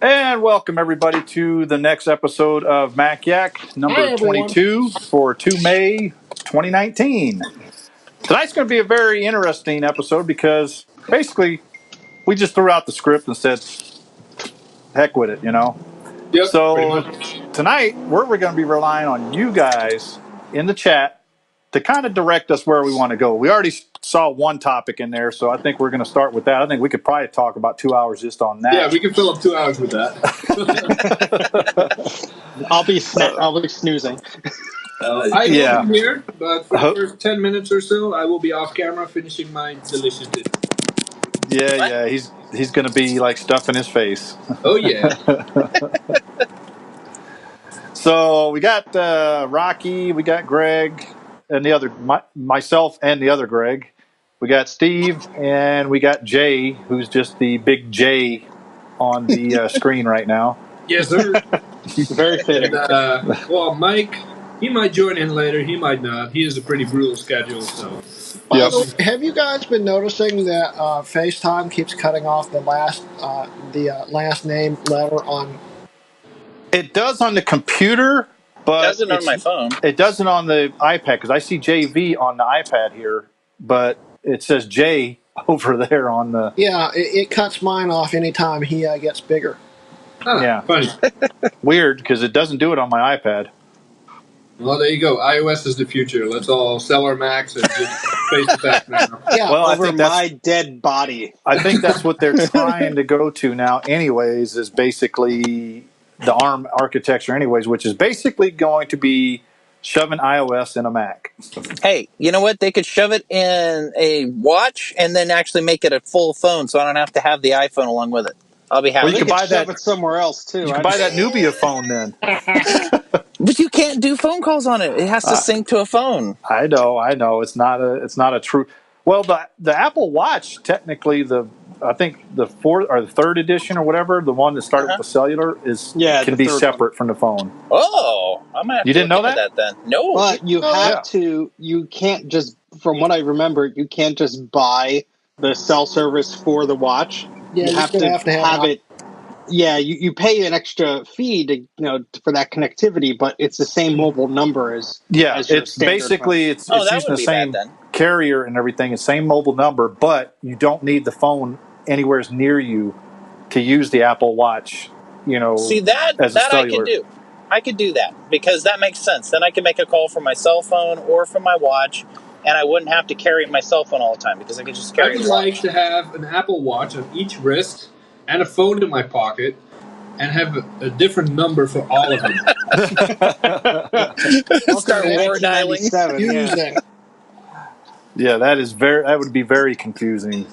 And welcome everybody to the next episode of Mac Yak, number 22 for 2 May 2019. Tonight's going to be a very interesting episode because basically we just threw out the script and said, heck with it, you know? Yep, so tonight we're going to be relying on you guys in the chat to kind of direct us where we want to go. We already saw one topic in there, so I think we're going to start with that. I think we could probably talk about 2 hours just on that. Yeah, we can fill up 2 hours with that. I'll be snoozing. I will be here, but for the first 10 minutes or so, I will be off camera finishing my delicious dinner. Yeah, he's going to be like stuffing his face. Oh, yeah. So we got Rocky, we got Greg, and the other myself and the other Greg. We got Steve, and we got Jay, who's just the big J on the screen right now. Yes, sir. Very fitting. And, well, Mike, he might join in later. He might not. He has a pretty brutal schedule, so. Yep. So have you guys been noticing that FaceTime keeps cutting off the last name letter on? It does on the computer, but it doesn't on my phone. It doesn't on the iPad because I see JV on the iPad here, but it says J over there on the. Yeah, it cuts mine off anytime he gets bigger. Yeah, funny. Weird because it doesn't do it on my iPad. Well, there you go. iOS is the future. Let's all sell our Macs and just face the fact now. Yeah, well, over my dead body. I think that's what they're trying to go to now. Anyways, is basically the ARM architecture. Anyways, which is basically going to be shoving iOS in a Mac. Hey, you know what? They could shove it in a watch and then actually make it a full phone, so I don't have to have the iPhone along with it. I'll be happy. Well, you can buy that somewhere else too. You can buy that Nubia phone then. But you can't do phone calls on it. It has to sync to a phone. I know. It's not a true. Well, the Apple Watch, technically, I think the fourth or the third edition or whatever, the one that started with the cellular can be separate from the phone. Oh, I might have you to didn't know that then. No, but you have to. You can't just, from what I remember, you can't just buy the cell service for the watch. Yeah, you have to have it. Yeah, you pay an extra fee to for that connectivity, but it's the same mobile number as it's basically it's using the same carrier and everything, the same mobile number, but you don't need the phone anywhere near you to use the Apple Watch. See that I can do. I could do that because that makes sense. Then I can make a call from my cell phone or from my watch, and I wouldn't have to carry my cell phone all the time because I could just carry. I would like to have an Apple Watch on each wrist and a phone in my pocket, and have a different number for all of them. Start war dialing. Yeah, that would be very confusing.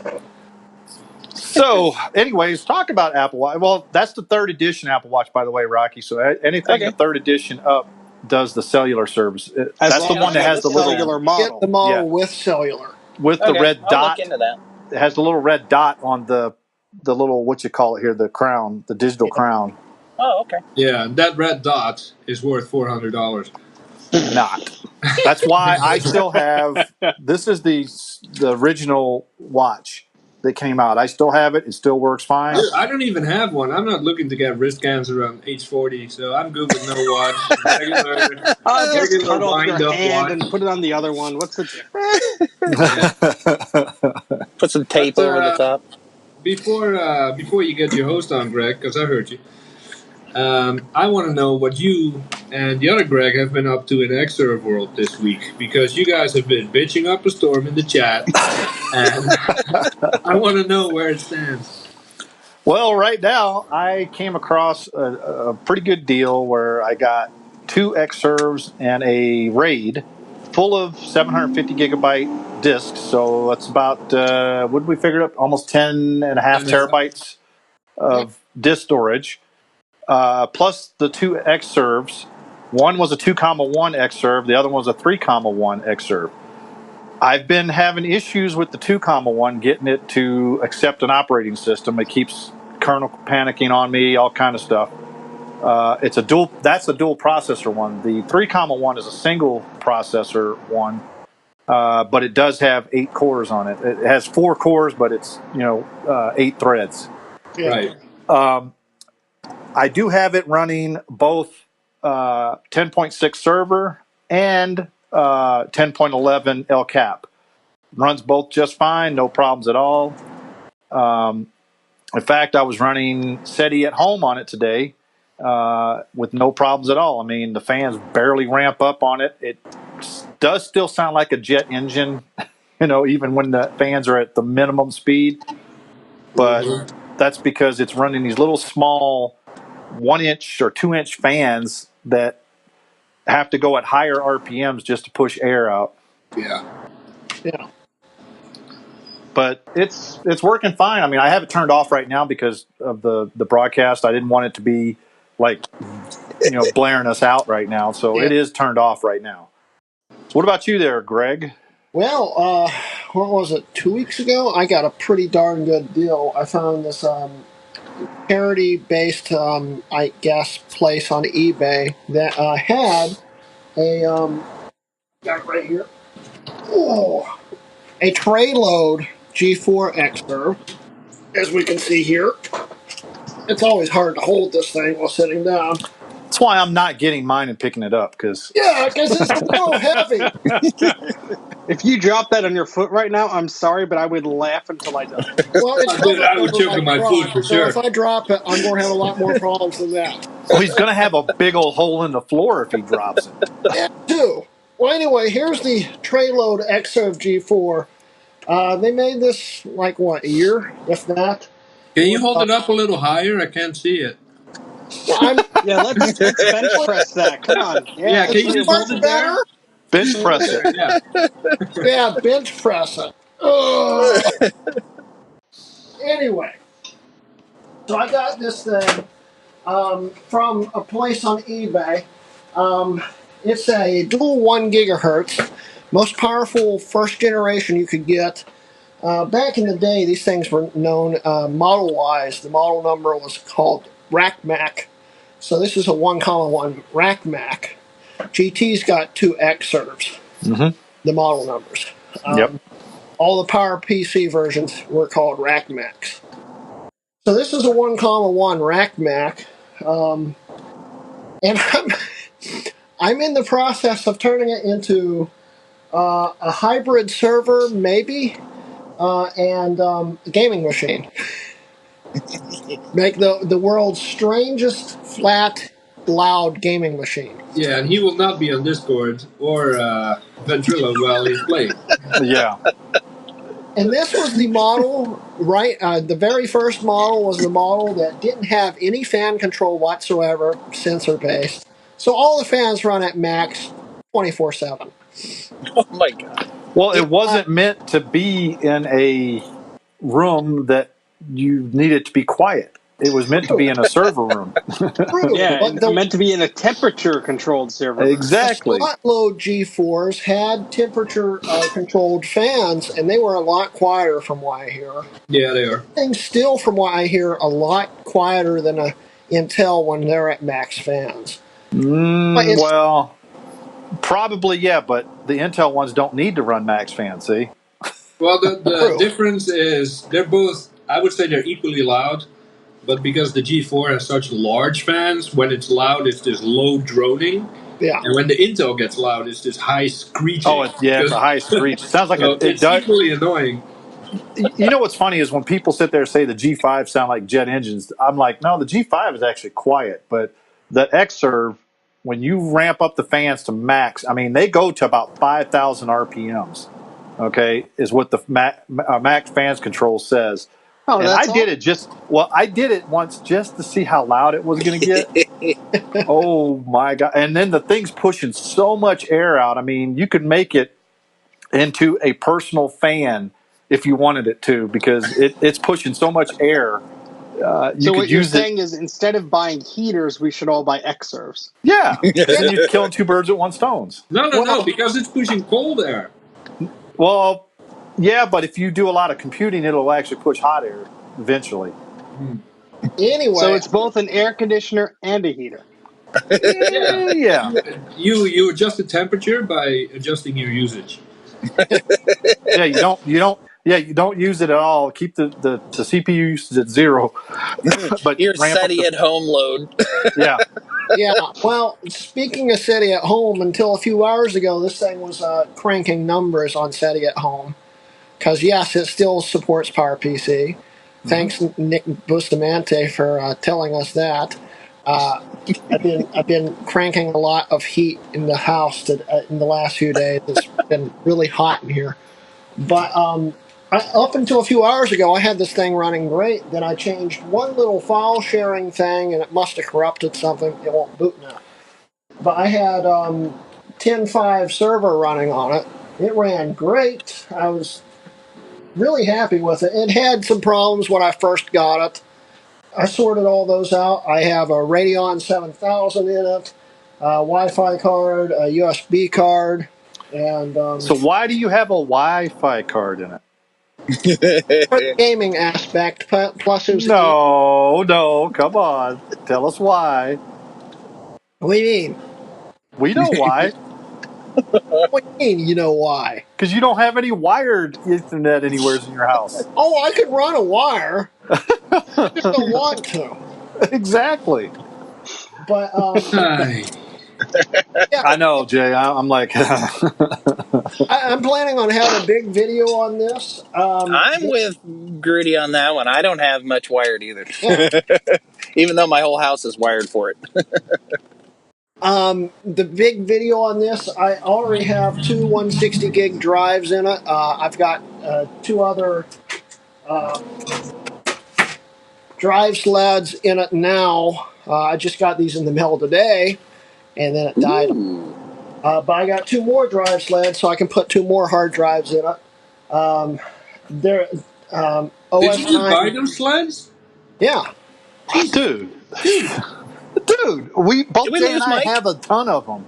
So, anyways, talk about Apple Watch. Well, that's the third edition Apple Watch, by the way, Rocky. So anything the third edition up does the cellular service. That's the one that has the cellular model. Get the model with cellular. With the red dot. Look into that. It has the little red dot on the little, what you call it here, the crown, the digital crown. Oh, okay. Yeah, that red dot is worth $400. Not. That's why I still have. This is the original watch that came out. I still have it. It still works fine. I don't even have one. I'm not looking to get wrist cams around age 40, so I'm good with no watch. Regular cut off your hand and put it on the other one. What's the difference? Put some tape over the top. Before you get your host on, Greg, because I heard you, I want to know what you and the other Greg have been up to in Xserve World this week, because you guys have been bitching up a storm in the chat, and I want to know where it stands. Well, right now, I came across a pretty good deal where I got 2 Xserves and a RAID full of 750 gigabyte discs. So that's about, what did we figure up? Almost 10.5 terabytes of disk storage. Plus the 2 Xserves. One was a 2.1 Xserve. The other one was a 3.1 Xserve. I've been having issues with the 2.1 getting it to accept an operating system. It keeps kernel panicking on me, all kind of stuff. That's a dual processor one. The 3.1 is a single processor one, but it does have 8 cores on it. It has 4 cores, but it's 8 threads. Right. I do have it running both 10.6 server and 10.11 El Cap. Runs both just fine, no problems at all. In fact, I was running SETI at home on it today with no problems at all. I mean, the fans barely ramp up on it. It does still sound like a jet engine, even when the fans are at the minimum speed. But that's because it's running these little small 1-inch or 2-inch fans that have to go at higher RPMs just to push air out. Yeah. But it's working fine. I mean, I have it turned off right now because of the broadcast. I didn't want it to be like, blaring us out right now. So it is turned off right now. What about you there, Greg? Well, what was it? 2 weeks ago, I got a pretty darn good deal. I found this charity-based, I guess, place on eBay that had a got it right here. Oh, a tray load G4 Xserve, as we can see here. It's always hard to hold this thing while sitting down. That's why I'm not getting mine and picking it up because it's so heavy. If you drop that on your foot right now, I'm sorry, but I would laugh until I die. Well, it's I would choke on my foot for sure. If I drop it, I'm going to have a lot more problems than that. Well, he's going to have a big old hole in the floor if he drops it. Yeah, too. Well, anyway, here's the tray load Xserve G4. They made this like a year, if that. Can you hold it up a little higher? I can't see it. Let's bench press that. Come on. Yeah, can you just hold it there? Bench press it. Yeah, bench press it. Anyway, so I got this thing from a place on eBay. It's a dual 1 gigahertz, most powerful first generation you could get. Back in the day, these things were known model-wise. The model number was called RACMAC. So this is a 1,1 RACMAC. GT's got 2 Xserves, the model numbers. All the PowerPC versions were called RACMACs. So this is a 1,1 RACMAC. And I'm in the process of turning it into a hybrid server, maybe, and a gaming machine. Make the world's strangest, flat, loud gaming machine. Yeah, and he will not be on Discord or Ventrilo while he's playing. Yeah. And this was the model, right? The very first model was the model that didn't have any fan control whatsoever, sensor-based. So all the fans run at max 24/7. Oh my God. Well, it wasn't meant to be in a room that you needed to be quiet. It was meant to be in a server room. It's meant to be in a temperature-controlled server room. Exactly. The slot load G4s had temperature-controlled fans, and they were a lot quieter from what I hear. Yeah, they are. Things still, from what I hear, a lot quieter than a Intel when they're at max fans. Well, probably, yeah, but the Intel ones don't need to run max fans, see? Well, the difference is they're both, I would say they're equally loud, but because the G4 has such large fans, when it's loud, it's this low droning. Yeah. And when the Intel gets loud, it's this high screeching. Oh, it's a high screech. It sounds like it's equally annoying. You know what's funny is when people sit there and say the G5 sound like jet engines, I'm like, no, the G5 is actually quiet, but the Xserve, when you ramp up the fans to max, I mean, they go to about 5,000 RPMs, okay, is what the max fans control says. Oh, and I did it once just to see how loud it was going to get. Oh, my God. And then the thing's pushing so much air out. I mean, you could make it into a personal fan if you wanted it to, because it's pushing so much air. So what you're saying is instead of buying heaters, we should all buy Xserves. Yeah. Then you're killing 2 birds with 1 stone. No, because it's pushing cold air. Well, yeah, but if you do a lot of computing, it'll actually push hot air eventually. Anyway. So it's both an air conditioner and a heater. Yeah. You adjust the temperature by adjusting your usage. Yeah, you don't Yeah, you don't use it at all. Keep the CPU usage at 0. But Your ramp up SETI at home load. Yeah. Yeah, well, speaking of SETI at home, until a few hours ago, this thing was cranking numbers on SETI at home. Because, yes, it still supports PowerPC. Thanks, Nick Bustamante, for telling us that. I've been cranking a lot of heat in the house in the last few days. It's been really hot in here. But up until a few hours ago, I had this thing running great. Then I changed one little file sharing thing, and it must have corrupted something. It won't boot now. But I had 10.5 server running on it. It ran great. I was really happy with it. It had some problems when I first got it. I sorted all those out. I have a Radeon 7000 in it, a Wi-Fi card, a USB card, and So why do you have a Wi-Fi card in it? for the gaming aspect. Plus, it was No, come on. Tell us why. What do you mean? We know why. What do you mean? You know why? Because you don't have any wired Ethernet anywhere in your house. Oh, I could run a wire. I just don't want to. Exactly. But Hi. yeah, I know, Jay. I'm like, I'm planning on having a big video on this. I'm with Grudy on that one. I don't have much wired either. Yeah. Even though my whole house is wired for it. The big video on this, I already have two 160 gig drives in it. I've got two other drive sleds in it now. I just got these in the mail today, and then it died. But I got two more drive sleds, so I can put two more hard drives in it. They're OS Did you just 9. buy those sleds? Yeah. dude, we both Did we Jay lose and I Mike? have a ton of them.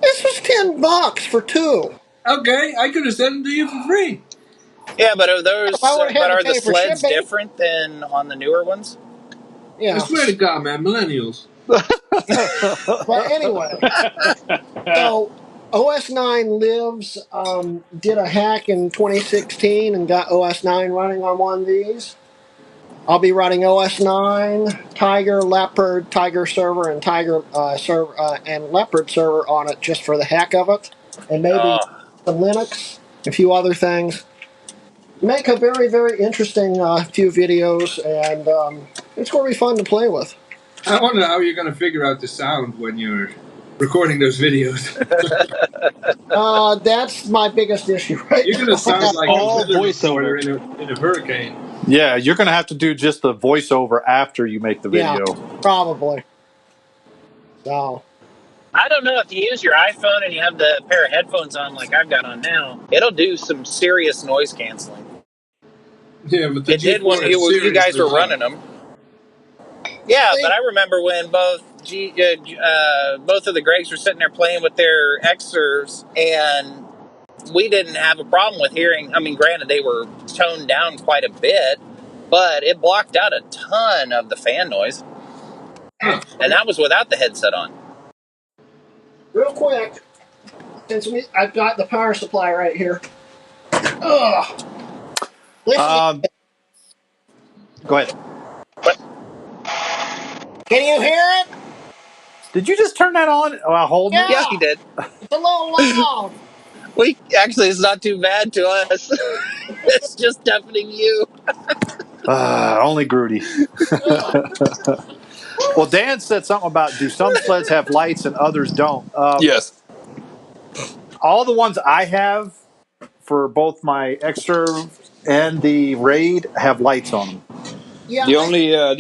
This was $10 for two. Okay, I could have sent them to you for free. Yeah, but are those? If I would've had But to are the pay for sleds shipping. different than on the newer ones? Yeah. I swear to God, man, millennials. But anyway, so OS 9 Lives did a hack in 2016 and got OS 9 running on one of these. I'll be running OS 9, Tiger, Leopard, Tiger server, and Tiger server and Leopard server on it just for the heck of it, and maybe some Linux, a few other things. Make a very, very interesting few videos, and it's going to be fun to play with. I wonder how you're going to figure out the sound when you're recording those videos. That's my biggest issue, right? You're going to sound like all a weather voiceover. reporter in a hurricane. Yeah, you're going to have to do just the voiceover after you make the video. Yeah, probably. So. I don't know if you use your iPhone and you have the pair of headphones on like I've got on now. It'll do some serious noise canceling. Yeah, but It did when you guys were running them. Yeah, but I remember when both of the Gregs were sitting there playing with their Xers, and we didn't have a problem with hearing. I mean, granted, they were toned down quite a bit, but it blocked out a ton of the fan noise. And that was without the headset on. Real quick, since I've got the power supply right here. Ugh. Listen. Go ahead. Can you hear it? Did you just turn that on while holding it? Yeah, he did. It's a little loud. It's not too bad to us. It's just deafening you. Only Grudy. Well, Dan said something about do some sleds have lights and others don't? Yes. All the ones I have for both my Xserve and the Raid have lights on them. Yeah, The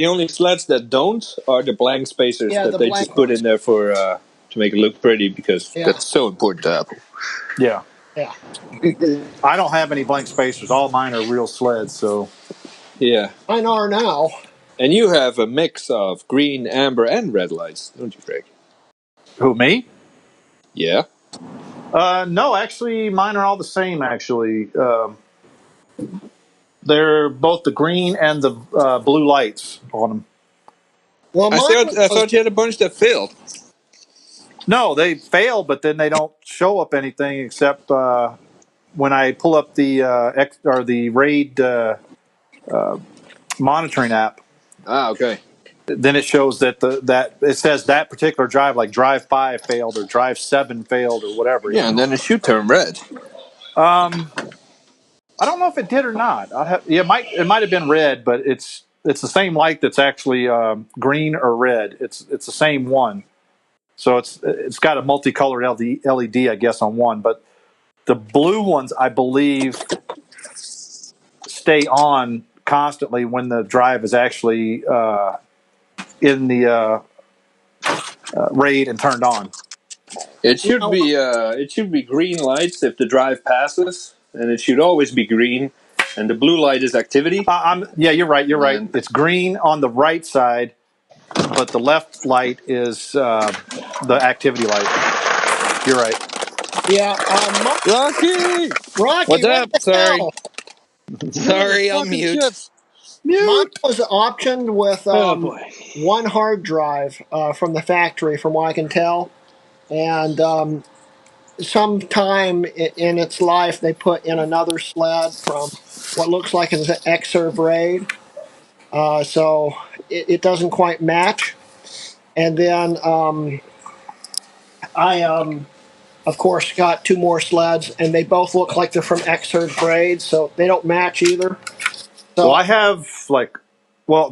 only sleds that don't are the blank spacers that they just put in there for to make it look pretty because that's so important to Apple. Yeah. Yeah. I don't have any blank spacers. All mine are real sleds, so. Yeah. Mine are now. And you have a mix of green, amber, and red lights, don't you, Greg? Who, me? Yeah. No, actually, mine are all the same, actually. They're both the green and the blue lights on them. Well, I thought you had a bunch that failed. No, they fail, but then they don't show up anything except when I pull up the the RAID monitoring app, Okay. then it shows that that it says that particular drive, like drive 5 failed or drive 7 failed or whatever. Yeah, and then it should turn red. I don't know if it did or not. It might have been red, but it's the same light that's actually green or red. It's the same one. So it's got a multicolored LED, I guess, on one, but the blue ones, I believe, stay on constantly when the drive is actually in the RAID and turned on. It should be green lights if the drive passes, and it should always be green. And the blue light is activity. Yeah, you're right. You're right. It's green on the right side, but the left light is the activity light. You're right. Yeah. Rocky! What's up? What the Sorry. hell? Sorry, I'm Fucking mute. chips. Mine was optioned with Oh, boy. one hard drive from the factory, from what I can tell. And sometime in its life, they put in another sled from what looks like it's an Xserve RAID. So it doesn't quite match. And then I, of course, got two more sleds, and they both look like they're from Xserve RAID, so they don't match either. So Well, I have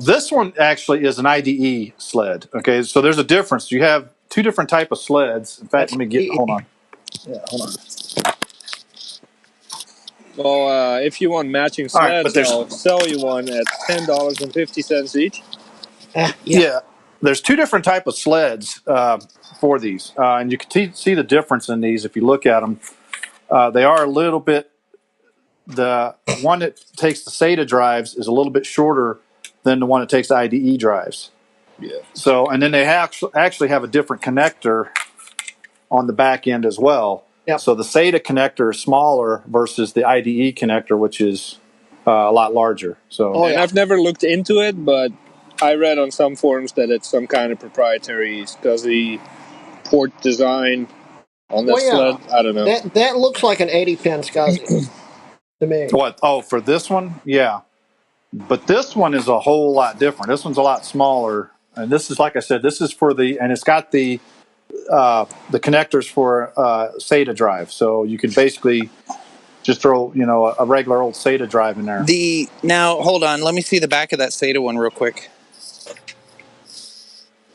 this one actually is an IDE sled. Okay, so there's a difference. You have two different type of sleds. In fact, hold on. Yeah, hold on. Well, if you want matching All right, sleds, I'll sell you one at $10.50 each. Yeah, there's two different type of sleds for these, and you can see the difference in these if you look at them. They are a little bit. The one that takes the SATA drives is a little bit shorter than the one that takes the IDE drives. Yeah. So, and then they actually have a different connector on the back end as well. Yep. So the SATA connector is smaller versus the IDE connector, which is a lot larger. So, And I've never looked into it, but I read on some forums that it's some kind of proprietary SCSI port design on this sled. I don't know. That looks like an 80-pin SCSI to me. what? Oh, for this one, yeah. But this one is a whole lot different. This one's a lot smaller, and this is, like I said, this is for and it's got the connectors for SATA drive. So you could basically just throw a regular old SATA drive in there. Now hold on, let me see the back of that SATA one real quick.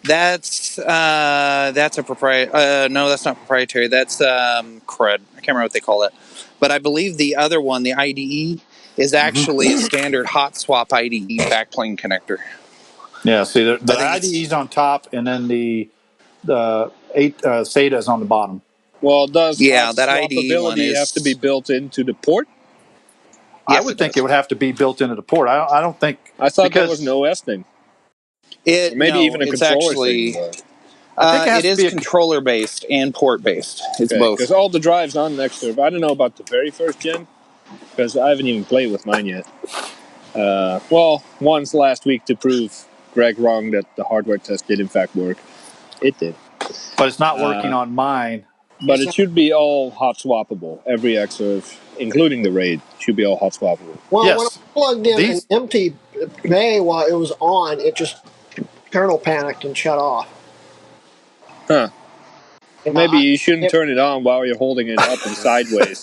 That's a proprietary. No, that's not proprietary. That's CRUD. I can't remember what they call it. But I believe the other one, the IDE, is actually a standard hot swap IDE backplane connector. Yeah, see, the IDE's on top, and then the SATA is on the bottom. Well, does that IDE one have to be built into the port? Yes, I would think it would have to be built into the port. I don't think. I thought that was an OS thing. Even a controller thing. It is controller based and port based. It's both. Because all the drives on Xserve, I don't know about the very first gen, because I haven't even played with mine yet. Once last week to prove Greg wrong that the hardware test did in fact work. It did. But it's not working on mine. But it should be all hot swappable. Every Xserve, including the RAID, should be all hot swappable. Well, when I plugged in an empty bay while it was on, it just kernel panicked and shut off. Huh. Maybe you shouldn't turn it on while you're holding it up and sideways.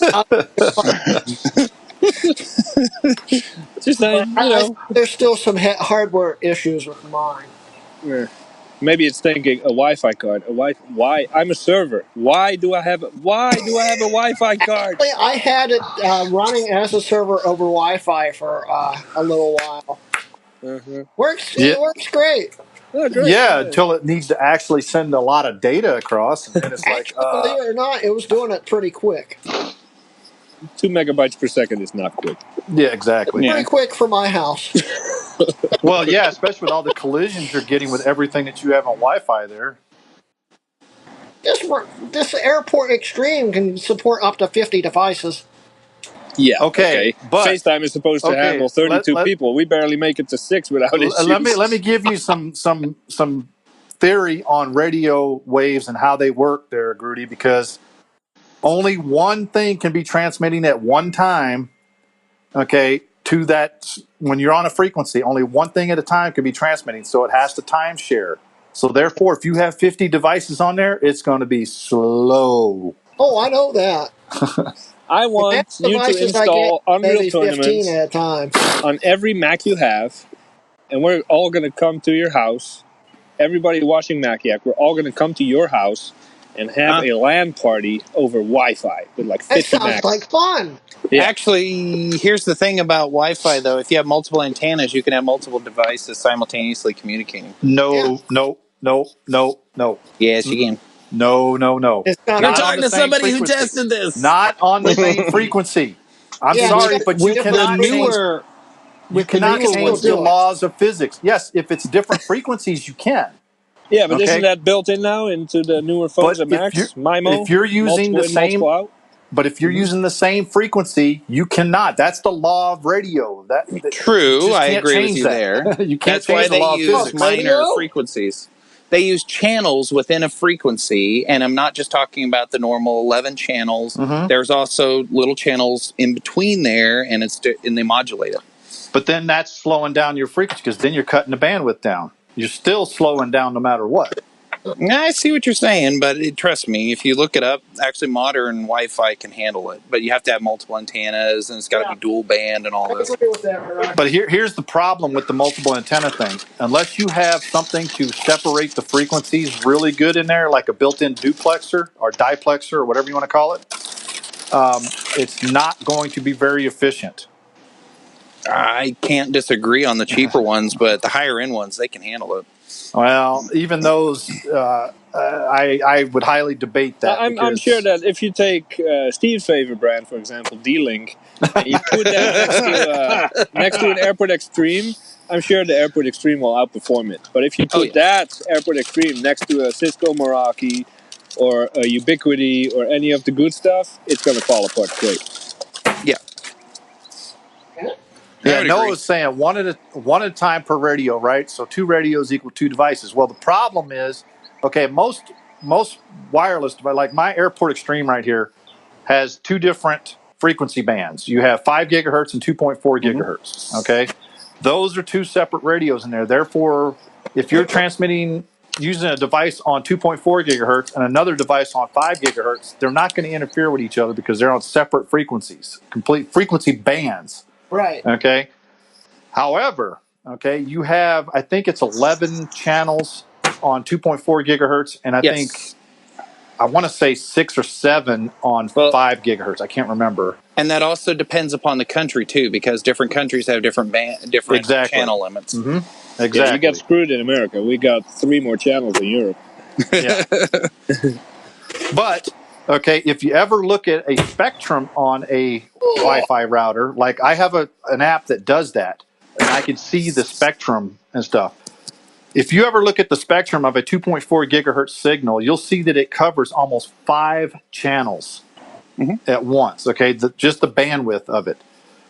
There's still some hardware issues with mine. Yeah. Maybe it's thinking a Wi-Fi card. Why? I'm a server. Why do I have a Wi-Fi card? Actually, I had it running as a server over Wi-Fi for a little while. It works great. Oh, great. Yeah, until it needs to actually send a lot of data across, and then it's like, believe it or not, it was doing it pretty quick. 2 megabytes per second is not quick. Yeah, exactly. Pretty quick for my house. Well, yeah, especially with all the collisions you're getting with everything that you have on Wi-Fi there. This Airport Extreme can support up to 50 devices. Yeah. Okay. But FaceTime is supposed to handle 32 people. We barely make it to 6 without issues. Let me give you some theory on radio waves and how they work there, Grudy, because only one thing can be transmitting at one time. Okay, to that, when you're on a frequency, only one thing at a time can be transmitting, so it has to time share. So therefore, if you have 50 devices on there, it's going to be slow. Oh, I know that. I want you to Devices I get install Unreal maybe 15 Tournaments at a time. on every Mac you have, and we're all going to come to your house. Everybody watching Maciac, we're all going to come to your house and have a LAN party over Wi-Fi with like 50 That sounds Macs. like fun. Yeah. Actually, here's the thing about Wi-Fi, though. If you have multiple antennas, you can have multiple devices simultaneously communicating. No. Yes, you can. No. It's not You're Not on talking the to same somebody who frequency. tested this. Not on the same frequency. I'm Yeah, sorry, with- but you With cannot the change. newer, You with the cannot newer change ones, the do it. laws of physics. Yes, if it's different frequencies, you can. Yeah, but Okay. isn't that built in now into the newer phones But and Macs? MIMO? if you're using multiple the in, same, multiple out? but if you're using the same frequency, you cannot. That's the law of radio. That you True, just I can't agree with change you that. there. You can't That's why change the they law of use physics. minor Radio? frequencies. They use channels within a frequency, and I'm not just talking about the normal 11 channels. Mhm. There's also little channels in between there, and they modulate it. But then that's slowing down your frequency because then you're cutting the bandwidth down. You're still slowing down no matter what. I see what you're saying, but trust me, if you look it up, actually modern Wi-Fi can handle it. But you have to have multiple antennas, and it's got to be dual band and all I this. agree with that, Rock. But here's the problem with the multiple antenna thing. Unless you have something to separate the frequencies really good in there, like a built-in duplexer or diplexer or whatever you want to call it, it's not going to be very efficient. I can't disagree on the cheaper ones, but the higher end ones, they can handle it. Well, even those, I would highly debate that. I'm sure that if you take Steve's favorite brand, for example, D-Link, and you put that next to an AirPort Extreme, I'm sure the AirPort Extreme will outperform it. But if you put that AirPort Extreme next to a Cisco Meraki or a Ubiquiti or any of the good stuff, it's going to fall apart quick. Yeah, Noah was saying one at a time per radio, right? So 2 radios equal 2 devices. Well, the problem is, okay, most wireless devices, like my AirPort Extreme right here, has 2 different frequency bands. You have 5 gigahertz and 2.4 gigahertz. Okay, those are 2 separate radios in there. Therefore, if you're transmitting using a device on 2.4 gigahertz and another device on 5 gigahertz, they're not going to interfere with each other because they're on separate frequencies, complete frequency bands. Right. Okay. However, okay, you have, I think it's 11 channels on 2.4 gigahertz, and I want to say 6 or 7 on 5 gigahertz. I can't remember. And that also depends upon the country too, because different countries have different channel limits. Mm-hmm. Exactly. Yeah, we got screwed in America. We got 3 more channels in Europe. Yeah. But okay, if you ever look at a spectrum on a Wi-Fi router, like I have an app that does that, and I can see the spectrum and stuff. If you ever look at the spectrum of a 2.4 gigahertz signal, you'll see that it covers almost 5 channels at once, okay? Just the bandwidth of it.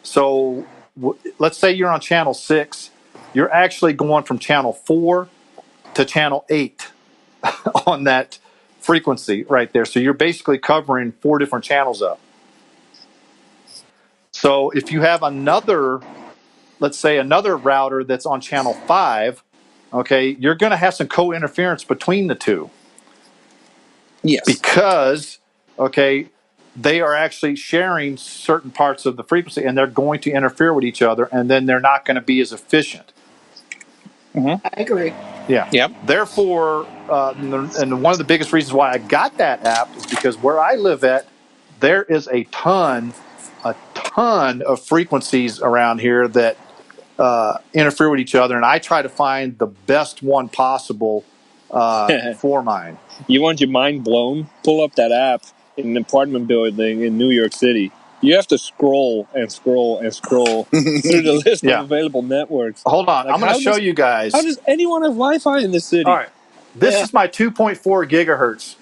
So let's say you're on channel 6. You're actually going from channel 4 to channel 8 on that frequency right there. So you're basically covering 4 different channels up. So if you have another, let's say another router that's on channel 5, okay, you're going to have some co-interference between the 2. Yes. Because, okay, they are actually sharing certain parts of the frequency and they're going to interfere with each other, and then they're not going to be as efficient. I agree. Yeah. Yep. Therefore, and one of the biggest reasons why I got that app is because where I live at, there is a ton of frequencies around here that interfere with each other, and I try to find the best one possible for mine. You want your mind blown? Pull up that app in an apartment building in New York City. You have to scroll and scroll and scroll through the list of available networks. Hold on. I'm going to show you guys. How does anyone have Wi-Fi in this city? All right. This is my 2.4 gigahertz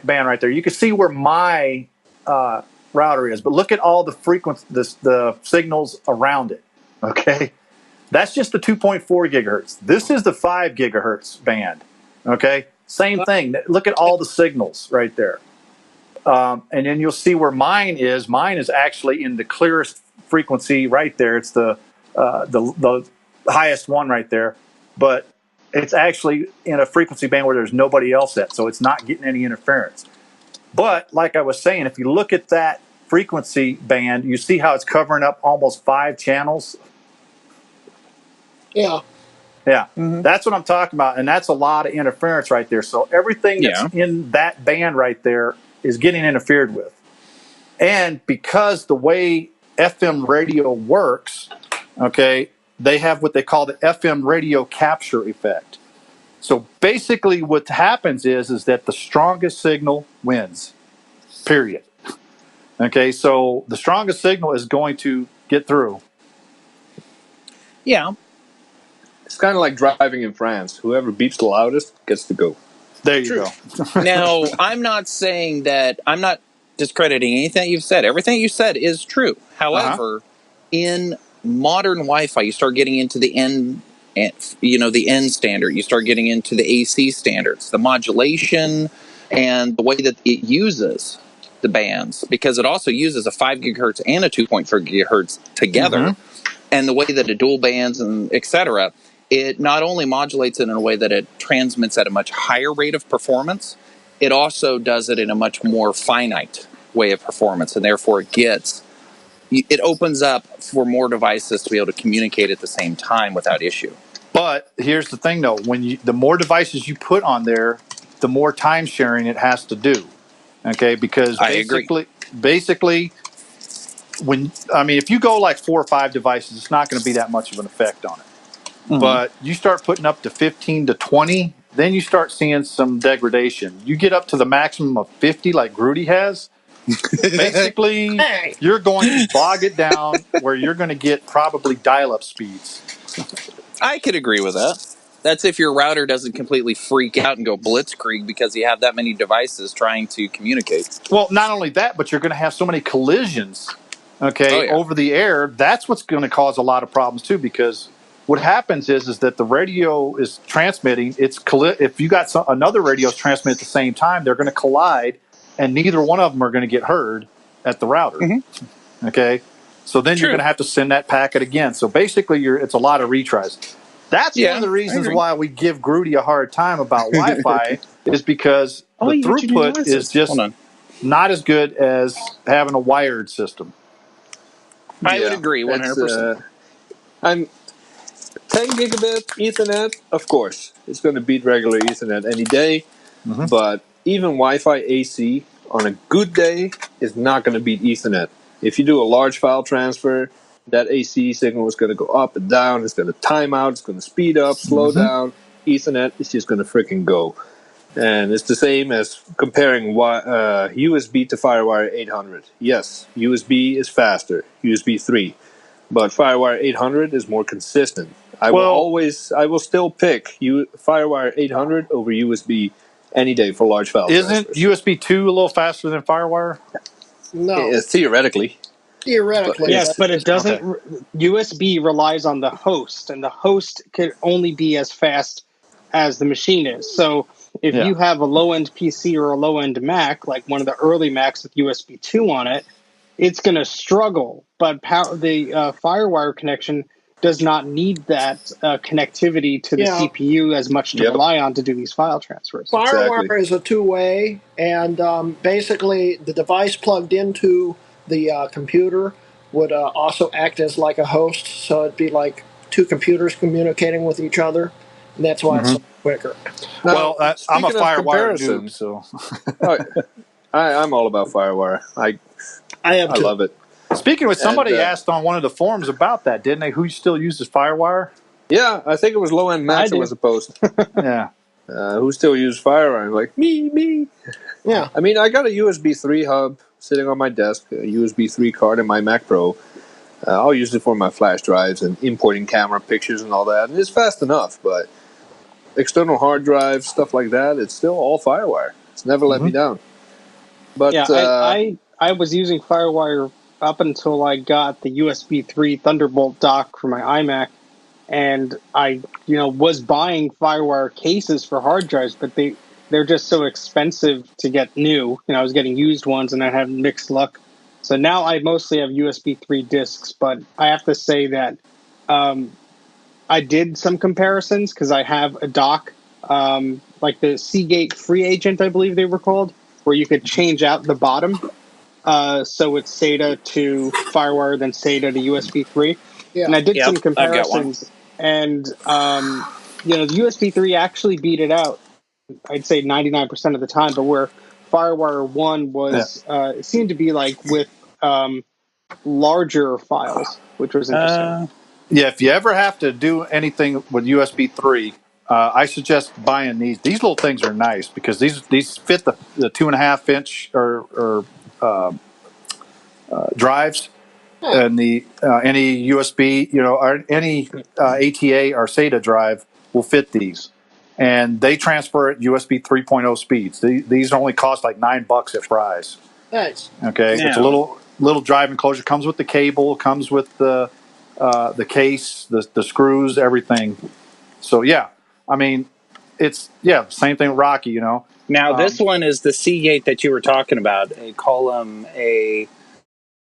band right there. You can see where my router is, but look at all the the signals around it. Okay. That's just the 2.4 gigahertz. This is the 5 gigahertz band. Okay. Same thing. Look at all the signals right there. And then you'll see where mine is. Mine is actually in the clearest frequency right there. It's the highest one right there, but it's actually in a frequency band where there's nobody else at, so it's not getting any interference. But like I was saying, if you look at that frequency band, you see how it's covering up almost 5 channels. Yeah. Yeah, that's what I'm talking about, and that's a lot of interference right there. So everything that's in that band right there is getting interfered with. And because the way FM radio works, okay, they have what they call the FM radio capture effect. So basically what happens is that the strongest signal wins, period. Okay, so the strongest signal is going to get through. Yeah. It's kind of like driving in France. Whoever beeps the loudest gets to go. There you go. Now, I'm not saying that, I'm not discrediting anything you've said. Everything you said is true. However, in modern Wi-Fi, you start getting into the N standard. You start getting into the AC standards, the modulation, and the way that it uses the bands, because it also uses a 5 gigahertz and a 2.4 gigahertz together, and the way that it dual bands and etc. It not only modulates it in a way that it transmits at a much higher rate of performance, it also does it in a much more finite way of performance, and therefore it opens up for more devices to be able to communicate at the same time without issue. But here's the thing, though: the more devices you put on there, the more time sharing it has to do. Okay, because basically, if you go like 4 or 5 devices, it's not going to be that much of an effect on it. But you start putting up to 15 to 20, then you start seeing some degradation. You get up to the maximum of 50, like Grudy has. Basically, you're going to bog it down where you're going to get probably dial-up speeds. I could agree with that. That's if your router doesn't completely freak out and go blitzkrieg because you have that many devices trying to communicate. Well, not only that, but you're going to have so many collisions, over the air. That's what's going to cause a lot of problems too, because what happens is that the radio is transmitting. If you got another radio transmitting at the same time, they're going to collide, and neither one of them are going to get heard at the router. Okay, so then you're going to have to send that packet again. So basically, it's a lot of retries. That's one of the reasons why we give Grudy a hard time about Wi-Fi is because the throughput is just not as good as having a wired system. I would agree 100%. I'm 10 gigabit Ethernet, of course. It's going to beat regular Ethernet any day. But even Wi-Fi AC on a good day is not going to beat Ethernet. If you do a large file transfer, that AC signal is going to go up and down. It's going to time out. It's going to speed up, slow down. Ethernet is just going to freaking go. And it's the same as comparing USB to FireWire 800. Yes, USB is faster, USB 3. But FireWire 800 is more consistent. I will still pick FireWire 800 over USB any day for large file Isn't transfers. USB 2 a little faster than FireWire? No. Theoretically. Yes, but it doesn't. USB relies on the host, and the host could only be as fast as the machine is. So if you have a low-end PC or a low-end Mac, like one of the early Macs with USB 2 on it, it's going to struggle. But the FireWire connection does not need that connectivity to the CPU as much to rely on to do these file transfers. FireWire is a two-way, and basically the device plugged into the computer would also act as like a host, so it'd be like 2 computers communicating with each other, and that's why it's so quicker. Now, I'm a FireWire noob, so I'm all about FireWire. I love it. Speaking with somebody asked on one of the forums about that, didn't they? Who still uses FireWire? Yeah, I think it was low-end Max that was a post. Who still uses FireWire? I'm like, me. Yeah. I mean, I got a USB 3 hub sitting on my desk, a USB 3 card in my Mac Pro. I'll use it for my flash drives and importing camera pictures and all that. And it's fast enough, but external hard drives, stuff like that, it's still all FireWire. It's never let me down. But I was using FireWire up until I got the USB 3 Thunderbolt dock for my iMac, and I was buying FireWire cases for hard drives, but they're just so expensive to get new. I was getting used ones, and I had mixed luck. So now I mostly have USB 3 discs, but I have to say that I did some comparisons because I have a dock, like the Seagate Free Agent, I believe they were called, where you could change out the bottom. So it's SATA to FireWire, then SATA to USB 3. Yeah. And I did some I've got one. comparisons, and the USB 3 actually beat it out. I'd say 99% of the time, but where FireWire 1 was, it seemed to be like with larger files, which was interesting. Yeah, if you ever have to do anything with USB 3, I suggest buying these. These little things are nice because these fit the 2.5 inch or drives, and the any USB, or any ATA or SATA drive will fit these, and they transfer at USB 3.0 speeds. These only cost like $9 at Fry's. Nice. Okay, Yeah. It's a little drive enclosure. Comes with the cable. Comes with the case, the screws, everything. So yeah, I mean, it's same thing with Rocky. Now this one is the Seagate that you were talking about. They call them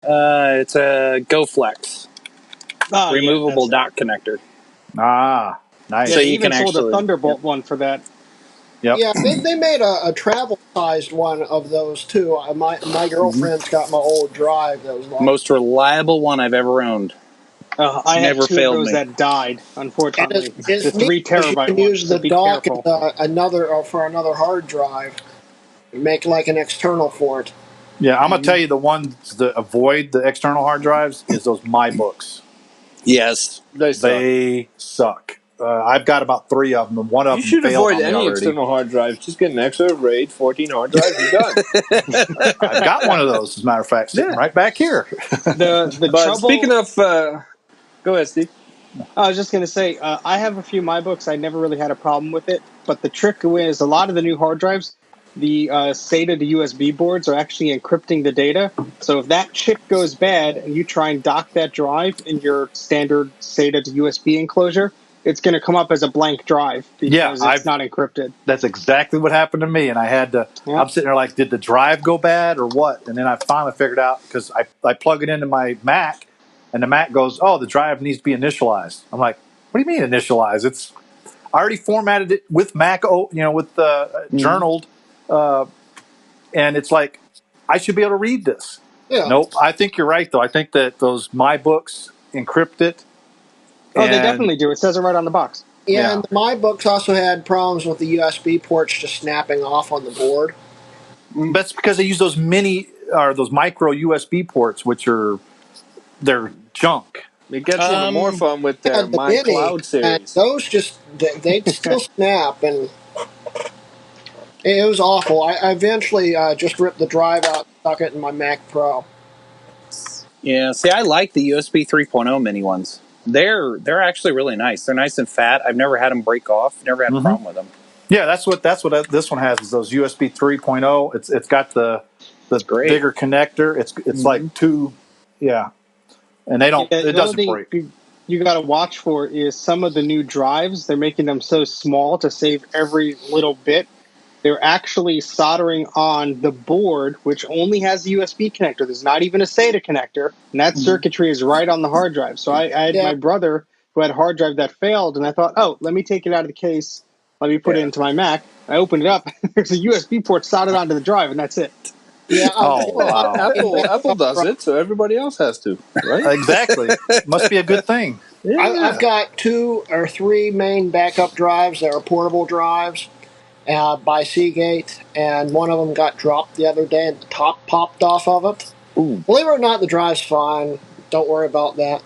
it's a GoFlex removable dock connector. Ah, nice. Yeah, So they you even can sold actually- a Thunderbolt one for that. Yep. Yeah, they made a travel-sized one of those, too. My girlfriend's got my old drive that was like... Most reliable one I've ever owned. I Never had two of failed those me. that died, unfortunately. It's The 3 neat 'cause terabyte you can one, use the so be dock careful. and for another hard drive. You make like an external for it. Yeah, I'm gonna tell you the ones that avoid the external hard drives is those MyBooks. Yes. They suck. I've got about 3 of them, and one of You them should failed avoid on me any already. external hard drive. Just get an extra RAID 14 hard drive. You're done. I've got one of those, as a matter of fact, sitting right back here. The But trouble. speaking of, go ahead, Steve. I was just going to say, I have a few MyBooks. I never really had a problem with it. But the trick is a lot of the new hard drives, the SATA to USB boards are actually encrypting the data. So if that chip goes bad and you try and dock that drive in your standard SATA to USB enclosure, it's going to come up as a blank drive because it's not encrypted. That's exactly what happened to me, and I had to. Yeah. I'm sitting there like, did the drive go bad or what? And then I finally figured out because I plug it into my Mac, and the Mac goes, "Oh, the drive needs to be initialized." I'm like, "What do you mean initialized? I already formatted it with Mac, with journaled, and it's like I should be able to read this." Yeah. Nope. I think you're right though. I think that those MyBooks encrypt it. Oh, they definitely do. It says it right on the box. Yeah, and my books also had problems with the USB ports just snapping off on the board. That's because they use those those micro USB ports, which they're junk. It gets even more fun with their My Cloud series. Those they'd still snap, and it was awful. I eventually just ripped the drive out, stuck it in my Mac Pro. Yeah, see, I like the USB 3.0 mini ones. They're actually really nice. They're nice and fat. I've never had them break off. Never had a problem with them. Yeah, that's what this one has. Is those USB 3.0. It's got the bigger connector. It's like 2, and they don't. It doesn't break. You got to watch for is some of the new drives. They're making them so small to save every little bit. They're actually soldering on the board, which only has the USB connector. There's not even a SATA connector, and that circuitry is right on the hard drive. So I had my brother who had a hard drive that failed, and I thought, oh, let me take it out of the case. Let me put it into my Mac. I opened it up. There's a USB port soldered onto the drive, and that's it. Yeah. Wow. Apple does it, so everybody else has to, right? Exactly. Must be a good thing. Yeah. I've got 2 or 3 main backup drives that are portable drives by Seagate, and one of them got dropped the other day, and the top popped off of it. Ooh. Believe it or not, the drive's fine. Don't worry about that.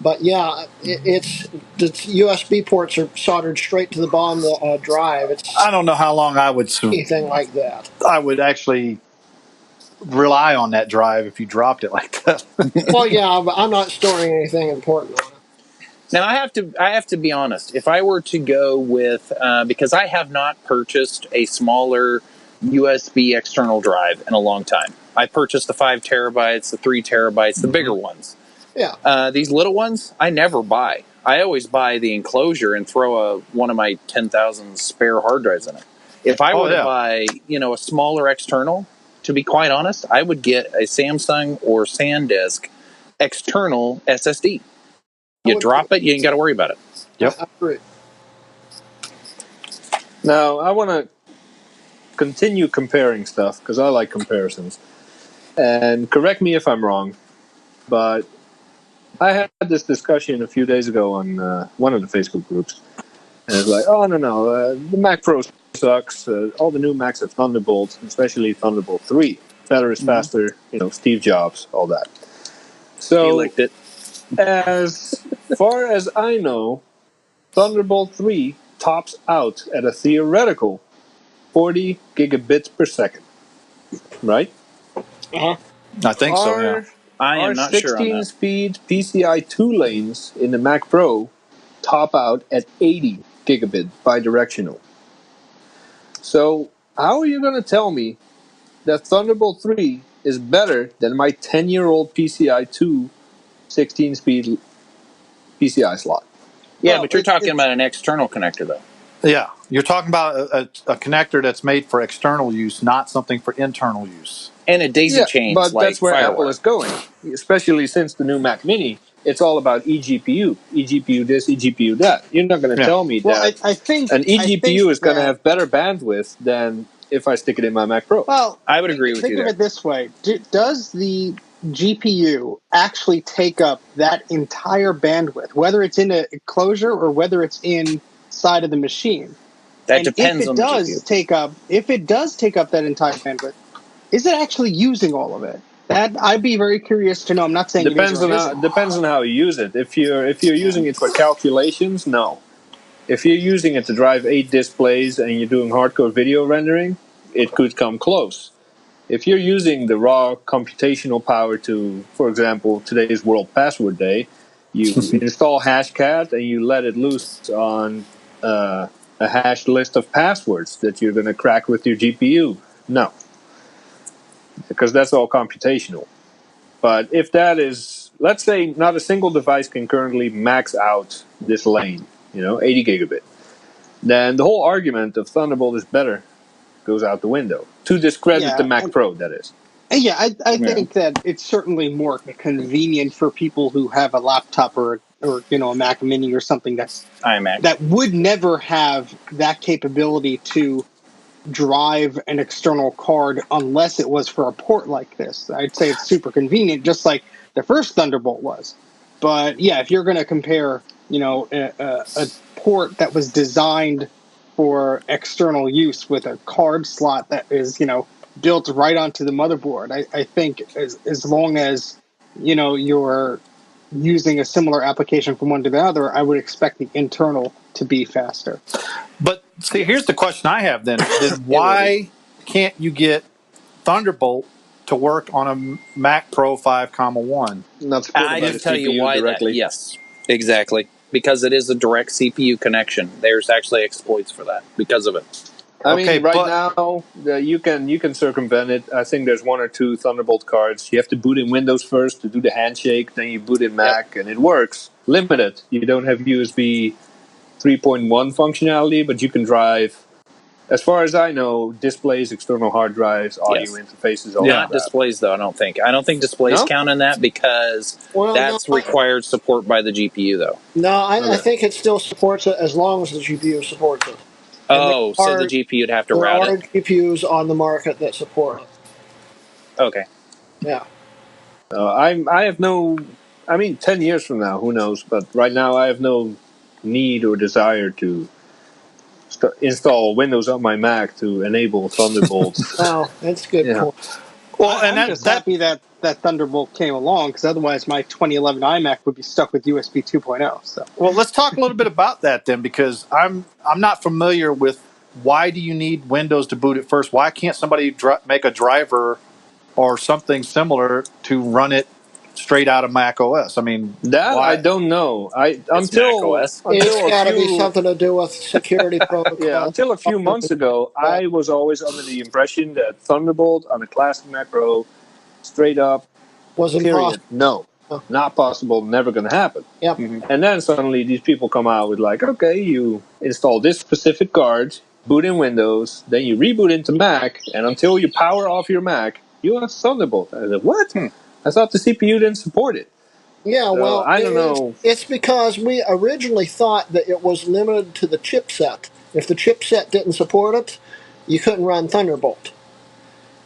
But yeah, it's the USB ports are soldered straight to the bottom of the drive. I don't know how long I would anything like that. I would actually rely on that drive if you dropped it like that. Well, yeah, but I'm not storing anything important on it. Now I have to be honest. If I were to go with because I have not purchased a smaller USB external drive in a long time. I purchased the 5 terabytes, the 3 terabytes, the bigger ones. Yeah. These little ones, I never buy. I always buy the enclosure and throw one of my 10,000 spare hard drives in it. If I were to buy, a smaller external, to be quite honest, I would get a Samsung or SanDisk external SSD. You drop it, you ain't got to worry about it. Yep. I agree. Now, I want to continue comparing stuff because I like comparisons. And correct me if I'm wrong, but I had this discussion a few days ago on one of the Facebook groups. And it's like, oh, no, the Mac Pro sucks. All the new Macs have Thunderbolt, especially Thunderbolt 3. Better is faster, Steve Jobs, all that. So, he licked it. As far as I know, Thunderbolt 3 tops out at a theoretical 40 gigabits per second. Right? I think so, yeah. I am not sure on that. 16-speed PCI 2 lanes in the Mac Pro top out at 80 gigabit bidirectional. So, how are you going to tell me that Thunderbolt 3 is better than my 10-year-old PCI 2 16-speed PCI slot? Yeah, but you're talking about an external connector, though. Yeah, you're talking about a connector that's made for external use, not something for internal use. And a daisy chain, but like that's where Firewire. Apple is going, especially since the new Mac Mini. It's all about eGPU, eGPU this, eGPU that. You're not going to tell me that I think an eGPU is going to have better bandwidth than if I stick it in my Mac Pro. Well, I would agree with you. Think of it this way: does the GPU actually take up that entire bandwidth, whether it's in an enclosure or whether it's inside of the machine? That depends on the GPU. If it does take up that entire bandwidth, is it actually using all of it? That I'd be very curious to know. I'm not saying depends on how you use it. If you're using it for calculations, no. If you're using it to drive 8 displays and you're doing hardcore video rendering, it could come close. If you're using the raw computational power to, for example, today's World Password Day, you install Hashcat and you let it loose on a hashed list of passwords that you're going to crack with your GPU. No. Because that's all computational. But if that is, let's say not a single device can currently max out this lane, 80 gigabit, then the whole argument of Thunderbolt is better goes out the window. To discredit the Mac Pro, that is. Yeah, I think that it's certainly more convenient for people who have a laptop or a Mac Mini or something that would never have that capability to drive an external card unless it was for a port like this. I'd say it's super convenient, just like the first Thunderbolt was. But yeah, if you're going to compare, a port that was designed for external use with a card slot that is, built right onto the motherboard, I think as long as, you're using a similar application from one to the other, I would expect the internal to be faster. But see, here's the question I have then. Why can't you get Thunderbolt to work on a Mac Pro 5,1? I can tell you why directly. Yes, exactly. Because it is a direct CPU connection. There's actually exploits for that because of it. I mean, now you can circumvent it. I think there's 1 or 2 Thunderbolt cards. You have to boot in Windows first to do the handshake, then you boot in Mac, and it works. Limited. You don't have USB 3.1 functionality, but you can drive, as far as I know, displays, external hard drives, audio interfaces, all that. Not displays, though, I don't think. I don't think displays count in that because that's required support by the GPU, though. No, I think it still supports it as long as the GPU supports it. So the GPU would have to route it? There are GPUs on the market that support it. Okay. Yeah. I have no... 10 years from now, who knows? But right now, I have no need or desire to install Windows on my Mac to enable Thunderbolt. Oh, that's a good point. Well, I'm just happy that Thunderbolt came along, because otherwise my 2011 iMac would be stuck with USB 2.0. So, well, let's talk a little bit about that then, because I'm not familiar with why do you need Windows to boot it first? Why can't somebody make a driver or something similar to run it straight out of Mac OS? I mean, I don't know. Until it's got to be something to do with security protocol. Yeah, until a few months ago, I was always under the impression that Thunderbolt on a classic Mac Pro, straight up, wasn't possible. No, not possible. Never going to happen. Yep. And then suddenly these people come out with like, okay, you install this specific card, boot in Windows, then you reboot into Mac, and until you power off your Mac, you have Thunderbolt. I said, what? I thought the CPU didn't support it. Yeah, So, well, I don't know. It's because we originally thought that it was limited to the chipset. If the chipset didn't support it, you couldn't run Thunderbolt.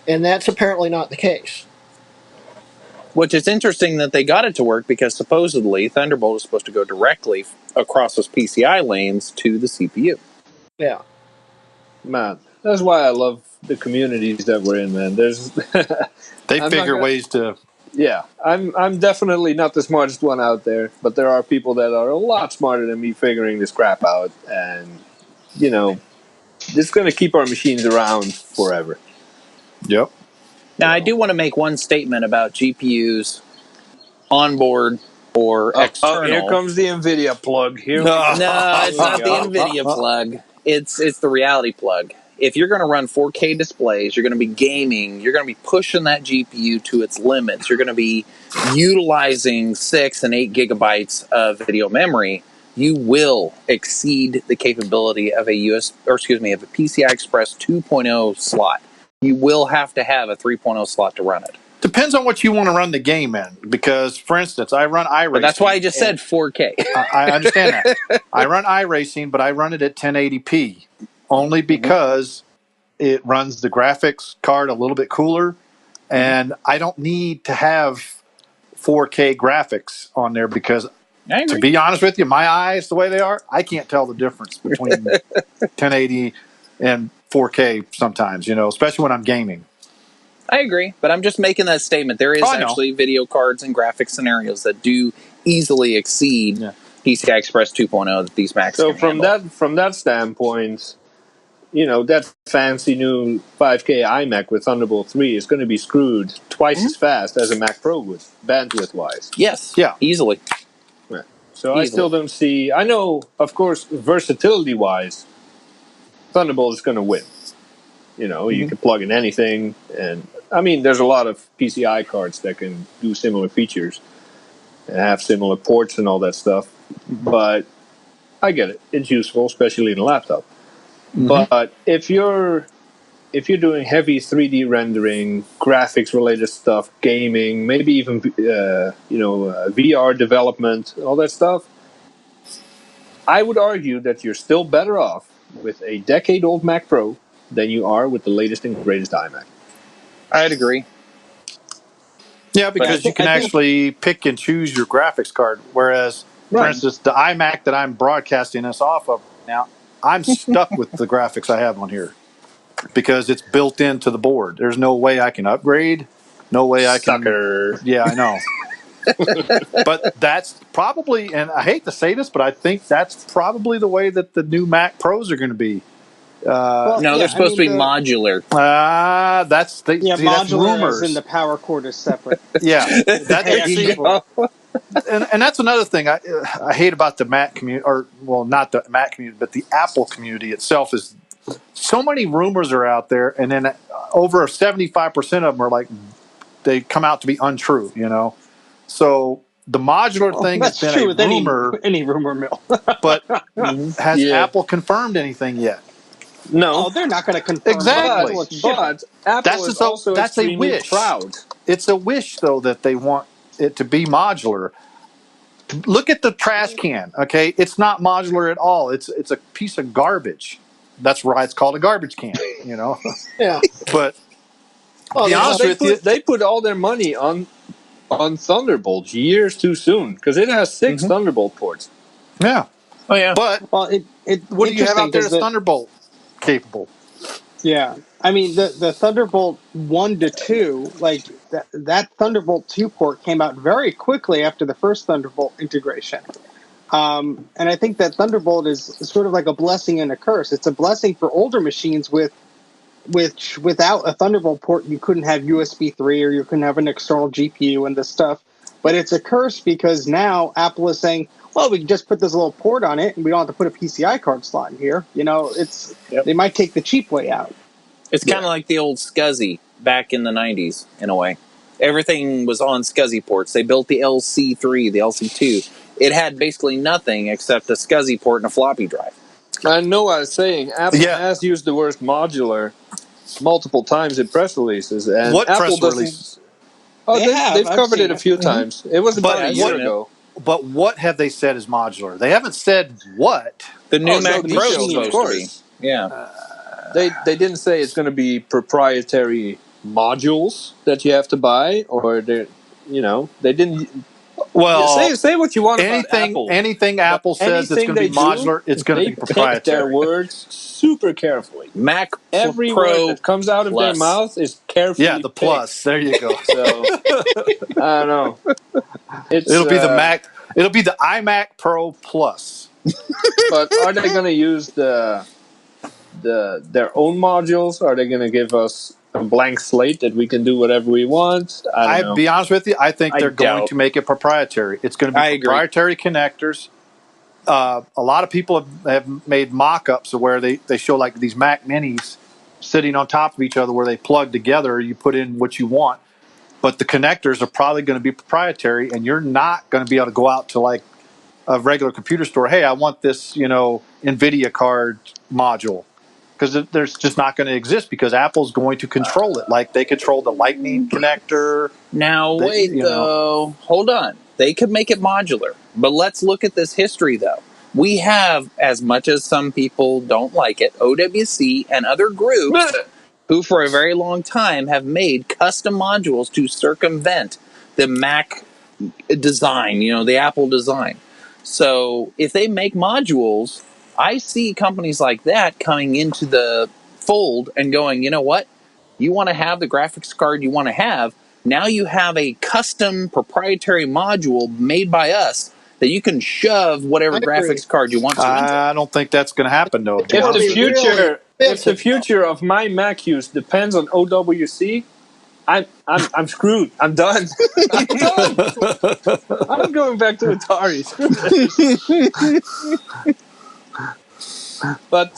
And that's apparently not the case. Which is interesting that they got it to work because supposedly Thunderbolt is supposed to go directly across those PCI lanes to the CPU. Yeah. Man, that's why I love the communities that we're in, man. There's they figure ways to. Yeah, I'm definitely not the smartest one out there, but there are people that are a lot smarter than me figuring this crap out, and it's going to keep our machines around forever. Yep. Now, I do want to make one statement about GPUs onboard or external. Here comes the NVIDIA plug. No, it's not the NVIDIA plug. It's the reality plug. If you're going to run 4K displays, you're going to be gaming, you're going to be pushing that GPU to its limits, you're going to be utilizing 6 and 8 gigabytes of video memory, you will exceed the capability of a PCI Express 2.0 slot. You will have to have a 3.0 slot to run it. Depends on what you want to run the game in. Because, for instance, I run iRacing. But that's why I just said 4K. I understand that. I run iRacing, but I run it at 1080p. Only because it runs the graphics card a little bit cooler. And I don't need to have 4K graphics on there because, to be honest with you, my eyes, the way they are, I can't tell the difference between 1080 and 4K sometimes, especially when I'm gaming. I agree, but I'm just making that statement. There is actually video cards and graphic scenarios that do easily exceed PCI Express 2.0 that these Macs can handle. From that standpoint, that fancy new 5K iMac with Thunderbolt 3 is going to be screwed twice as fast as a Mac Pro would, bandwidth-wise. Yes, easily. Yeah. So I still don't see... I know, of course, versatility-wise, Thunderbolt is going to win. You can plug in anything, and there's a lot of PCI cards that can do similar features and have similar ports and all that stuff. But I get it; it's useful, especially in a laptop. But if you're doing heavy 3D rendering, graphics related stuff, gaming, maybe even VR development, all that stuff, I would argue that you're still better off with a decade-old Mac Pro than you are with the latest and greatest iMac. I'd agree. Yeah, because you can actually pick and choose your graphics card. Whereas, for instance, the iMac that I'm broadcasting this off of now, I'm stuck with the graphics I have on here because it's built into the board. There's no way I can upgrade. No way I can. Sucker. Yeah, I know. But that's probably, and I hate to say this, but I think that's probably the way that the new Mac Pros are going to be. They're supposed to be modular. That's modular that's rumors. And the power cord is separate. Yeah, and that's another thing I hate about the Mac community, not the Mac community, but the Apple community itself is so many rumors are out there, and then over 75% of them are like they come out to be untrue. So the modular thing has been a rumor, any rumor mill, but has Apple confirmed anything yet? No, they're not going to confirm. Exactly. But Apple is also extremely a wish. proud. It's a wish, though, that they want it to be modular. Look at the trash can. Okay, it's not modular at all. It's a piece of garbage. That's why it's called a garbage can. Yeah. But to be honest with you, they put all their money on Thunderbolt years too soon because it has 6 Thunderbolt ports. Yeah. Oh yeah. But what do you have out there that's Thunderbolt capable? Yeah. The Thunderbolt 1 to 2, like that Thunderbolt 2 port came out very quickly after the first Thunderbolt integration. And I think that Thunderbolt is sort of like a blessing and a curse. It's a blessing for older machines which without a Thunderbolt port, you couldn't have USB 3 or you couldn't have an external GPU and this stuff. But it's a curse because now Apple is saying, well, we can just put this little port on it and we don't have to put a PCI card slot in here. They might take the cheap way out. It's kind of like the old SCSI back in the 90s, in a way. Everything was on SCSI ports. They built the LC3, the LC2. It had basically nothing except a SCSI port and a floppy drive. I know what I was saying. Apple Yeah. has used the word modular multiple times in press releases, and What Apple press doesn't. release? Oh, they've I've covered seen it a few times. It was about a year ago. But what have they said is modular? They haven't said what. The new Oh, Mac no Pro is details, of supposed to be. course. Yeah. They didn't say it's going to be proprietary modules that you have to buy, or they didn't. Well, Say what you want about Apple. Anything Apple says that's anything going to be they do, modular, it's going to they be pick proprietary. their words super carefully. Mac Every Pro word that comes out of their Plus. mouth is carefully Yeah, the picked. plus. There you go. So I don't know. It'll be the Mac. It'll be the iMac Pro Plus. But are they going to use their own modules? Are they going to give us a blank slate that we can do whatever we want? I don't know. Be honest with you, I think they're going doubt. to make it proprietary. It's going to be proprietary connectors. A lot of people have made mock-ups of where they show like these Mac Minis sitting on top of each other where they plug together. You put in what you want, but the connectors are probably going to be proprietary, and you're not going to be able to go out to like a regular computer store. Hey, I want this, NVIDIA card module, because there's just not going to exist because Apple's going to control it like they control the Lightning connector. Now, though. Hold on. They could make it modular. But let's look at this history, though. We have, as much as some people don't like it, OWC and other groups who for a very long time have made custom modules to circumvent the Mac design, the Apple design. So if they make modules, I see companies like that coming into the fold and going, you know what? You want to have the graphics card you want to have. Now you have a custom proprietary module made by us that you can shove whatever graphics card you want to. I don't think that's going to happen, though. If the future of my Mac use depends on OWC, I'm screwed. I'm done. I'm done. I'm going back to Atari. But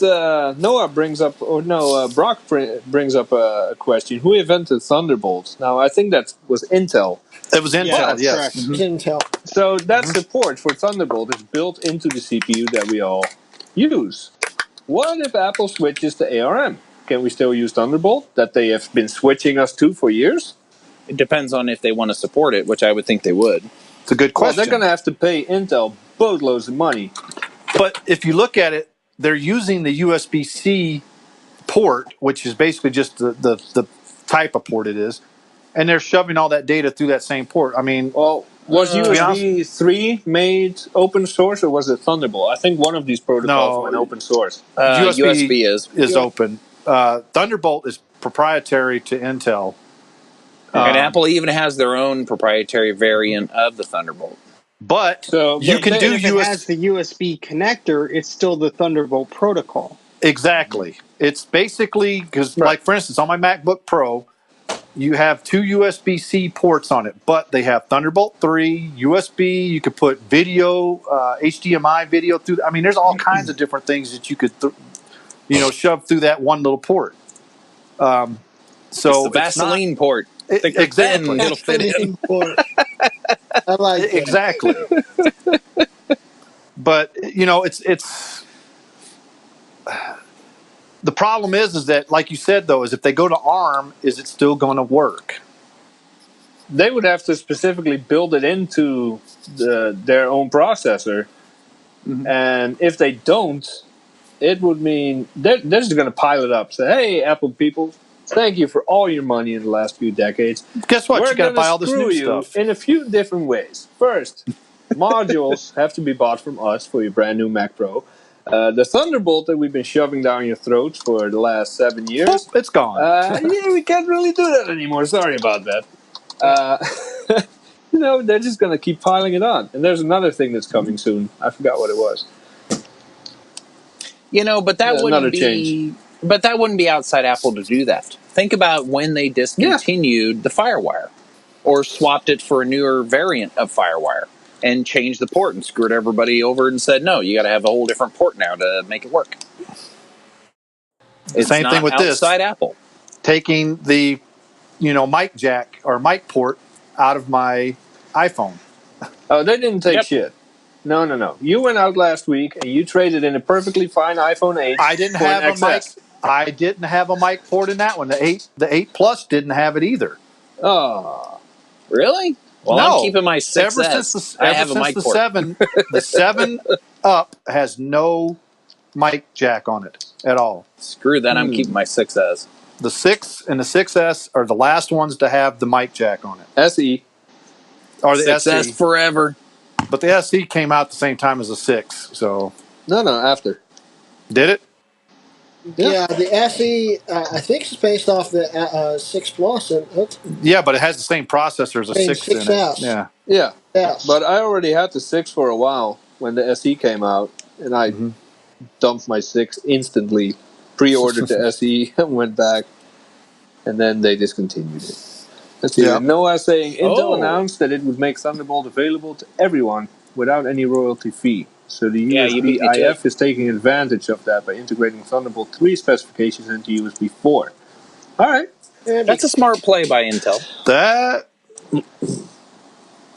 Brock brings up a question. Who invented Thunderbolt? Now, I think that was Intel. It was Intel, yes. Mm-hmm. Intel. So that support for Thunderbolt is built into the CPU that we all use. What if Apple switches to ARM? Can we still use Thunderbolt that they have been switching us to for years? It depends on if they want to support it, which I would think they would. It's a good question. Well, they're going to have to pay Intel boatloads of money. But if you look at it, they're using the USB-C port, which is basically just the type of port it is, and they're shoving all that data through that same port. I mean, was USB 3 made open source, or was it Thunderbolt? I think one of these protocols went open source. USB is open. Thunderbolt is proprietary to Intel. And Apple even has their own proprietary variant of the Thunderbolt. But you can do if it has the USB connector, it's still the Thunderbolt protocol. Exactly. It's basically because, like, for instance, on my MacBook Pro, you have two USB-C ports on it, but they have Thunderbolt 3, USB. You could put video, HDMI video through. I mean, there's all kinds of different things that you could, shove through that one little port. So it's the Vaseline port. Exactly. It'll fit in. I like that. Exactly. But it's the problem is that, like you said, though, is if they go to ARM, is it still going to work? They would have to specifically build it into their own processor, and if they don't, it would mean they're just going to pile it up. Say, hey, Apple people, thank you for all your money in the last few decades. Guess what? We're you got to buy all this new stuff in a few different ways. First, modules have to be bought from us for your brand new Mac Pro. The Thunderbolt that we've been shoving down your throats for the last 7 years, it's gone. We can't really do that anymore. Sorry about that. They're just going to keep piling it on. And there's another thing that's coming soon. I forgot what it was. But that wouldn't be change. But that wouldn't be outside Apple to do that. Think about when they discontinued the FireWire or swapped it for a newer variant of FireWire and changed the port and screwed everybody over and said, no, you got to have a whole different port now to make it work. It's same thing with outside Apple. Taking the, mic jack or mic port out of my iPhone. Oh, they didn't take shit. No. You went out last week and you traded in a perfectly fine iPhone 8. I didn't for have an a mic. XS. I didn't have a mic port in that one. The 8 Plus didn't have it either. Oh, Really? Well, no. I'm keeping my 6S. Ever since I have a mic the port. 7, the 7 Up has no mic jack on it at all. Screw that. I'm keeping my 6S. The 6 and the 6S are the last ones to have the mic jack on it. SE. Or the 6S SE. forever. But the SE came out at the same time as the 6. So No, after. did it? Yeah, the SE, I think it's based off the 6 Plus. And Yeah, but it has the same processor as a 6 in it. 6S. Yeah. Yeah. Yes. But I already had the 6 for a while when the SE came out, and I dumped my 6 instantly, pre-ordered the SE, and went back, and then they discontinued it. Let's see. Yeah. Noah saying Intel announced that it would make Thunderbolt available to everyone without any royalty fee. So the USB IF is taking advantage of that by integrating Thunderbolt 3 specifications into USB 4. All right. That's a smart play by Intel. That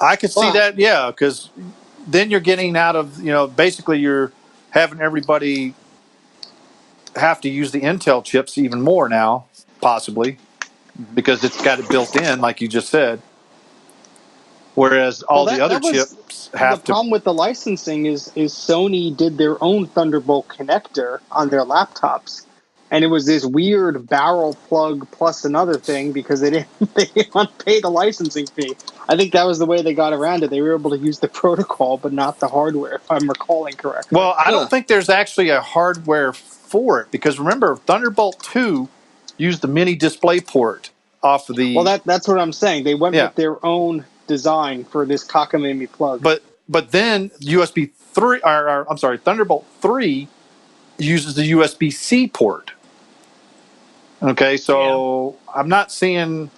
I could see that, yeah, because then you're getting out of, basically you're having everybody have to use the Intel chips even more now, possibly, because it's got it built in, like you just said. Whereas all the other chips have to. The problem with the licensing is Sony did their own Thunderbolt connector on their laptops. And it was this weird barrel plug plus another thing because they didn't pay the licensing fee. I think that was the way they got around it. They were able to use the protocol, but not the hardware, if I'm recalling correctly. Well, I don't think there's actually a hardware for it because remember, Thunderbolt 2 used the mini display port off of the. Well, that's what I'm saying. They went with their own design for this cockamamie plug. But then USB 3, Thunderbolt 3 uses the USB-C port. Okay, so I'm not seeing...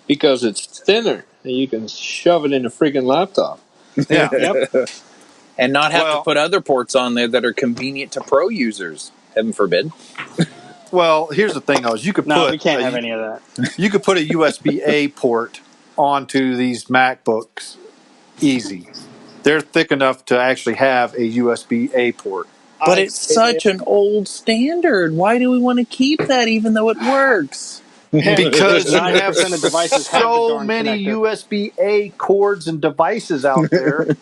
Because it's thinner, and you can shove it in a freaking laptop. Yeah. Yep. And not have to put other ports on there that are convenient to pro users. Heaven forbid. Well, here's the thing, though. Is you could we can't have any of that. You could put a USB-A port onto these MacBooks easy. They're thick enough to actually have a USB-A port. But it's such an old standard. Why do we want to keep that even though it works? Because you have of devices so many USB-A cords and devices out there.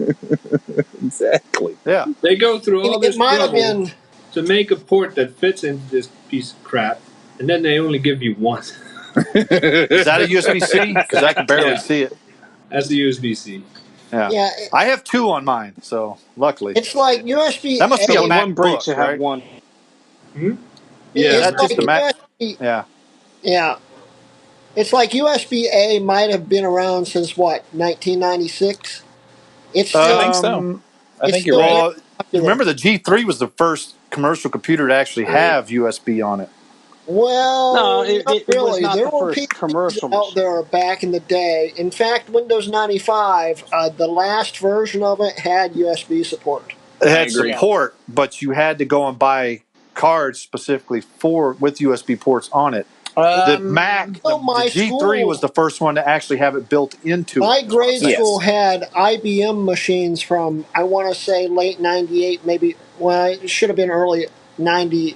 Exactly. Yeah. They go through all this trouble been to make a port that fits into this piece of crap, and then they only give you one. Is that a USB-C? Because I can barely see it. That's the USB-C. Yeah. I have 2 on mine, so luckily. It's like USB. That must be a MacBook, one break should have right? one. Yeah, that's just the Mac. Yeah. Yeah. It's like USB-A might have been around since, 1996? It's still, I think so. I think you're right. Remember the G3 was the first commercial computer to actually have USB on it. Well, no, it was not there the were first people commercial out there back in the day. In fact, Windows 95, the last version of it had USB support. It had support, but you had to go and buy cards specifically with USB ports on it. The Mac, the G3 was the first one to actually have it built into my it. My grade school had IBM machines from, I want to say, late 98, maybe, it should have been early 90.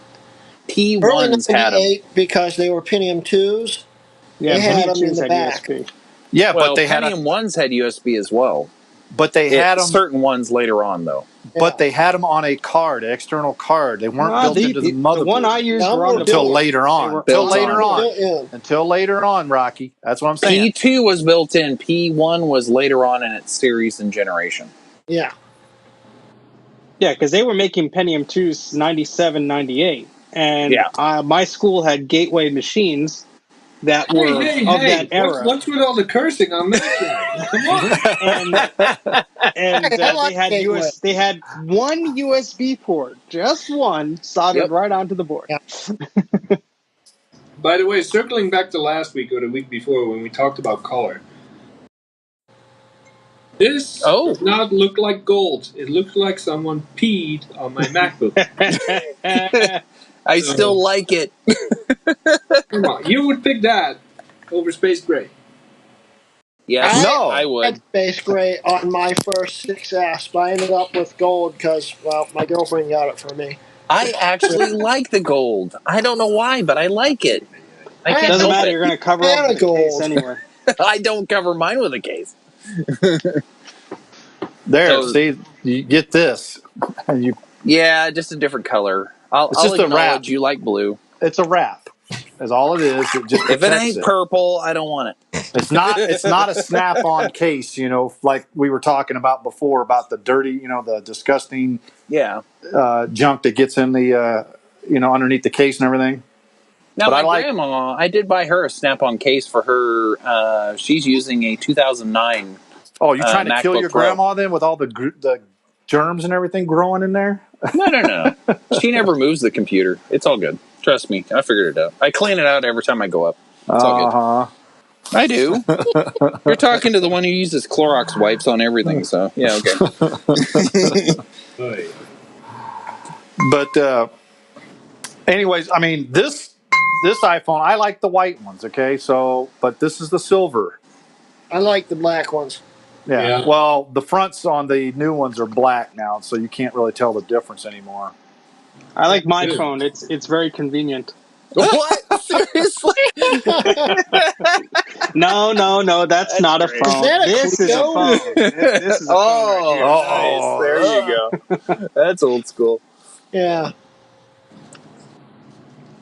Early 98 because they were Pentium 2s. Yeah, they had them in the back. USB. Yeah, well, but they Pentium 1s had USB as well. But they had them... Certain ones later on, though. But they had them on a card, an external card. They weren't built into the motherboard. The one I used until later on. Until later on, Rocky. That's what I'm saying. P2 was built in. P1 was later on in its series and generation. Yeah. Yeah, because they were making Pentium 2s 97, 98. And my school had gateway machines that were of that era. What's with all the cursing on that? Come on. And they had one USB port, just one, soldered right onto the board. Yeah. By the way, circling back to last week or the week before when we talked about color, this does not look like gold. It looks like someone peed on my MacBook. I still like it. Come on, you would pick that over Space Gray. Yes, No. I would. Had space gray on my first 6S, but I ended up with gold because, well, my girlfriend got it for me. I actually like the gold. I don't know why, but I like it. I can't Doesn't help matter. it. You're going to cover up the case anyway. I don't cover mine with a case. There, So- see, you get this. Yeah, just a different color. I'll just a acknowledge wrap. you like blue. It's a wrap. That's all it is. It just If it protects ain't purple, I don't want it. It's not a snap-on case, like we were talking about before about the dirty, the disgusting junk that gets in the underneath the case and everything. Now, but my grandma, I did buy her a snap-on case for her. She's using a 2009. Oh, you trying to MacBook kill your Pro. grandma then with all the germs and everything growing in there? No. She never moves the computer. It's all good. Trust me. I figured it out. I clean it out every time I go up. It's all good. I do. You're talking to the one who uses Clorox wipes on everything, so yeah, okay. But anyways, I mean this iPhone, I like the white ones, okay? But this is the silver. I like the black ones. Yeah. Well, the fronts on the new ones are black now, so you can't really tell the difference anymore. I like my phone. It's very convenient. What? Seriously? No. That's not a phone. This is a phone. This is a phone right here. Nice. There you go. That's old school. Yeah.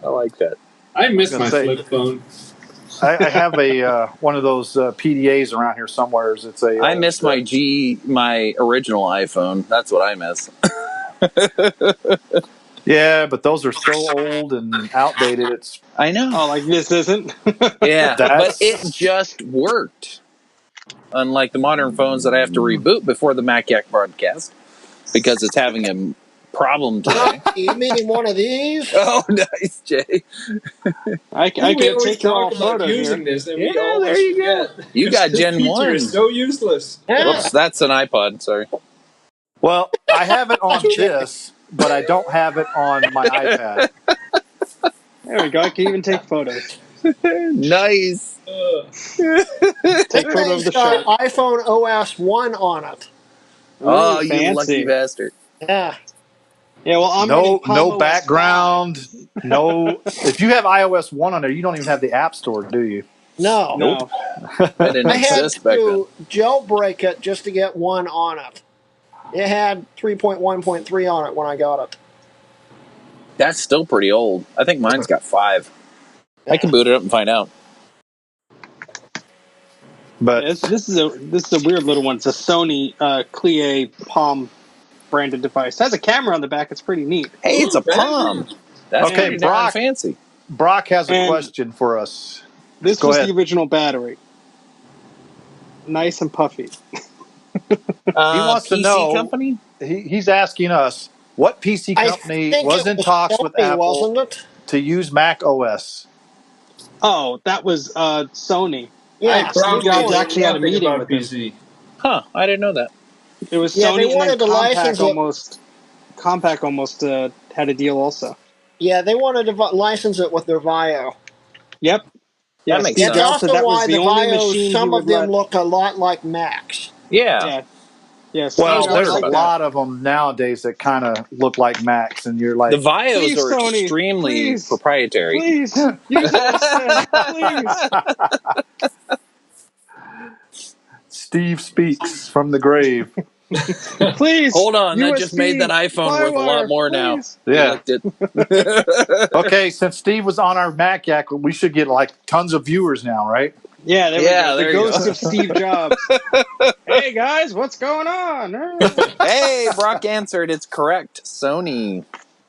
I like that. I miss my flip phone. I have a one of those PDAs around here somewhere. I miss my original iPhone. That's what I miss. Yeah, but those are so old and outdated. I know. Oh, like this isn't? Yeah, but it just worked. Unlike the modern phones that I have to reboot before the Mac Yak broadcast because it's having a problem today. You meaning one of these? Oh, nice, Jay. I can take all photos using here. this, and we always there you go. You got Gen 1. Is so useless. Yeah. Whoops, that's an iPod. Sorry. Well, I have it on this, but I don't have it on my iPad. There we go. I can even take photos. Nice. Take photo of the shirt. iPhone OS 1 on it. Oh, Ooh, you fancy. lucky bastard. Yeah. Yeah, well, I'm no background. No. If you have iOS 1 on there, you don't even have the App Store, do you? No. Nope. I didn't I had exist back then. to jailbreak it just to get one on it. It had 3.1.3 on it when I got it. That's still pretty old. I think mine's got 5. I can boot it up and find out. But this is a weird little one. It's a Sony Clie Palm branded device. It has a camera on the back. It's pretty neat. Hey, it's a Palm. That's okay, pretty darn Brock. fancy. Brock has a question for us. This Go was ahead. the original battery. Nice and puffy. He wants to PC know. company? He's asking us what PC company was in talks with Apple wasn't it? to use Mac OS. Oh, that was Sony. Yeah, Steve Jobs actually had a meeting with PC. Huh, I didn't know that. It was Yeah, Sony they wanted and then to license Compaq almost had a deal also. Yeah, they wanted to license it with their VAIO. Yep. Yeah, That makes Steve sense. Jobs That's said also that was why the the only VAIOs, machine some he of would them let. look a lot like Macs. Yeah. Yeah. Well, Steve there's Jobs a like lot of them nowadays that kind of look like Macs, and you're like, The VAIOs Please, are Sony, extremely please. proprietary. Please, use this, please. Steve speaks from the grave. Please. Hold on, that just USB, made that iPhone worth a lot more now. please. Yeah. You licked it. Okay, since Steve was on our Mac Yak, we should get like tons of viewers now, right? Yeah, there Yeah, we there go. you The ghost go. of Steve Jobs. Hey guys, what's going on? Hey, Brock answered. It's correct. Sony.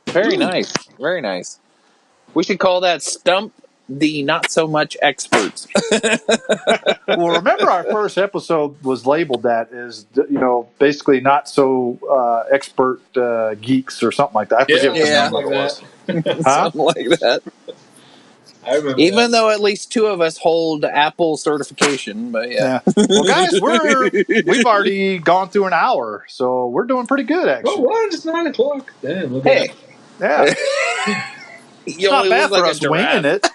Very nice. Very nice. We should call that Stump the Not So Much Experts. Well, remember our first episode was labeled that as, basically not so expert geeks or something like that. I forget Yeah. what it was. Something like that. I remember Even though at least 2 of us hold Apple certification, but yeah. Well, guys, we've already gone through an hour, so we're doing pretty good, Oh, actually. what? It's 9 o'clock. Damn, look Hey, Yeah, you it's not only bad look like for a us giraffe. winging it.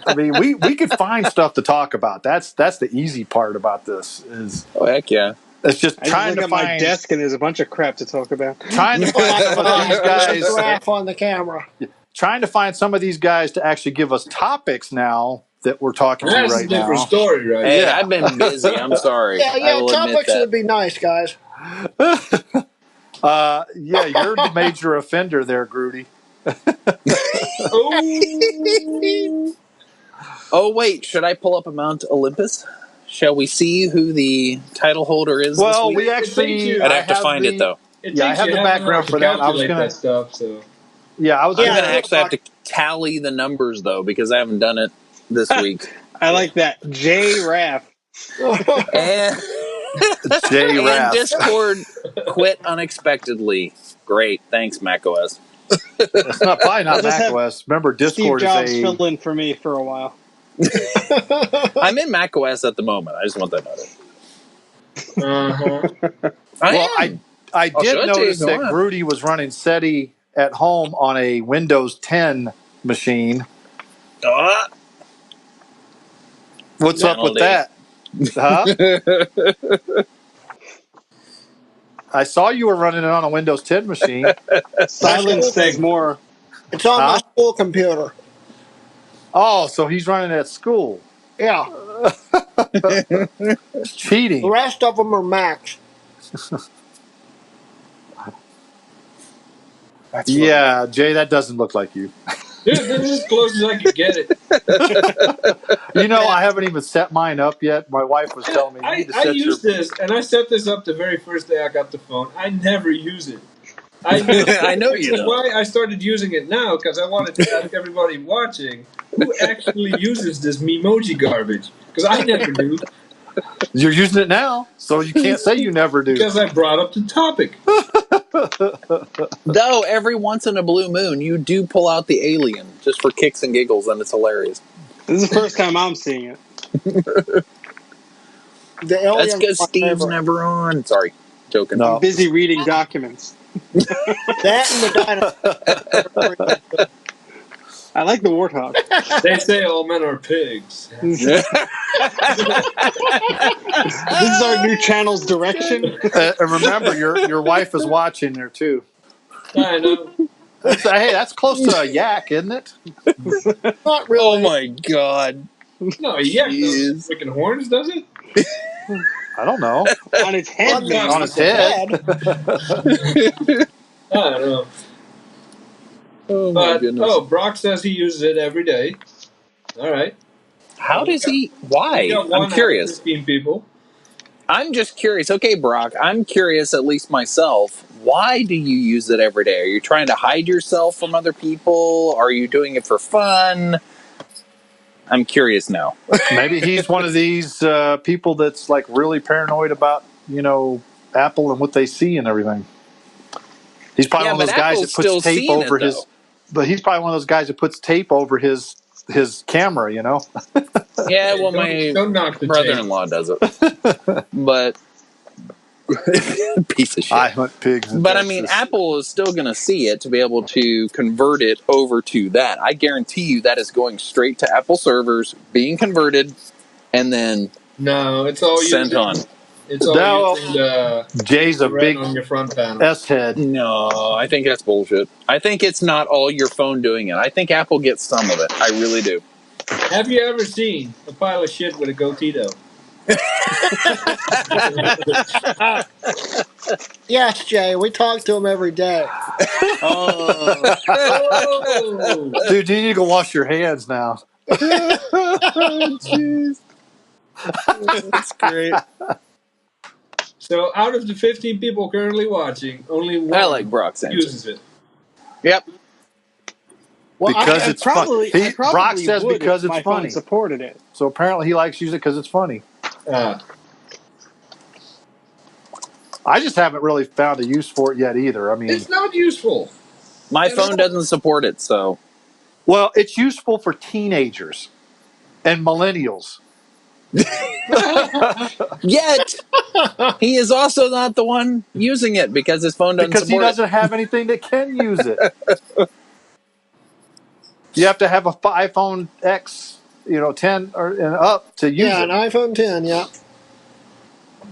I mean, we could find stuff to talk about. That's the easy part about this. Is heck yeah. It's just I trying look to at find my desk and there's a bunch of crap to talk about. Trying to find some of these guys. Graph on the camera. Trying to find some of these guys to actually give us topics now that we're talking to That's right a different now. story, right? Hey, Yeah. I've been busy. I'm sorry. I Yeah, will admit topics that. would be nice, guys. Yeah, you're the major offender there, Grudy. Oh, wait. Should I pull up a Mount Olympus? Shall we see who the title holder is Well, this week? we actually. I'd have to find it, though. Yeah, I have the background for that. I was gonna. That stuff, so. Yeah, I was I'm gonna going to actually have to tally the numbers, though, because I haven't done it this week. I like that. J. Raff. And, J. and Raff. Discord quit unexpectedly. Great. Thanks, macOS. It's probably not Just have macOS. Remember, Discord Steve Jobs is a. fill in for me for a while. I'm in macOS at the moment. I just want that noted. I did show it to you notice if you that want. Grudy was running SETI at home on a Windows 10 machine. What's up with that? Huh? I saw you were running it on a Windows 10 machine. Silence says more. It's on my school computer. Oh, so he's running at school. Yeah. It's cheating. The rest of them are Macs. Yeah, Jay, that doesn't look like you. This is as close as I could get it. You know, I haven't even set mine up yet. My wife was telling me, you need to I set used this, and I set this up the very first day I got the phone. I never use it. I know you That's don't. why I started using it now, because I wanted to ask everybody watching who actually uses this Memoji garbage. Because I never do, You're using it now, so you can't say you never do. because I brought up the topic. Though every once in a blue moon, you do pull out the alien just for kicks and giggles, and it's hilarious. This is the first time I'm seeing it. The That's aliens because are Steve's favorite. never on. Sorry, joking. No. I'm busy reading documents. That and the dinosaur. I like the warthog. They say all men are pigs. This is our new channel's direction. And remember, your wife is watching there too. I know. Hey, that's close to a yak, isn't it? Not really. Oh my god! No, yeah, those freaking horns, does it? I don't know. On its head, maybe. On its head. I don't know. Oh my But, goodness! Brock says he uses it every day. All right. How does he? Why? We got one I'm curious. out of 15 people. I'm just curious. Okay, Brock, I'm curious, at least myself. Why do you use it every day? Are you trying to hide yourself from other people? Are you doing it for fun? I'm curious now. Maybe he's one of these people that's like really paranoid about, Apple and what they see and everything. He's probably one of those guys that puts tape over his. But he's probably one of those guys that puts tape over his camera, Yeah, well, my Don't knock the brother-in-law does it, but piece of shit. I hunt pigs. But I mean, Apple is still going to see it to be able to convert it over to that. I guarantee you that is going straight to Apple servers, being converted, and then No, it's all sent on. It's all using the Jay's a red big on your front panel. S-head. No, I think that's bullshit. I think it's not all your phone doing it. I think Apple gets some of it. I really do. Have you ever seen a pile of shit with a goatee, though? Yes, Jay. We talk to him every day. Oh. Dude, you need to go wash your hands now. Jeez. That's great. So, out of the 15 people currently watching, only one I like Brock's answer. uses it. Yep. Well, Because it's probably, funny. I probably Brock says would because if it's my phone funny. supported it. So apparently he likes using it because it's funny. I just haven't really found a use for it yet either. I mean, It's not useful. My phone doesn't support it, so. well, it's useful for teenagers and millennials. Yet, he is also not the one using it because his phone doesn't Because he support doesn't have anything that can use it. You have to have a iPhone X, 10 or and up to use Yeah, it. an iPhone 10. Yeah.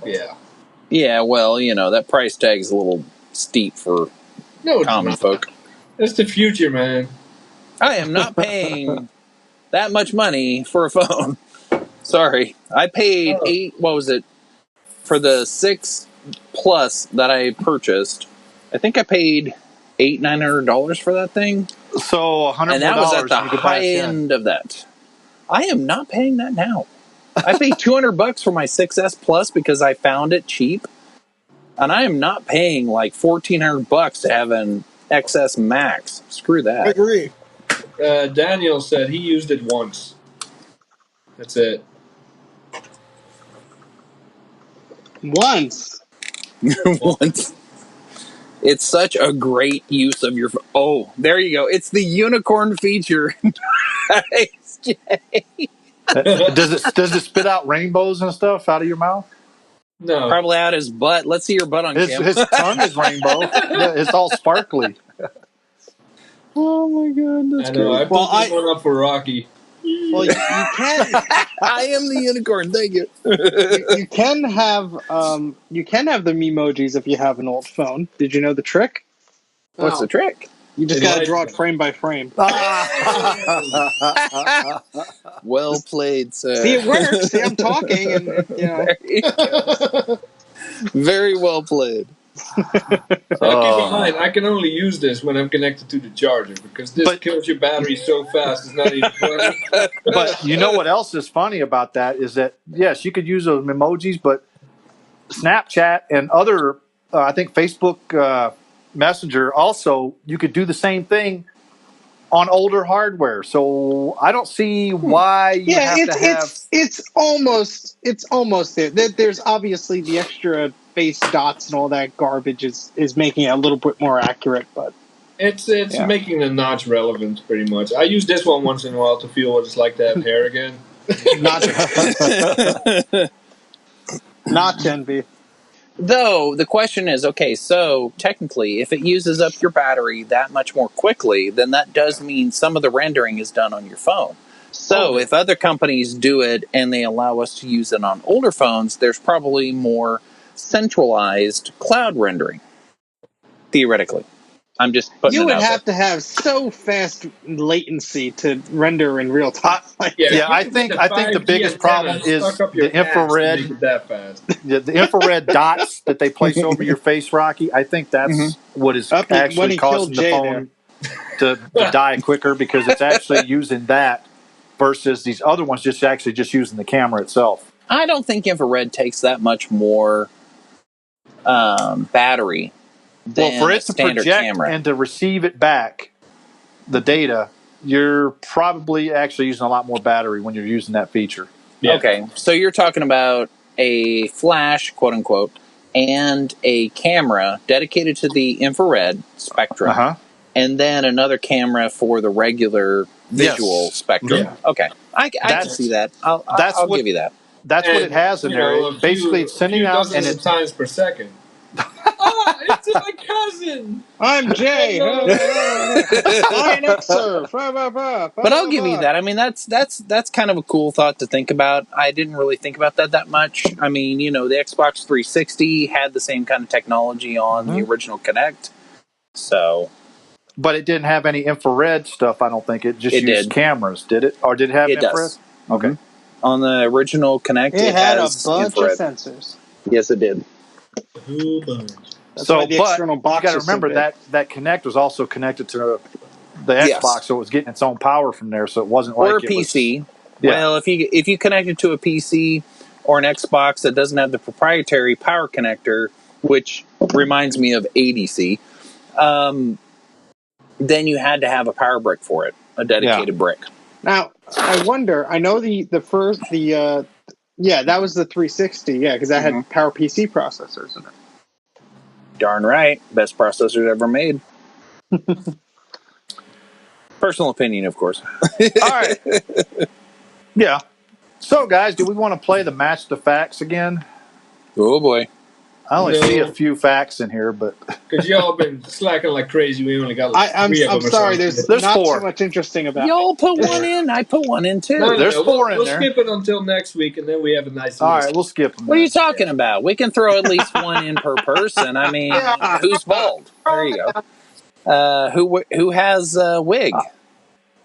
Yeah. Yeah, well, that price tag's a little steep for common folk. That's the future, man. I am not paying that much money for a phone. Sorry. I paid what was it? For the 6 Plus that I purchased, I think I paid $900 for that thing. So $100 and that was at the high end of that. I am not paying that now. I paid $200 for my 6S Plus because I found it cheap, and I am not paying like $1,400 to have an XS Max. Screw that. I agree. Daniel said he used it once. That's it. Once. Once. It's such a great use of your. Oh, there you go. It's the unicorn feature. Nice, Jay. Does it spit out rainbows and stuff out of your mouth? No. Probably out his butt. Let's see your butt on camera. His tongue is rainbow. Yeah, it's all sparkly. Oh my god, that's I know. great. I put this one up for Rocky. Well, you can. I am the unicorn. Thank you. You can have the Memojis if you have an old phone. Did you know the trick? What's the trick? You just got to draw it frame by frame. Well played, sir. See, it works. See, I'm talking, and Very well played. Keep in mind, I can only use this when I'm connected to the charger because this kills your battery so fast. It's not even funny. But you know what else is funny about that is that yes, you could use those emojis, but Snapchat and other, I think Facebook Messenger also, you could do the same thing on older hardware. So I don't see why you have to have. It's almost there. There's obviously the extra face dots and all that garbage is making it a little bit more accurate, but it's making the notch relevant pretty much. I use this one once in a while to feel what it's like to have hair again. Not envy. Though the question is, okay, so technically, if it uses up your battery that much more quickly, then that does mean some of the rendering is done on your phone. So if other companies do it and they allow us to use it on older phones, there's probably more centralized cloud rendering. Theoretically. I'm just putting You it would out have there. to have so fast latency to render in real time. I think the biggest problem is the infrared. The infrared dots that they place over your face, Rocky. I think that's what is actually causing the phone to die quicker because it's actually using that versus these other ones just using the camera itself. I don't think infrared takes that much more battery. Well, for it to project camera and to receive it back, the data, you're probably actually using a lot more battery when you're using that feature. Yeah. Okay, so you're talking about a flash, quote unquote, and a camera dedicated to the infrared spectrum, and then another camera for the regular visual spectrum. Yeah. Okay, I can see that. I'll give you that. That's what it has in there. Basically, it's sending out and it's times per second. It's my cousin. I'm Jay. I'm Xer. But I'll give you that. I mean, that's kind of a cool thought to think about. I didn't really think about that much. I mean, the Xbox 360 had the same kind of technology on the original Kinect. So, but it didn't have any infrared stuff. I don't think it used cameras. Did it? Or did it have infrared? Does. Okay. On the original Kinect, it had a bunch infrared. of sensors. Yes, it did. So, but you got to remember that Kinect was also connected to the Xbox, so it was getting its own power from there. So it wasn't like a PC. Well, if you connect it to a PC or an Xbox that doesn't have the proprietary power connector, which reminds me of ADC, then you had to have a power brick for it, a dedicated brick. Now, I wonder. I know that was the 360. Yeah, because that had PowerPC processors in it. Darn right. Best processors ever made. Personal opinion, of course. All right. Yeah. So, guys, do we want to play the Match the Facts again? Oh, boy. I only see a few facts in here, but because y'all been slacking like crazy. We only got like I'm 3 of them. I'm sorry. There's There's not 4. too much interesting about. Y'all put one in. I put one in too. There's 4 in we'll there. skip it until next week, and then we have a nice. All list. right, we'll skip them. What are you talking about? We can throw at least one in per person. I mean, who's bald? There you go. Who has a wig?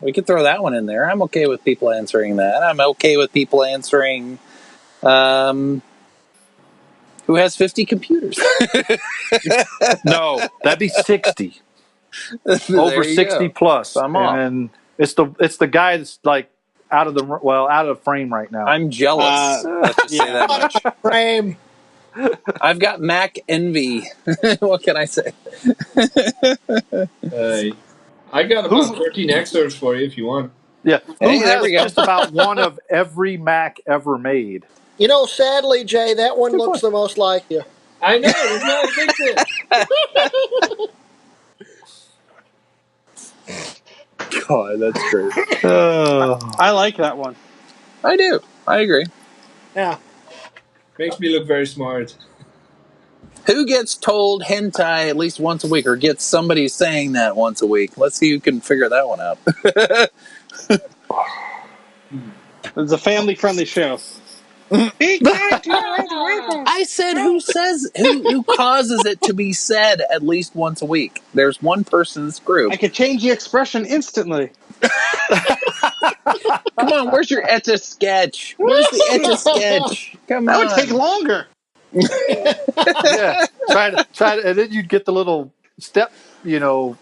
We could throw that one in there. I'm okay with people answering that. I'm okay with people answering who has 50 computers. No, that'd be 60. Over 60 plus. I'm off. And it's the guy that's like out of the frame right now. I'm jealous. Let's just say that much. Frame. I've got Mac envy. What can I say? I got about 13 excerpts for you if you want. Yeah. Hey, Who there has we go. just about one of every Mac ever made? You know, sadly, Jay, that one looks the most like you. I know. It's not a God, that's great. I like that one. I do. I agree. Yeah. Makes me look very smart. Who gets told hentai at least once a week, or gets somebody saying that once a week? Let's see who can figure that one out. It's a family-friendly show. I said who causes it to be said at least once a week. There's one person's group. I could change the expression instantly. Come on, where's your Etch-a-Sketch? Where's the Etch-a-Sketch? Come That on. would take longer. Yeah. Try to, and then you'd get the little step, thingy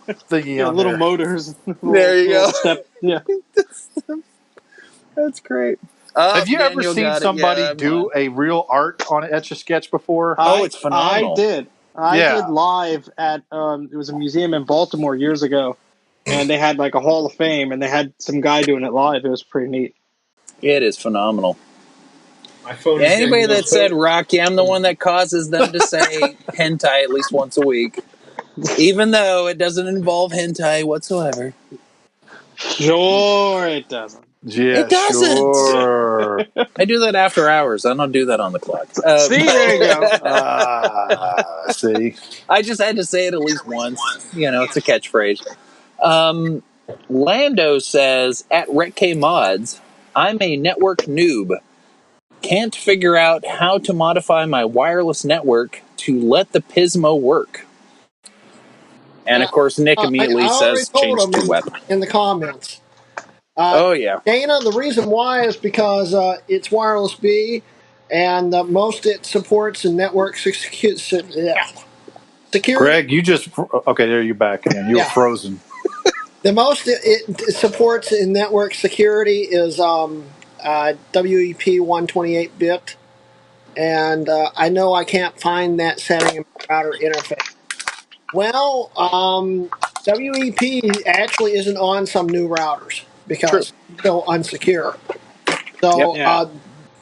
Yeah, on little there. motors. There you go. Step. Yeah. That's great. Have you ever seen somebody do a real art on an Etch-a-Sketch before? It's phenomenal. I did. I did live at it was a museum in Baltimore years ago, and they had like a Hall of Fame, and they had some guy doing it live. It was pretty neat. It is phenomenal. My phone. Anybody that said Rocky, I'm the one that causes them to say hentai at least once a week, even though it doesn't involve hentai whatsoever. Sure, it doesn't. Yeah, It doesn't. Sure. I do that after hours. I don't do that on the clock. See, there you go. See. I just had to say it at least once. It's a catchphrase. Lando says, at RetK Mods, I'm a network noob. Can't figure out how to modify my wireless network to let the Pismo work. And, of course, Nick immediately says, change to web. In the comments. Yeah. Dana, the reason why is because it's wireless B, and most it supports in network security. Greg, you just... Okay, there you're back again. You were frozen. The most it supports in network security is WEP 128-bit, and I know I can't find that setting in my router interface. Well, WEP actually isn't on some new routers because it's still unsecure. So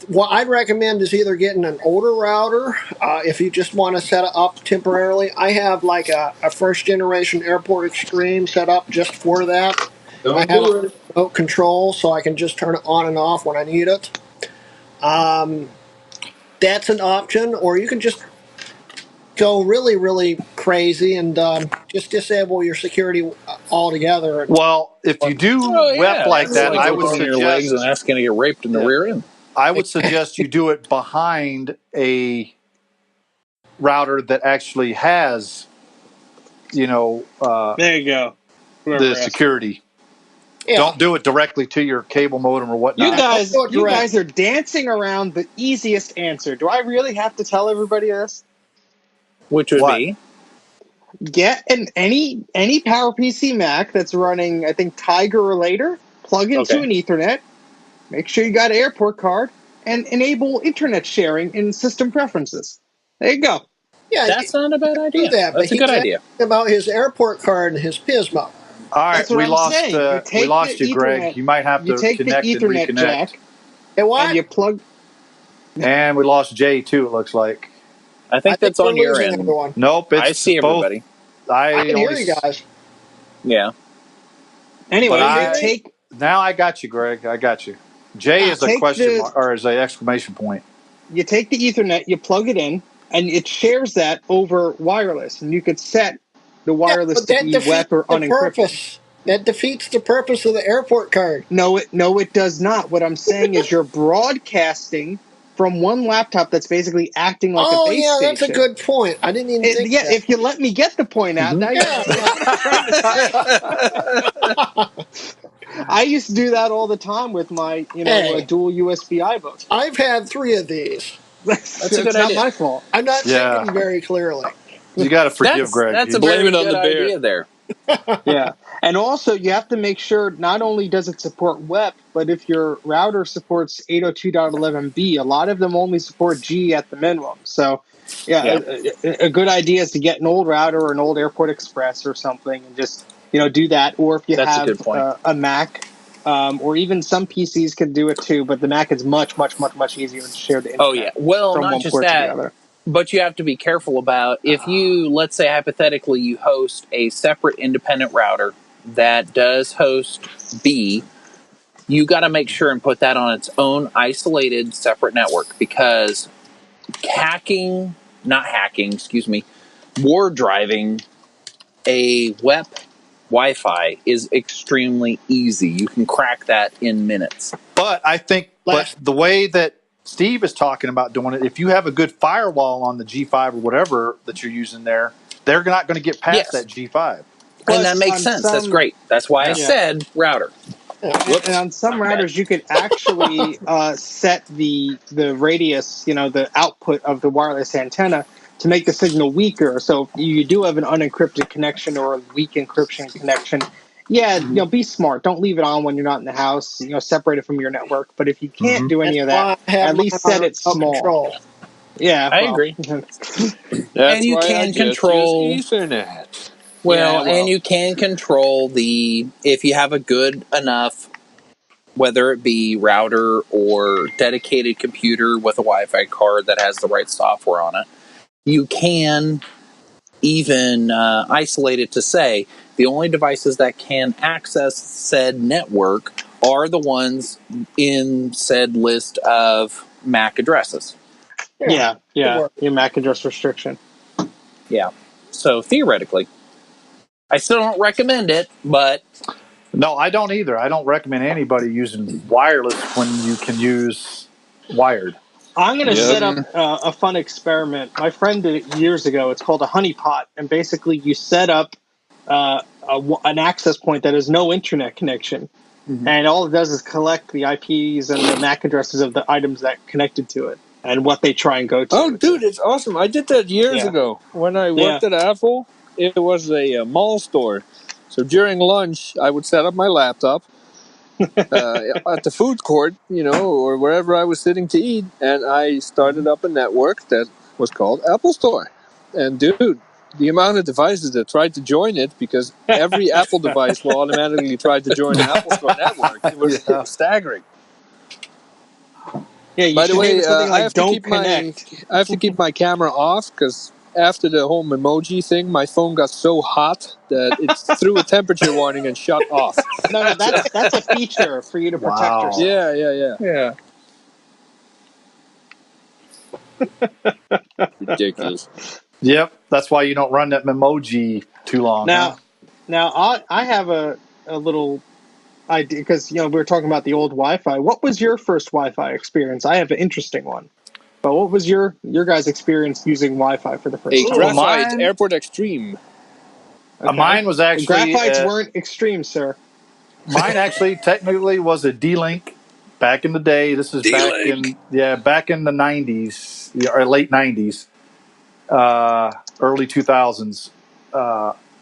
what I'd recommend is either getting an older router if you just want to set it up temporarily. I have like a first-generation Airport Extreme set up just for that. I have a remote control, so I can just turn it on and off when I need it. That's an option, or you can just go really, really crazy and just disable your security altogether. Well, if you do web like that, I would suggest... your legs and asking to get raped in the rear end. I would suggest you do it behind a router that actually has, there you go. The security. Yeah. Don't do it directly to your cable modem or whatnot. You guys are dancing around the easiest answer. Do I really have to tell everybody this? Which would be? Get any PowerPC Mac that's running, I think, Tiger or later, plug into an Ethernet, make sure you got an airport card, and enable internet sharing in system preferences. There you go. Yeah, that's not a bad idea. That's a good idea. About his airport card and his Pismo. All right, we lost you, Greg. You might have to connect and reconnect. Jack, and you plug. And we lost Jay too. It looks like. I think that's on your end. Everyone. Nope, it's I see everybody. I can hear you guys. Yeah. Anyway, now I got you, Greg. I got you. Jay is a question mark or is an exclamation point. You take the Ethernet, you plug it in, and it shares that over wireless, and you could set the wireless to be WEP or unencrypted. That defeats the purpose of the airport card. No, it does not. What I'm saying is you're broadcasting from one laptop that's basically acting like a base station. That's a good point. I didn't even think that. If you let me get the point out, now you're trying to say. I used to do that all the time with my, dual USB iBook. I've had 3 of these. That's a good idea. It's not my fault. I'm not thinking very clearly. You got to forgive Greg. That's a very good idea there. Yeah. And also, you have to make sure not only does it support WEP, but if your router supports 802.11b, a lot of them only support G at the minimum. So, a good idea is to get an old router or an old Airport Express or something and just, do that. Or if you have a Mac, or even some PCs can do it too, but the Mac is much, much, much, much easier to share the internet. Oh, yeah. Well, not just that. But you have to be careful about if you, let's say hypothetically, you host a separate independent router that does host B, you got to make sure and put that on its own isolated separate network, because war driving a WEP Wi-Fi is extremely easy. You can crack that in minutes. But I think the way that Steve is talking about doing it, if you have a good firewall on the G5 or whatever that you're using there, they're not going to get past that G5. And that makes sense. That's great. That's why I said router. And on some routers, you could actually set the radius, the output of the wireless antenna to make the signal weaker. So if you do have an unencrypted connection or a weak encryption connection, be smart. Don't leave it on when you're not in the house. Separate it from your network. But if you can't do any of that, at least set it small. Control. Yeah, I agree. And you can control Ethernet. And you can control if you have a good enough, whether it be router or dedicated computer with a Wi-Fi card that has the right software on it, you can even isolate it to say the only devices that can access said network are the ones in said list of MAC addresses. Yeah, your MAC address restriction. Yeah, so theoretically. I still don't recommend it, but... No, I don't either. I don't recommend anybody using wireless when you can use wired. I'm going to set up a fun experiment. My friend did it years ago. It's called a honeypot. And basically you set up an access point that has no internet connection. Mm-hmm. And all it does is collect the IPs and the MAC addresses of the items that connected to it and what they try and go to. Oh, dude, it's awesome. I did that years ago when I worked at Apple. It was a mall store. So during lunch, I would set up my laptop at the food court, or wherever I was sitting to eat, and I started up a network that was called Apple Store. And dude, the amount of devices that tried to join it, because every Apple device will automatically try to join the Apple Store network. It was staggering. Yeah, by the way, I have to keep my camera off because after the whole Memoji thing, my phone got so hot that it threw a temperature warning and shut off. No, that's a feature for you to protect yourself. Yeah. Ridiculous. Yep, that's why you don't run that Memoji too long. Now I have a little idea because we were talking about the old Wi-Fi. What was your first Wi-Fi experience? I have an interesting one. But what was your guys' experience using Wi-Fi for the first time? Graphite Airport Extreme. Okay. Mine was actually... Graphites weren't extreme, sir. Mine actually technically was a D-Link back in the day. This is back in the 90s, or late 90s, early 2000s.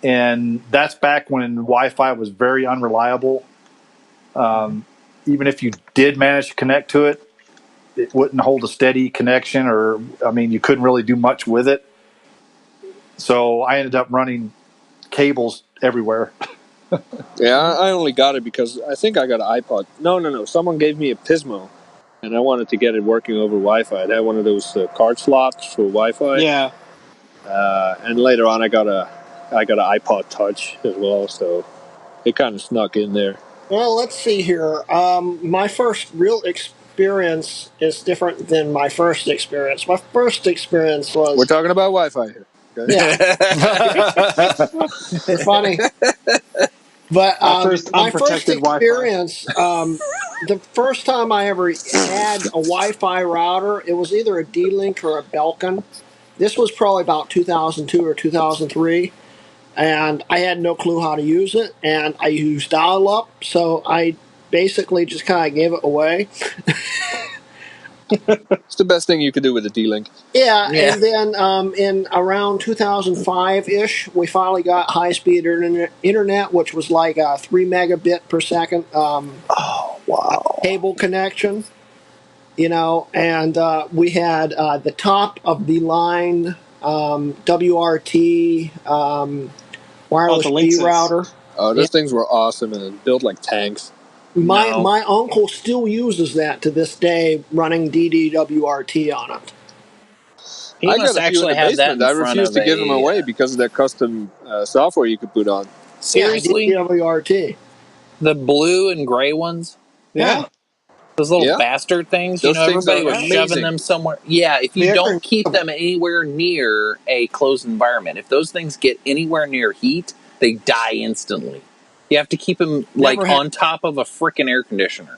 And that's back when Wi-Fi was very unreliable. Even if you did manage to connect to it, it wouldn't hold a steady connection, you couldn't really do much with it. So I ended up running cables everywhere. Yeah, I only got it because I think I got an iPod. No. Someone gave me a Pismo, and I wanted to get it working over Wi-Fi. I had one of those card slots for Wi-Fi. Yeah. And later on, I got an iPod Touch as well, so it kind of snuck in there. Well, let's see here. My first real experience is different than my first experience. My first experience was... We're talking about Wi-Fi here. Okay? Yeah. You're funny. But first my first unprotected experience, the first time I ever had a Wi-Fi router, it was either a D-Link or a Belkin. This was probably about 2002 or 2003, and I had no clue how to use it, and I used dial-up, so I basically just kind of gave it away. It's the best thing you could do with a D-Link. Yeah, and then in around 2005-ish, we finally got high-speed internet, which was like a 3 megabit per second cable connection. You know, and we had the top of the line WRT wireless B router. Oh, those things were awesome and built like tanks. My uncle still uses that to this day, running DDWRT on it. I got a few in the basement. I refused to give them away because of that custom software you could put on. Seriously? Yeah, DDWRT. The blue and gray ones? Yeah. Those little bastard things, those everybody was shoving them somewhere. Yeah, if you don't keep them anywhere near a closed environment, if those things get anywhere near heat, they die instantly. You have to keep them on top of a freaking air conditioner.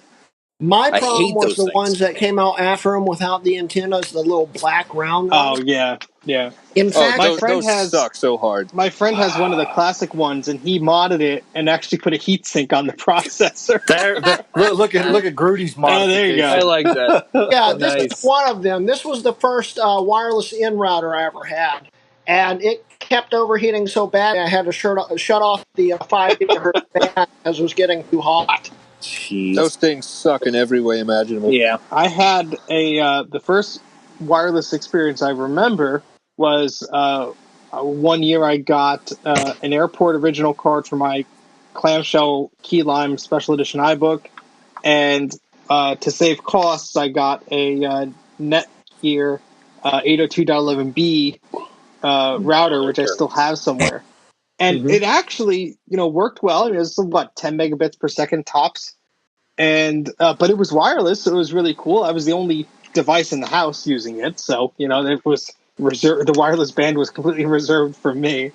My problem was the ones that came out after them without the antennas, the little black round ones. Oh, yeah. In fact, my friend suck so hard. My friend has one of the classic ones, and he modded it and actually put a heat sink on the processor. Look at Grudy's mod. Oh, there you go. I like that. Yeah, this is one of them. This was the first wireless in router I ever had, and it kept overheating so bad I had to shut off the 5 gigahertz fan as it was getting too hot. Jeez. Those things suck in every way imaginable. Yeah. I had the first wireless experience I remember was 1 year I got an airport original card for my clamshell key lime special edition iBook, and to save costs I got a Netgear 802.11b router, which I still have somewhere. And it actually, worked well. It was 10 megabits per second tops, and but it was wireless, so it was really cool. I was the only device in the house using it, so it was reserved. The wireless band was completely reserved for me.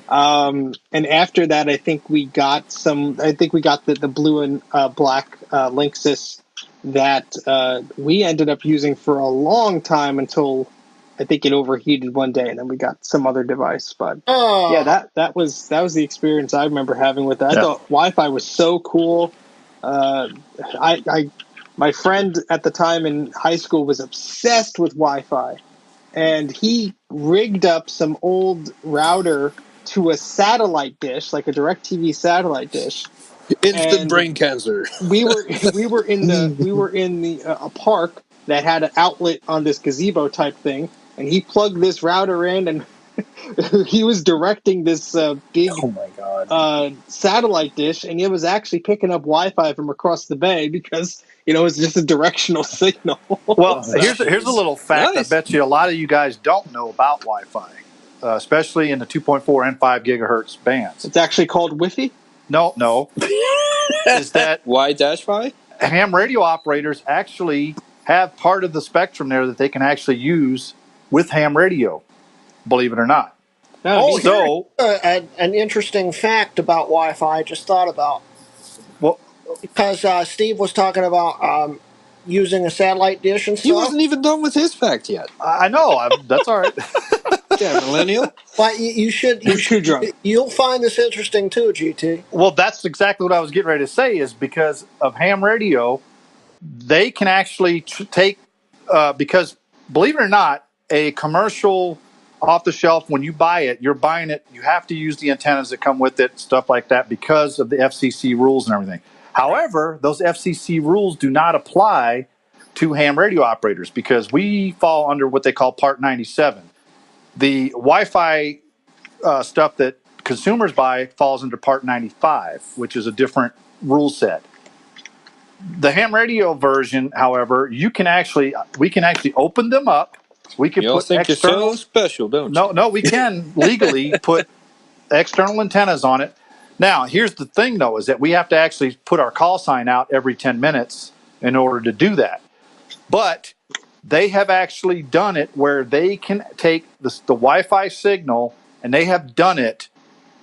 And after that, I think we got the blue and black Linksys that we ended up using for a long time until I think it overheated one day, and then we got some other device. But that was the experience I remember having with that. I thought Wi-Fi was so cool. My friend at the time in high school was obsessed with Wi-Fi, and he rigged up some old router to a satellite dish, like a DirecTV satellite dish. Instant brain cancer. We were in a park that had an outlet on this gazebo type thing, and he plugged this router in, and he was directing this big satellite dish, and it was actually picking up Wi-Fi from across the bay because it was just a directional signal. Well, here's a little fact. Nice. I bet you a lot of you guys don't know about Wi-Fi, especially in the 2.4 and 5 gigahertz bands. It's actually called Wi-Fi? No. Is that Y-Fi? Ham radio operators actually have part of the spectrum there that they can actually use with ham radio, believe it or not. So an interesting fact about Wi-Fi I just thought about. Well, because Steve was talking about using a satellite dish and stuff. He wasn't even done with his fact yet. I know. That's all right. Yeah, millennial. But you'll find this interesting too, GT. Well, that's exactly what I was getting ready to say. Is because of ham radio, they can actually take because believe it or not, a commercial off the shelf, when you buy it, you're buying it, you have to use the antennas that come with it, stuff like that, because of the FCC rules and everything. However, those FCC rules do not apply to ham radio operators because we fall under what they call Part 97. The Wi-Fi stuff that consumers buy falls under Part 95, which is a different rule set. The ham radio version, however, we can actually open them up. We can put external. You're so special, don't you? No, we can legally put external antennas on it. Now, here's the thing, though, is that we have to actually put our call sign out every 10 minutes in order to do that. But they have actually done it where they can take the Wi-Fi signal, and they have done it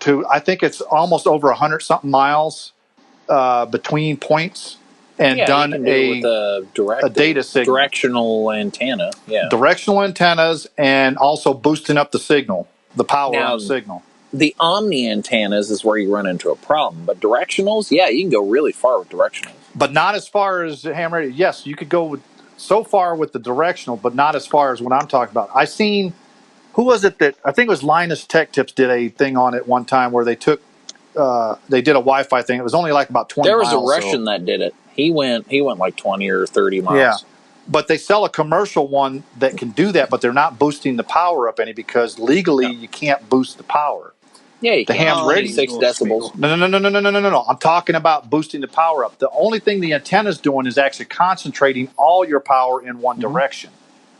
to, I think it's almost over 100-something miles between points, and done you can do it with a data signal. Directional antenna. Yeah. Directional antennas, and also boosting up the signal, the power on the signal. The omni antennas is where you run into a problem. But directionals, yeah, you can go really far with directionals. But not as far as ham radio. Yes, you could go so far with the directional, but not as far as what I'm talking about. I seen, who was it that, I think it was Linus Tech Tips did a thing on it one time where they took, they did a Wi-Fi thing. It was only like about 20 miles. There was a Russian that did it. He went like 20 or 30 miles. Yeah. But they sell a commercial one that can do that, but they're not boosting the power up any, because legally you can't boost the power. Yeah, you the ham radio 6 decibels. No. I'm talking about boosting the power up. The only thing the antenna's doing is actually concentrating all your power in one direction.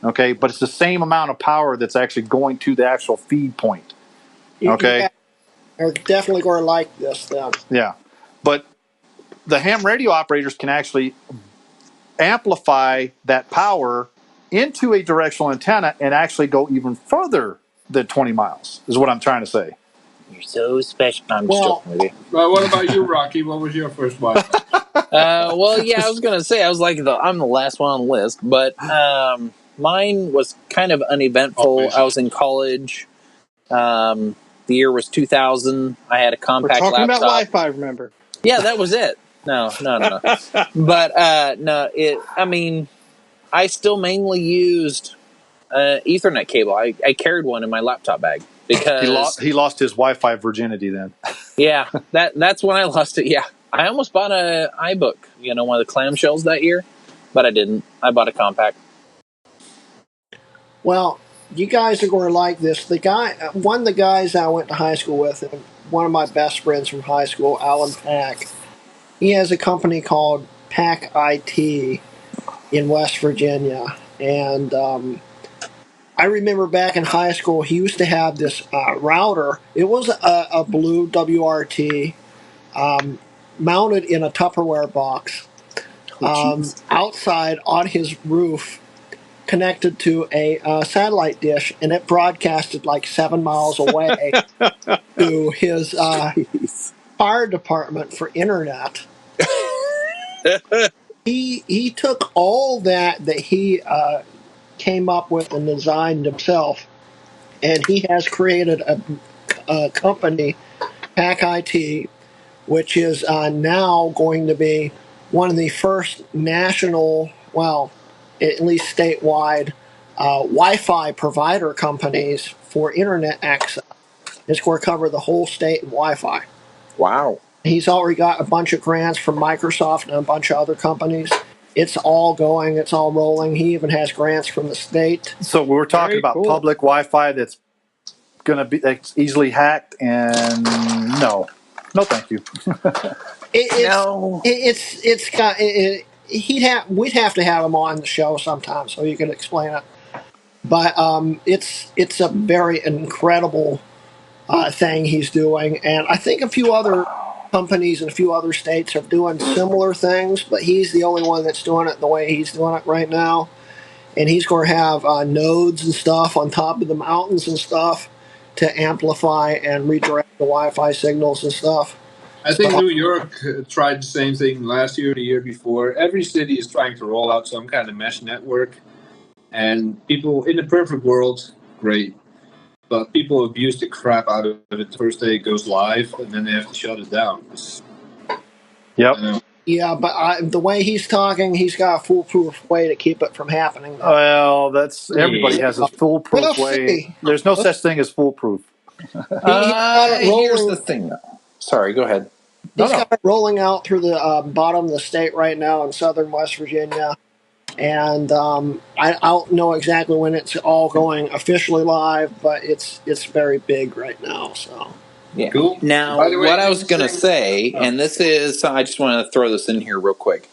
Okay, but it's the same amount of power that's actually going to the actual feed point. Okay, yeah, they're definitely going to like this then. Yeah, but the ham radio operators can actually amplify that power into a directional antenna and actually go even further than 20 miles, is what I'm trying to say. You're so special. I'm just joking with you. Well, what about you, Rocky? What was your first one? Well, yeah, I was going to say, I'm the last one on the list, but mine was kind of uneventful. I was in college. The year was 2000. I had a compact laptop. We're talking about Wi-Fi, remember? Yeah, that was it. No. But, I still mainly used Ethernet cable. I carried one in my laptop bag. Because he lost his Wi-Fi virginity then. Yeah, that's when I lost it. Yeah, I almost bought an iBook, one of the clamshells that year, but I didn't. I bought a compact. Well, you guys are going to like this. One of the guys I went to high school with, one of my best friends from high school, Alan Pack, he has a company called Pack IT in West Virginia, and I remember back in high school, he used to have this router. It was a blue WRT mounted in a Tupperware box outside on his roof, connected to a satellite dish, and it broadcasted like 7 miles away to his fire department for internet. He took all that he came up with and designed himself, and he has created a company, Pack IT, which is now going to be one of the first national, well, at least statewide, Wi-Fi provider companies for internet access. It's going to cover the whole state in Wi-Fi. Wow. He's already got a bunch of grants from Microsoft and a bunch of other companies. It's all going. It's all rolling. He even has grants from the state. So we're talking about public Wi-Fi that's going to be easily hacked, and no, thank you. We'd have to have him on the show sometime so you can explain it. But it's a very incredible thing he's doing, and I think a few other companies in a few other states are doing similar things, but he's the only one that's doing it the way he's doing it right now. And he's going to have nodes and stuff on top of the mountains and stuff to amplify and redirect the Wi-Fi signals and stuff. I think New York tried the same thing last year, the year before. Every city is trying to roll out some kind of mesh network. And people in the perfect world, great. But people abuse the crap out of it the first day it goes live, and then they have to shut it down. Yep. Yeah, but the way he's talking, he's got a foolproof way to keep it from happening. Well, everybody has a foolproof way. There's no such thing as foolproof. Here's the thing, though. Sorry, go ahead. He's got it rolling out through the bottom of the state right now in southern West Virginia. And I don't know exactly when it's all going officially live, but it's very big right now. So yeah. Cool. Now, what I was going to say, and this is, I just want to throw this in here real quick.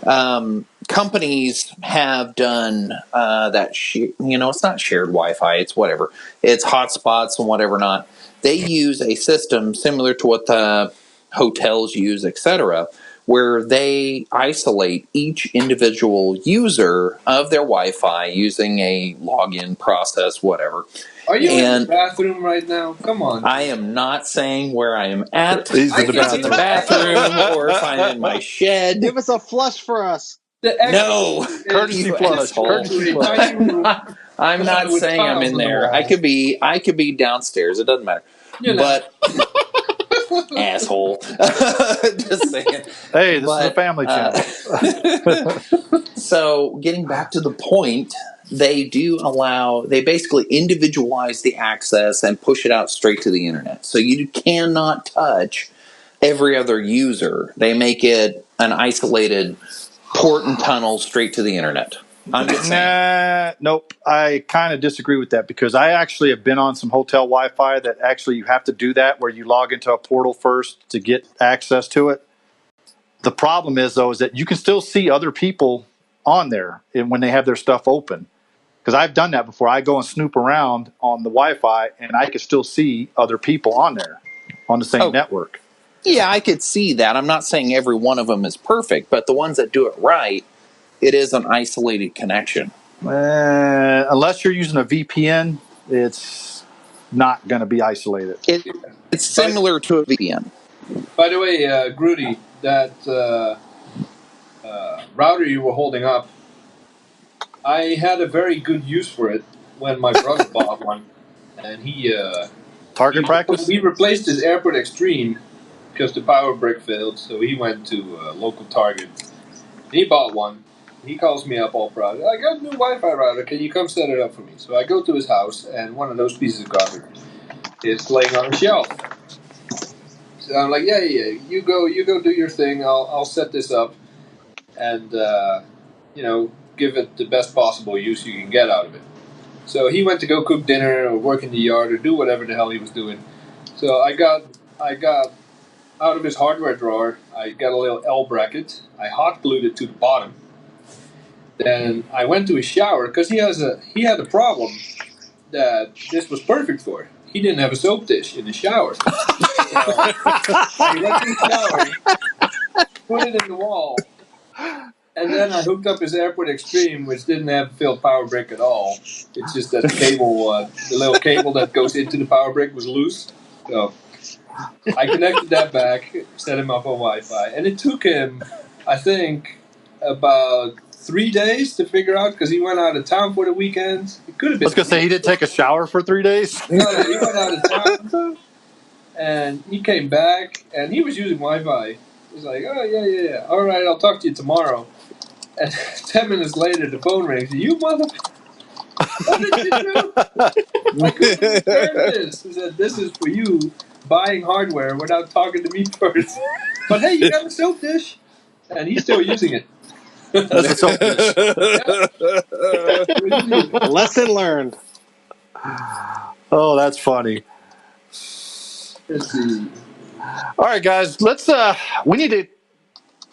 Companies have done that. It's not shared Wi-Fi. It's whatever. It's hotspots and whatever not. They use a system similar to what the hotels use, etc., where they isolate each individual user of their Wi-Fi using a login process, whatever. Are you in the bathroom right now? Come on. I am not saying where I am at. He's in the If it's in the bathroom or if I'm in my shed. Give us a flush for us. No, courtesy flush. Courtesy flush. I'm not saying I'm in there. I could be downstairs. It doesn't matter. But asshole. Just saying. Hey, this is a family channel. So getting back to the point, they basically individualize the access and push it out straight to the internet. So you cannot touch every other user. They make it an isolated port and tunnel straight to the internet. I'm just saying. Nope. I kind of disagree with that because I actually have been on some hotel Wi-Fi that actually you have to do that where you log into a portal first to get access to it. The problem is, though, is that you can still see other people on there when they have their stuff open. Because I've done that before. I go and snoop around on the Wi-Fi and I can still see other people on there on the same network. Yeah, I could see that. I'm not saying every one of them is perfect, but the ones that do it right, it is an isolated connection. Unless you're using a VPN, it's not going to be isolated. It's similar to a VPN. By the way, Grudy, that router you were holding up, I had a very good use for it when my brother bought one, and Target practice. We replaced his Airport Extreme because the power brick failed, so he went to local Target. He bought one. He calls me up all proud. I got a new Wi-Fi router. Can you come set it up for me? So I go to his house, and one of those pieces of garbage is laying on a shelf. So I'm like, yeah. You go do your thing. I'll set this up, and give it the best possible use you can get out of it. So he went to go cook dinner or work in the yard or do whatever the hell he was doing. So I got out of his hardware drawer. I got a little L bracket. I hot glued it to the bottom. Then I went to his shower because he had a problem that this was perfect for. He didn't have a soap dish in the shower. I went to the shower, put it in the wall, and then I hooked up his Airport Extreme, which didn't have filled power brick at all. It's just that the cable, the little cable that goes into the power brick was loose. So I connected that back, set him up on Wi-Fi, and it took him, I think, about 3 days to figure out because he went out of town for the weekend. It could have been. I was going to say he didn't take a shower for 3 days. No, he went out of town, and he came back, and he was using Wi-Fi. He's like, oh, yeah. All right, I'll talk to you tomorrow. And 10 minutes later, the phone rings. You motherfucker. What did you do? I couldn't understand this. He said, this is for you buying hardware without talking to me first. But hey, you got a soap dish. And he's still using it. That's a soap dish. Lesson learned. Oh, that's funny. Let's see. All right, guys, we need to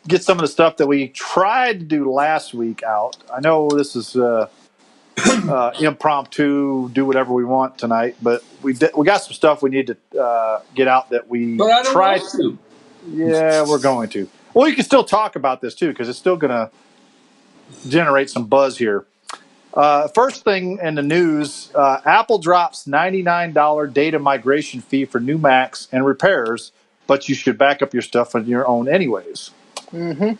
get some of the stuff that we tried to do last week out. I know this is impromptu, do whatever we want tonight, but we got some stuff we need to get out that we tried to. Yeah, we're going to. Well, you can still talk about this too because it's still going to generate some buzz here. First thing in the news, Apple drops $99 data migration fee for new Macs and repairs, but you should back up your stuff on your own anyways. Mm-hmm.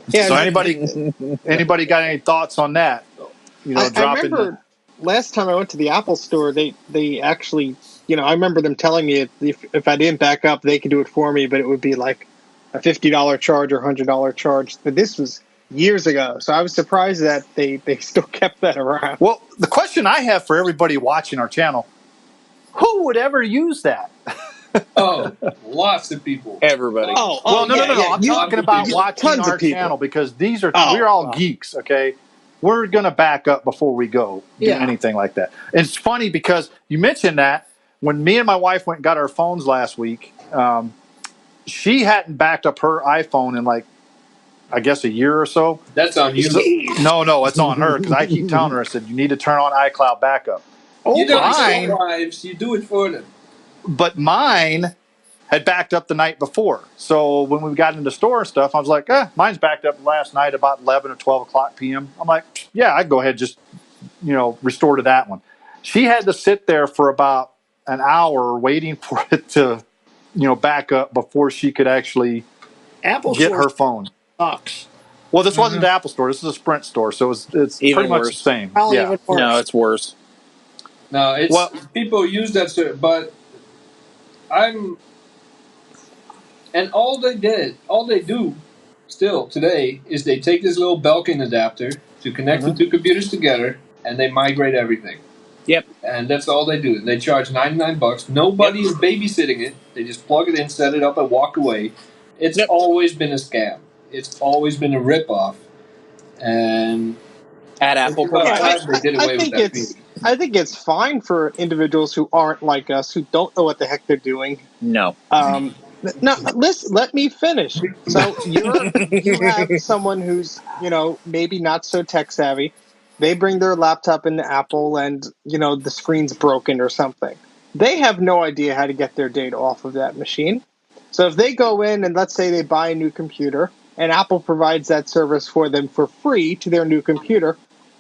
Yeah. So anybody got any thoughts on that? I remember last time I went to the Apple store, they actually, I remember them telling me if I didn't back up, they could do it for me, but it would be like a $50 charge or $100 charge. But this was years ago, so I was surprised that they still kept that around. Well, the question I have for everybody watching our channel, who would ever use that? Oh, lots of people. Everybody. No. I'm talking about watching our channel because we're all geeks, okay? We're going to back up before we go do anything like that. And it's funny because you mentioned that when me and my wife went and got our phones last week, she hadn't backed up her iPhone in I guess a year or so. That's on you. No, it's on her because I keep telling her, I said, you need to turn on iCloud backup. You don't wives, you do it for them. But mine had backed up the night before. So when we got into the store and stuff, I was like, mine's backed up last night about 11 or 12 o'clock p.m. I'm like, yeah, I'd go ahead and just, restore to that one. She had to sit there for about an hour waiting for it to, back up before she could actually get her phone. Sucks. Well, this wasn't the Apple store. This is a Sprint store, so it's pretty much the same. Probably even worse. No, it's worse. No, people use that, but and all they do still today is they take this little Belkin adapter to connect the two computers together, and they migrate everything. Yep. And that's all they do. And they charge $99. Nobody is babysitting it. They just plug it in, set it up, and walk away. It's always been a scam. It's always been a ripoff. And at Apple, they did away with that. I think it's fine for individuals who aren't like us, who don't know what the heck they're doing. No. No, listen, let me finish. So you have someone who's, maybe not so tech savvy. They bring their laptop into Apple and, the screen's broken or something. They have no idea how to get their data off of that machine. So if they go in and let's say they buy a new computer and Apple provides that service for them for free to their new computer,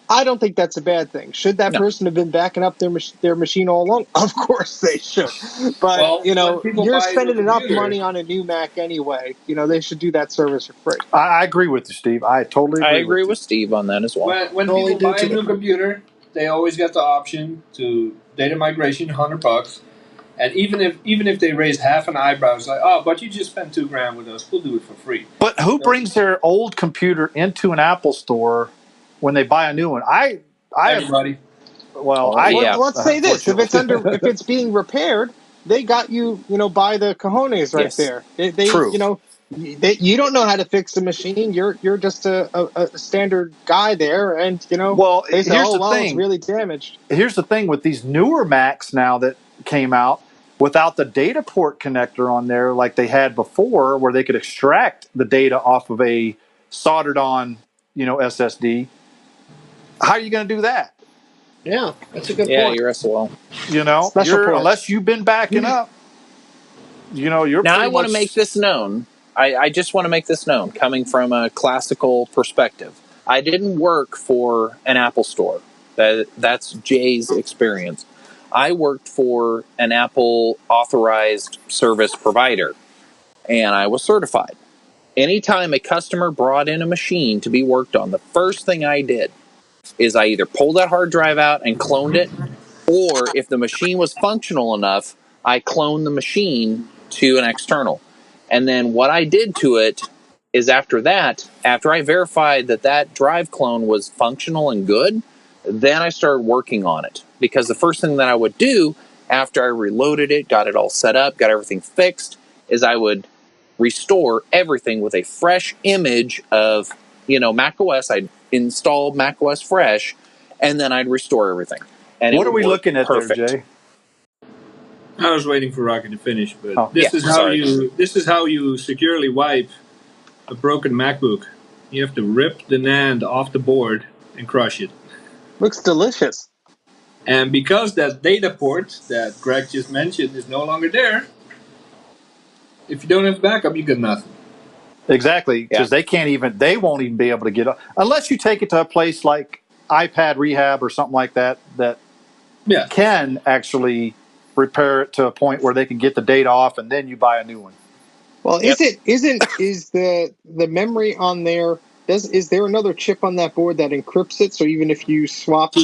I don't think that's a bad thing. Should that person have been backing up their machine all along? Of course they should. But, you're spending enough money on a new Mac anyway. They should do that service for free. I agree with you, Steve. I totally agree with Steve on that as well. When people buy a new computer, they always get the option to data migration, $100. And even if they raise half an eyebrow, it's like, but you just spent $2,000 with us. We'll do it for free. But who brings their old computer into an Apple store when they buy a new one? Everybody. Let's say this: if it's being repaired, they got you, by the cojones right there. They True. You don't know how to fix the machine. You're just a standard guy there, and they say, it's really damaged. Here's the thing with these newer Macs now that came out without the data port connector on there, like they had before, where they could extract the data off of a soldered on, SSD. How are you going to do that? Yeah, that's a good point. Yeah, you're SOL. Unless you've been backing up, you're. Now I want to make this known. I just want to make this known, coming from a classical perspective. I didn't work for an Apple store. That's Jay's experience. I worked for an Apple authorized service provider, and I was certified. Anytime a customer brought in a machine to be worked on, the first thing I did is I either pulled that hard drive out and cloned it, or if the machine was functional enough, I cloned the machine to an external. And then what I did to it is after I verified that drive clone was functional and good, then I started working on it. Because the first thing that I would do after I reloaded it, got it all set up, got everything fixed, is I would restore everything with a fresh image of, Mac OS. I'd install Mac OS fresh, and then I'd restore everything. And what are we looking at there, Jay? I was waiting for Rocky to finish, but this is how you securely wipe a broken MacBook. You have to rip the NAND off the board and crush it. Looks delicious. And because that data port that Greg just mentioned is no longer there, if you don't have backup, you got nothing. Exactly, because they won't even be able to get up unless you take it to a place like iPad Rehab or something like that can actually repair it to a point where they can get the data off, and then you buy a new one. Well, is the memory on there? Is there another chip on that board that encrypts it? So even if you swap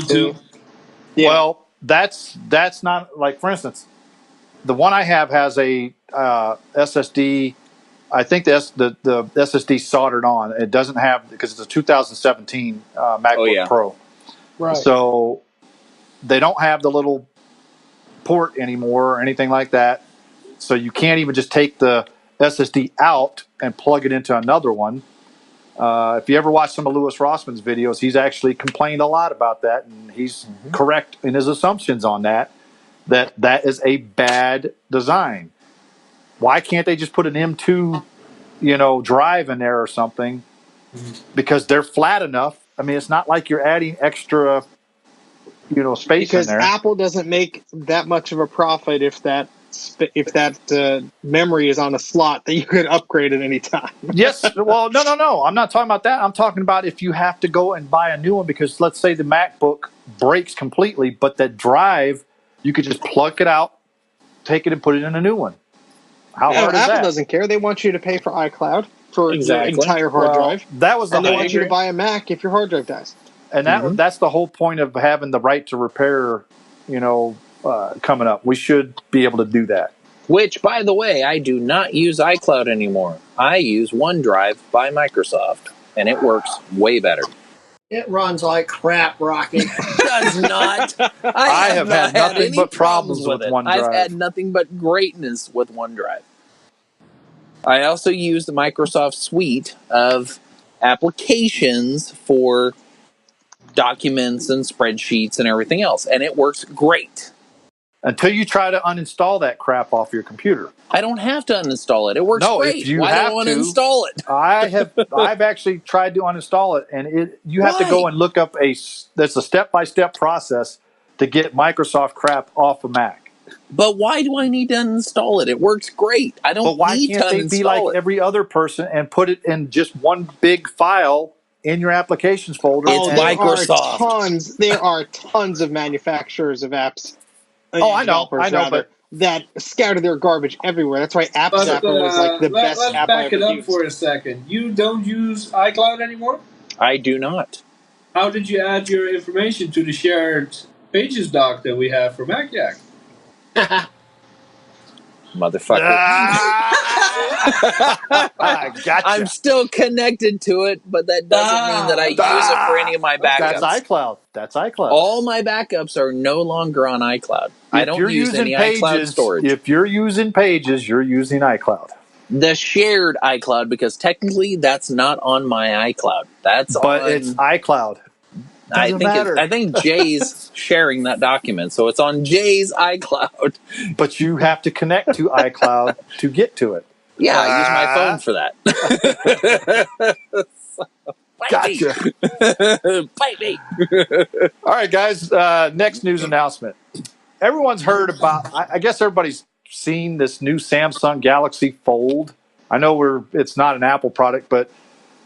well, that's not like, for instance, the one I have has a SSD. I think the SSD soldered on. It doesn't have, because it's a 2017 MacBook Pro. Right. So they don't have the little port anymore or anything like that. So you can't even just take the SSD out and plug it into another one. If you ever watch some of Louis Rossman's videos, he's actually complained a lot about that, and he's correct in his assumptions on that is a bad design. Why can't they just put an M2, drive in there or something? Because they're flat enough. I mean, it's not like you're adding extra, space because in there. Apple doesn't make that much of a profit if that memory is on a slot that you could upgrade at any time. Yes. Well, no. I'm not talking about that. I'm talking about if you have to go and buy a new one because let's say the MacBook breaks completely, but that drive, you could just plug it out, take it and put it in a new one. How hard is Apple that? doesn't care. They want you to pay for iCloud for Exactly. the entire hard drive. That was the and they want you to buy a Mac if your hard drive dies. And that's the whole point of having the right to repair, coming up. We should be able to do that. Which, by the way, I do not use iCloud anymore. I use OneDrive by Microsoft, and it works way better. It runs like crap, Rocky. It does not. I have had nothing but problems with OneDrive. I've had nothing but greatness with OneDrive. I also use the Microsoft suite of applications for documents and spreadsheets and everything else, and it works great. Until you try to uninstall that crap off your computer. I don't have to uninstall it. It works great. If you Why have don't I uninstall it? I've actually tried to uninstall it, and you have to go and look up there's a step-by-step process to get Microsoft crap off a Mac. But why do I need to uninstall it? It works great. I don't But why need can't to they be like uninstall it. every other person and put it in just one big file in your applications folder? It's Microsoft. There are tons of manufacturers of apps. I know, but that scatter their garbage everywhere. That's why AppZapper was like the best app I ever used. Let's back it up for a second. You don't use iCloud anymore? I do not. How did you add your information to the shared Pages doc that we have for MacYack? Motherfucker. Gotcha. I'm still connected to it, but that doesn't mean that I use it for any of my backups. That's iCloud. All my backups are no longer on iCloud. I don't use any iCloud storage. If you're using Pages, you're using iCloud. The shared iCloud, because technically that's not on my iCloud. It's iCloud. I think Jay's sharing that document, so it's on Jay's iCloud. But you have to connect to iCloud to get to it. Yeah, I use my phone for that. Gotcha. Bite me. All right, guys. Next news announcement. Everyone's heard about. I guess everybody's seen this new Samsung Galaxy Fold. I know it's not an Apple product, but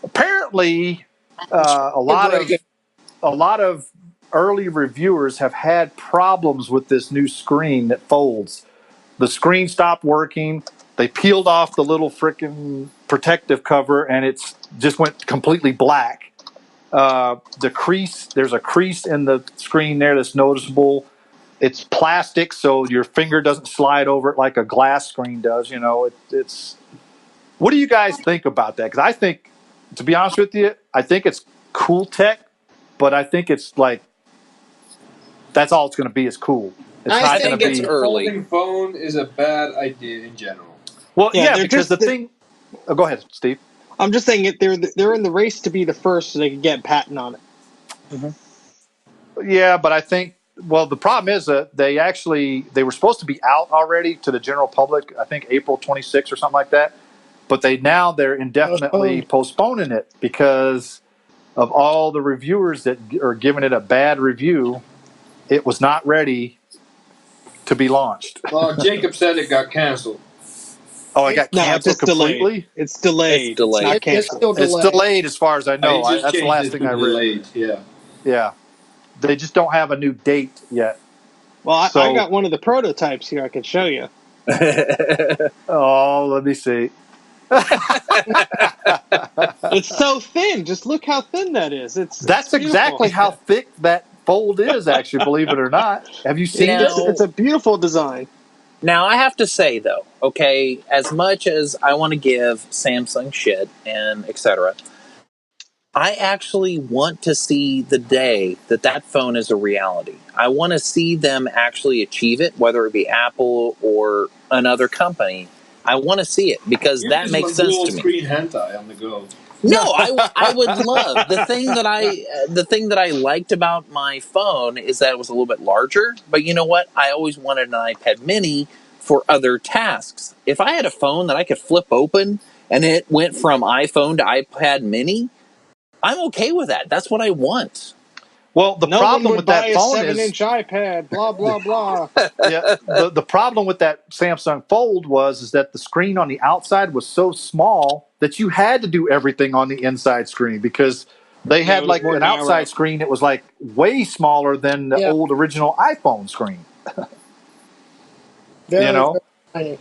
apparently a lot of early reviewers have had problems with this new screen that folds. The screen stopped working. They peeled off the little frickin' protective cover, and it's just went completely black. The crease, there's a crease in the screen there that's noticeable. It's plastic, so your finger doesn't slide over it like a glass screen does. It's. What do you guys think about that? Because I think, to be honest with you, I think it's cool tech, but I think it's like that's all it's going to be is cool. I think it's early. Folding phone is a bad idea in general. Well, because the thing. Oh, go ahead, Steve. I'm just saying they're in the race to be the first, so they can get a patent on it. Mm-hmm. Yeah, but I think. Well, the problem is that they were supposed to be out already to the general public. I think April 26th or something like that. But they're indefinitely postponing it because of all the reviewers that are giving it a bad review. It was not ready to be launched. Well, Jacob said it got canceled. Oh, it got canceled completely? It's delayed. It's delayed. It's not canceled. It's delayed as far as I know. That's the last thing I read. Yeah. They just don't have a new date yet. Well, I got one of the prototypes here I can show you. Oh, let me see. It's so thin. Just look how thin that is. That's exactly how thick that fold is, actually, believe it or not. Have you seen it? It's a beautiful design. Now, I have to say, though, okay, as much as I want to give Samsung shit and etc., I actually want to see the day that phone is a reality. I want to see them actually achieve it, whether it be Apple or another company. I want to see it because that makes sense to me. Screen hentai on the go. No, I would love the thing that I liked about my phone is that it was a little bit larger. But you know what? I always wanted an iPad Mini for other tasks. If I had a phone that I could flip open and it went from iPhone to iPad Mini, I'm okay with that. That's what I want. Well, the no problem one would with buy that a phone 7-inch iPad. Blah blah blah. the problem with that Samsung Fold is that the screen on the outside was so small that you had to do everything on the inside screen because they had like an outside screen that was like way smaller than the old original iPhone screen. Very tiny.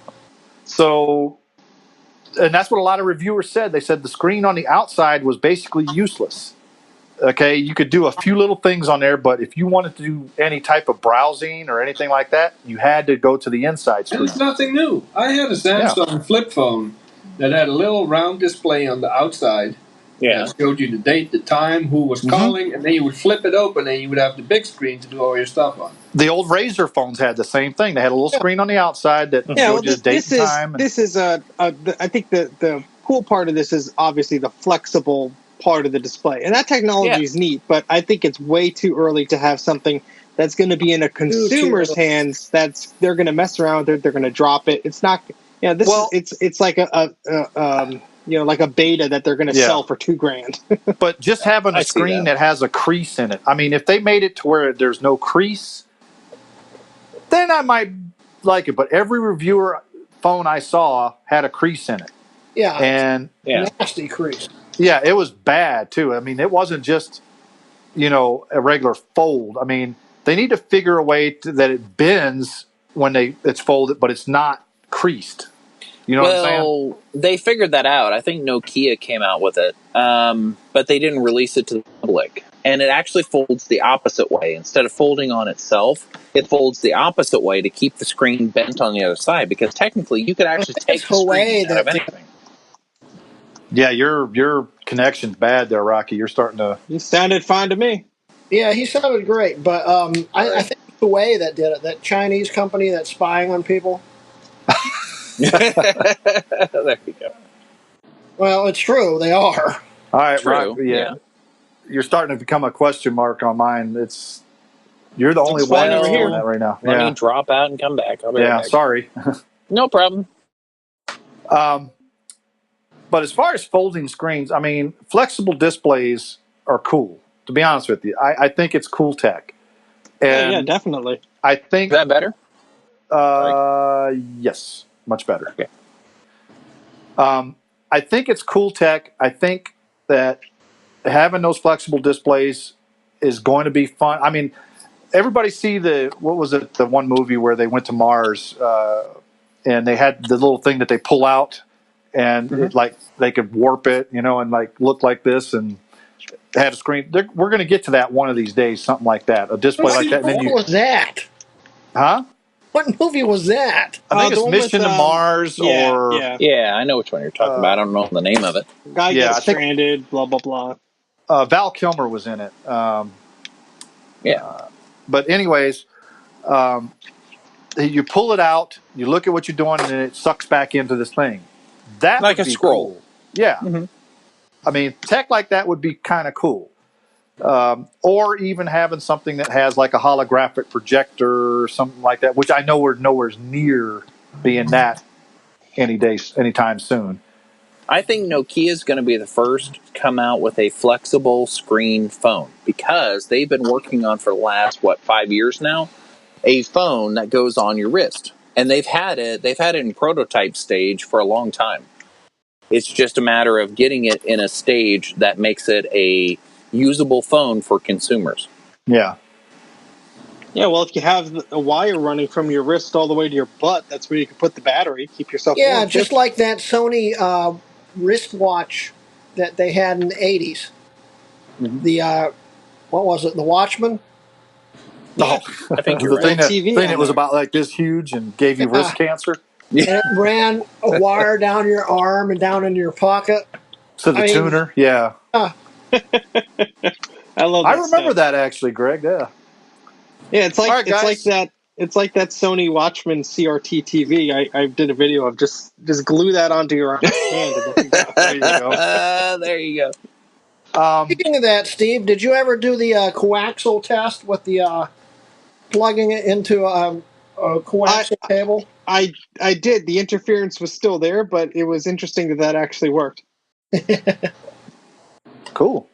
So, and that's what a lot of reviewers said. They said the screen on the outside was basically useless. Okay, you could do a few little things on there, but if you wanted to do any type of browsing or anything like that, you had to go to the inside screen. And it's nothing new. I had a Samsung flip phone that had a little round display on the outside. Yeah. That showed you the date, the time, who was calling, and then you would flip it open and you would have the big screen to do all your stuff on. The old Razr phones had the same thing. They had a little screen on the outside that showed you the date and time. This is I think the cool part of this is obviously the flexible part of the display, and that technology is neat. But I think it's way too early to have something that's going to be in a consumer's hands. They're going to mess around with it. They're going to drop it. It's not. Yeah, it's like a like a beta that they're going to sell for $2,000. But just having a screen that has a crease in it. I mean, if they made it to where there's no crease, then I might like it. But every reviewer phone I saw had a crease in it. Yeah. And nasty crease. Yeah, it was bad too. I mean, it wasn't just, a regular fold. I mean, they need to figure a way that it bends when it's folded, but it's not creased. You know what I'm saying? Well, they figured that out. I think Nokia came out with it, but they didn't release it to the public. And it actually folds the opposite way. Instead of folding on itself, it folds the opposite way to keep the screen bent on the other side. Because technically, you could actually take the screen out of anything. Yeah, your connection's bad there, Rocky. You're starting to... You sounded fine to me. Yeah, he sounded great. But I think the way that did it, that Chinese company that's spying on people. There you go. Well, it's true. They are. All right, Rock, yeah. You're starting to become a question mark on mine. You're the only one that's doing that right now. Let me drop out and come back. I'll be right back. Sorry. No problem. But as far as folding screens, I mean, flexible displays are cool. To be honest with you, I think it's cool tech. And yeah, definitely. I think is that better? Yes, much better. Okay. I think it's cool tech. I think that having those flexible displays is going to be fun. I mean, everybody see the one movie where they went to Mars and they had the little thing that they pull out and it, like they could warp it, and like look like this and have a screen. We're going to get to that one of these days, something like that, a display like that. What was that? Huh? What movie was that? I think it's Mission to Mars or... Yeah, I know which one you're talking about. I don't know the name of it. Guy gets stranded, blah, blah, blah. Val Kilmer was in it. But anyways, you pull it out, you look at what you're doing, and then it sucks back into this thing. That like would a be scroll. Cool. Yeah. I mean, tech like that would be kind of cool. Or even having something that has like a holographic projector or something like that, which I know we're nowhere near being that anytime soon. I think Nokia is going to be the first to come out with a flexible screen phone because they've been working on for the last 5 years now, a phone that goes on your wrist, and they've had it in prototype stage for a long time. It's just a matter of getting it in a stage that makes it a usable phone for consumers. Yeah. Yeah, well, if you have a wire running from your wrist all the way to your butt, that's where you can put the battery, keep yourself warm. Yeah, just like that Sony wristwatch that they had in the 80s. The, what was it, the Watchman? No, I think you're right. Thing that was about like this huge and gave you wrist cancer. And it ran a wire down your arm and down into your pocket. So the tuner, yeah. I love that. I remember that actually, Greg. Yeah. Yeah, it's like It's like that Sony Watchman CRT TV. I did a video of just glue that onto your hand. And there you go. There you go. Speaking of that, Steve, did you ever do the coaxial test with the plugging it into a coaxial cable? I did. The interference was still there, but it was interesting that actually worked. Cool.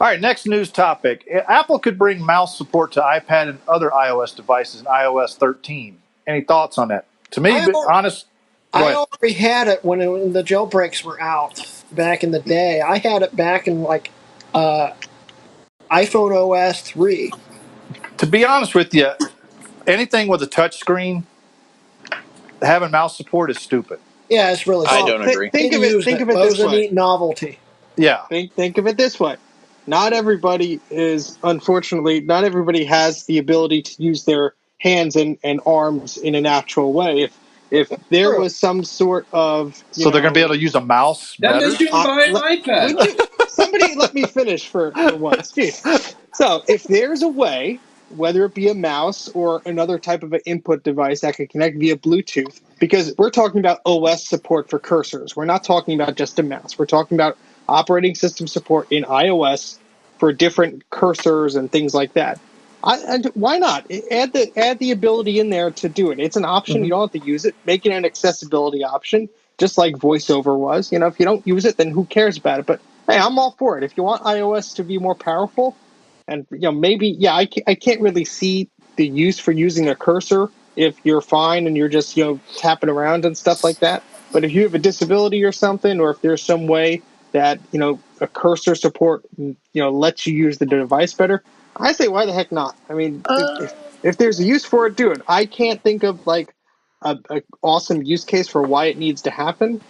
All right, next news topic. Apple could bring mouse support to iPad and other iOS devices in iOS 13. Any thoughts on that? To me, honest. I already had it when the jailbreaks were out back in the day. I had it back in like iPhone OS 3. To be honest with you, anything with a touch screen, having mouse support is stupid. Yeah, it's really. I don't agree. Think of it this way. It was a neat novelty. Yeah. Think of it this way. Not everybody has the ability to use their hands and arms in a natural way. If there was some sort of they're going to be able to use a mouse. Then they should buy an iPad. Somebody let me finish for once. Jeez. So if there's a way, whether it be a mouse or another type of an input device that can connect via Bluetooth, because we're talking about OS support for cursors. We're not talking about just a mouse. We're talking about operating system support in iOS for different cursors and things like that. Why not add the ability in there to do it? It's an option. Mm-hmm. You don't have to use it. Make it an accessibility option, just like VoiceOver was. If you don't use it, then who cares about it? But hey, I'm all for it. If you want iOS to be more powerful, and maybe I can't really see the use for using a cursor if you're fine and you're just tapping around and stuff like that. But if you have a disability or something, or if there's some way that a cursor support lets you use the device better, I say why the heck not? I mean, if there's a use for it, do it. I can't think of like a awesome use case for why it needs to happen.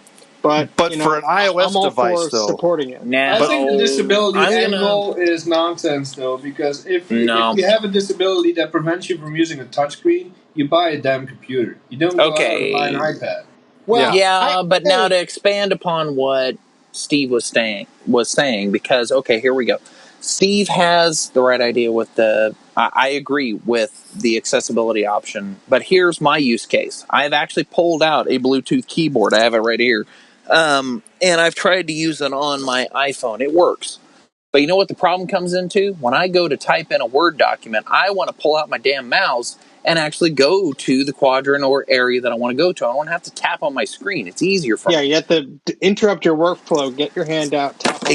But for an iOS I'm all device, for supporting it. I think the disability angle is nonsense, though, because if you have a disability that prevents you from using a touchscreen, you buy a damn computer. You don't go out and buy an iPad. Well, but now to expand upon what Steve was saying, because here we go. Steve has the right idea with I agree with the accessibility option, but here's my use case. I've actually pulled out a Bluetooth keyboard. I have it right here. And I've tried to use it on my iPhone. It works. But you know what the problem comes into? When I go to type in a Word document, I want to pull out my damn mouse and actually go to the quadrant or area that I want to go to. I don't have to tap on my screen. It's easier for me. Yeah, you have to interrupt your workflow, get your hand out, tap on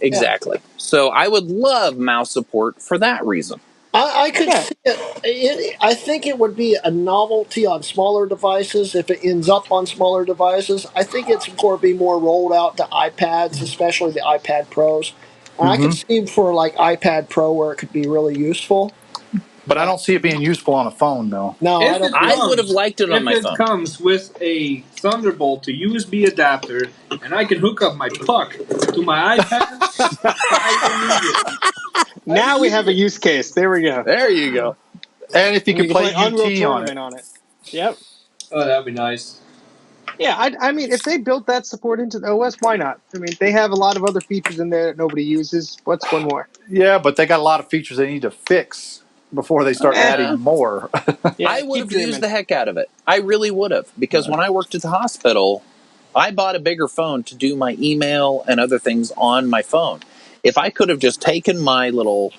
Exactly. So I would love mouse support for that reason. I could see it. I think it would be a novelty on smaller devices if it ends up on smaller devices. I think it's going to be more rolled out to iPads, especially the iPad Pros. And I could see for like iPad Pro where it could be really useful. But I don't see it being useful on a phone, though. No, I would have liked it on my phone. If it comes with a Thunderbolt to USB adapter, and I can hook up my puck to my iPad, I will use it. Now we have a use case. There we go. There you go. And if you can play UT on it. Yep. Oh, that'd be nice. Yeah, I mean, if they built that support into the OS, why not? I mean, they have a lot of other features in there that nobody uses. What's one more? Yeah, but they got a lot of features they need to fix before they start adding more. I would have used the heck out of it. I really would have. Because when I worked at the hospital, I bought a bigger phone to do my email and other things on my phone. If I could have just taken my little,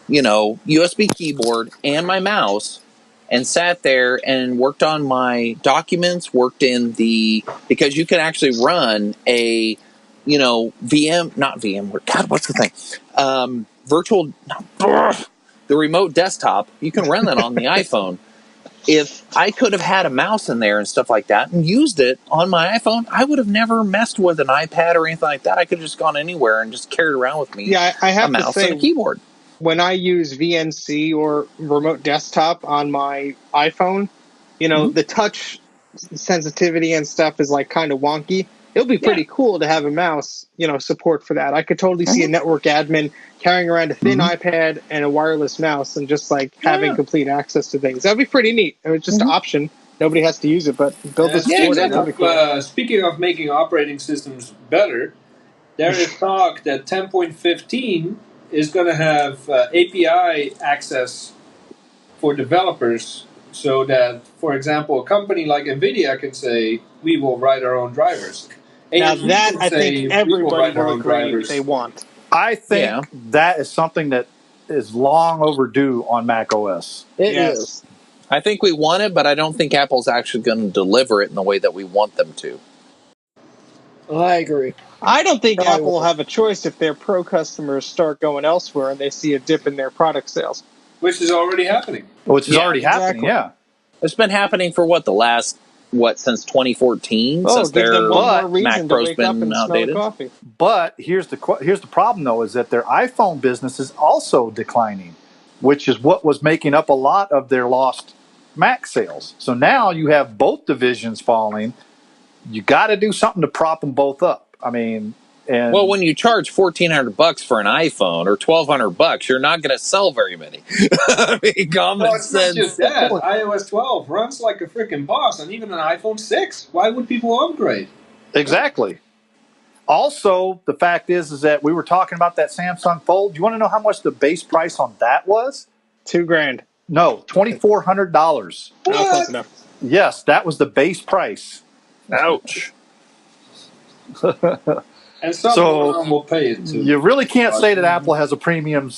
USB keyboard and my mouse and sat there and worked on my documents, because you can actually run a, what's the thing? The remote desktop, you can run that on the iPhone. If I could have had a mouse in there and stuff like that and used it on my iPhone, I would have never messed with an iPad or anything like that. I could have just gone anywhere and just carried around with me I have a mouse to say, and a keyboard. When I use VNC or remote desktop on my iPhone, the touch sensitivity and stuff is like kind of wonky. It'll be pretty cool to have a mouse, support for that. I could totally see a network admin carrying around a thin iPad and a wireless mouse and just like having complete access to things. That'd be pretty neat. It was just an option. Nobody has to use it, but build this support. Speaking of making operating systems better, there is talk that 10.15 is going to have API access for developers so that, for example, a company like NVIDIA can say, we will write our own drivers. Now that I think everybody will agree they want. I think that is something that is long overdue on Mac OS. It is. I think we want it, but I don't think Apple's actually going to deliver it in the way that we want them to. I agree. I don't think Apple will have a choice if their pro customers start going elsewhere and they see a dip in their product sales. Which is already happening. Exactly. Yeah. It's been happening for since 2014? Oh, Since give them one more reason Mac to Pro's wake up been and smell the outdated. coffee. But here's the problem, though, is that their iPhone business is also declining, which is what was making up a lot of their lost Mac sales. So now you have both divisions falling. You got to do something to prop them both up. I mean, well, when you charge $1,400 for an iPhone or $1,200, you're not going to sell very many. I mean, common sense. Not just that. iOS 12 runs like a freaking boss, and even an iPhone 6. Why would people upgrade? Exactly. Also, the fact is that we were talking about that Samsung Fold. Do you want to know how much the base price on that was? $2,000. No, $2,400. Not close enough. Yes, that was the base price. Ouch. And someone will pay it too. You really can't say that Apple has a premium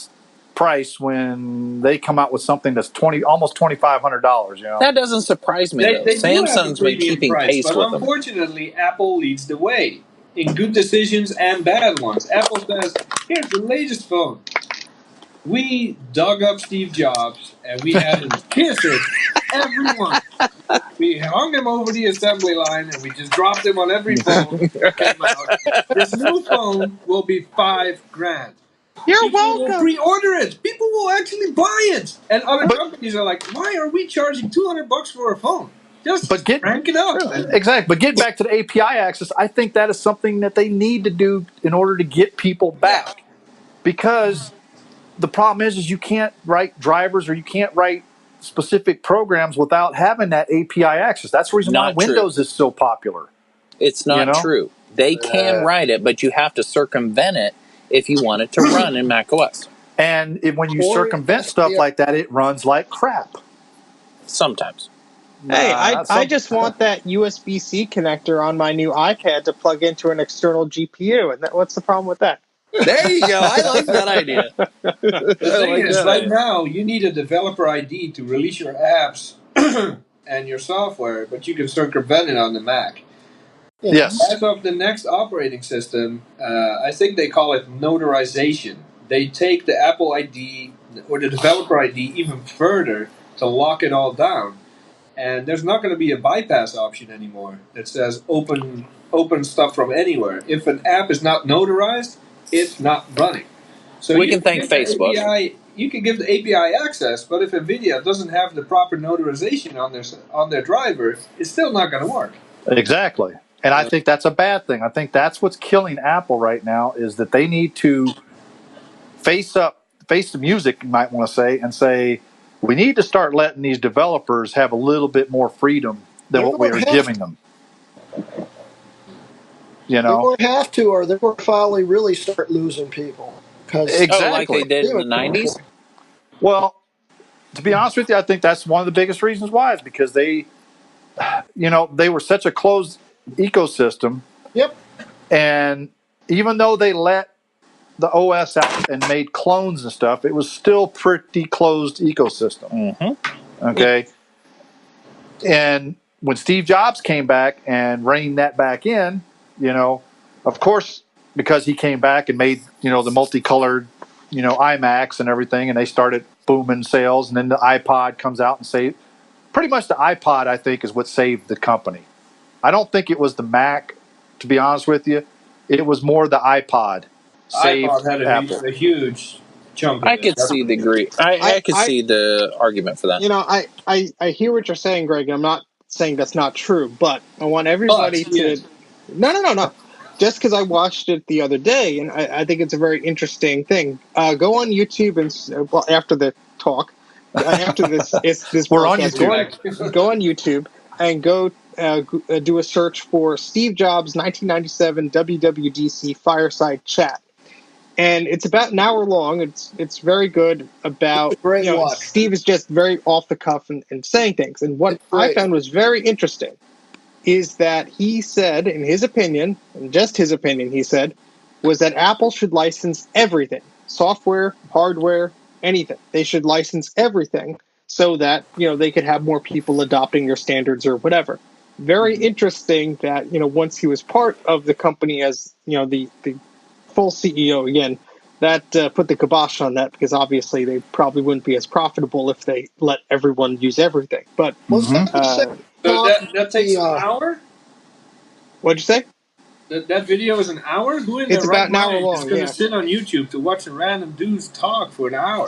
price when they come out with something that's almost $2,500. You know, that doesn't surprise me. They Samsung's been keeping pace with them. Unfortunately, Apple leads the way in good decisions and bad ones. Apple says, "Here's the latest phone." We dug up Steve Jobs and we had him kiss it. Everyone. We hung him over the assembly line and we just dropped him on every phone that came out. This new phone will be $5,000. You're welcome. welcome. Will pre-order it. People will actually buy it. And other companies are like, why are we charging $200 for a phone? Just crank it up. Exactly. But getting back to the API access, I think that is something that they need to do in order to get people back. Because the problem is you can't write drivers or you can't write specific programs without having that API access. That's the reason why Windows is so popular. It's not true. They can write it, but you have to circumvent it if you want it to run in macOS. And when you circumvent stuff like that, it runs like crap. Sometimes. Hey, I just want that USB-C connector on my new iPad to plug into an external GPU. And what's the problem with that? There you go. I like that idea. The thing is, right now, you need a developer ID to release your apps and your software, but you can circumvent it on the Mac. Yes. As of the next operating system, I think they call it notarization. They take the Apple ID or the developer ID even further to lock it all down. And there's not going to be a bypass option anymore that says open stuff from anywhere. If an app is not notarized, it's not running. So we can thank Facebook. You can give the API access, but if NVIDIA doesn't have the proper notarization on their driver, it's still not going to work. Exactly. And I think that's a bad thing. I think that's what's killing Apple right now is that they need to face the music, you might want to say, and say, we need to start letting these developers have a little bit more freedom than what we are giving them. You know, they won't have to, or they will probably really start losing people. Exactly, like they did in the 90s. Well, to be honest with you, I think that's one of the biggest reasons why is because they were such a closed ecosystem. Yep. And even though they let the OS out and made clones and stuff, it was still pretty closed ecosystem. Mm-hmm. Okay. And when Steve Jobs came back and reined that back in, of course, because he came back and made, the multicolored, iMacs and everything, and they started booming sales, and then the iPod comes out and saved. Pretty much the iPod, I think, is what saved the company. I don't think it was the Mac, to be honest with you. It was more the iPod. iPod had a huge chunk. I could see the I could see the argument for that. I hear what you're saying, Greg. I'm not saying that's not true, but I want everybody to. No. Just because I watched it the other day, and I think it's a very interesting thing. Go on YouTube and after the talk, after this we're on YouTube. Go on YouTube and go do a search for Steve Jobs 1997 WWDC Fireside Chat, and it's about an hour long. It's very good. About Steve is just very off the cuff and saying things. And what I found was very interesting is that he said, in his opinion, and just his opinion, he said, was that Apple should license everything, software, hardware, anything. They should license everything so that, they could have more people adopting their standards or whatever. very interesting that, once he was part of the company as, the full CEO again, that put the kibosh on that, because obviously they probably wouldn't be as profitable if they let everyone use everything. But so that takes an hour? What'd you say? That video is an hour? Who in It's their about right an hour mind long, is going to yeah. sit on YouTube to watch a random dudes talk for an hour?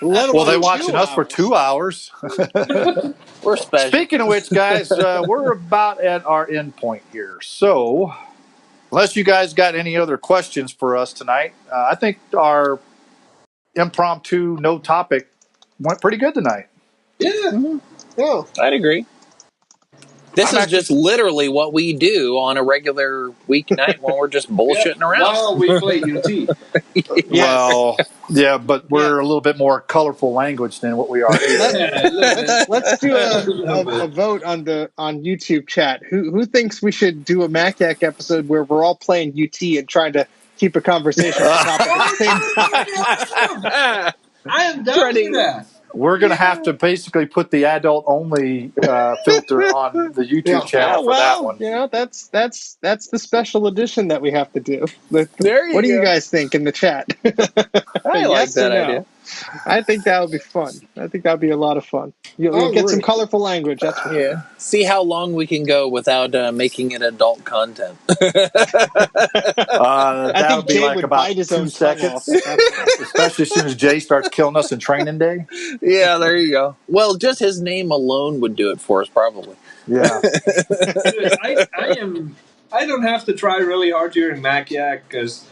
Well, they're watching us for 2 hours. We're special. Speaking of which, guys, we're about at our end point here. So, unless you guys got any other questions for us tonight, I think our impromptu no topic went pretty good tonight. Yeah. Mm-hmm. Yeah. I'd agree. This is just literally what we do on a regular weeknight when we're just bullshitting around. While we play UT. Well, yeah, but we're a little bit more colorful language than what we are here. Let's do a vote on YouTube chat. Who thinks we should do a MacYak episode where we're all playing UT and trying to keep a conversation on topic at the same time? I am down for that. We're going to have to basically put the adult-only filter on the YouTube channel for that one. That's the special edition that we have to do. What do you guys think in the chat? I like that idea. I think that would be fun. I think that would be a lot of fun. You'll get some colorful language. That's for sure. See how long we can go without making it adult content. That would be like about 2 seconds, especially as soon as Jay starts killing us in training day. Yeah, there you go. Well, just his name alone would do it for us, probably. Yeah. I don't have to try really hard here in MacYak because,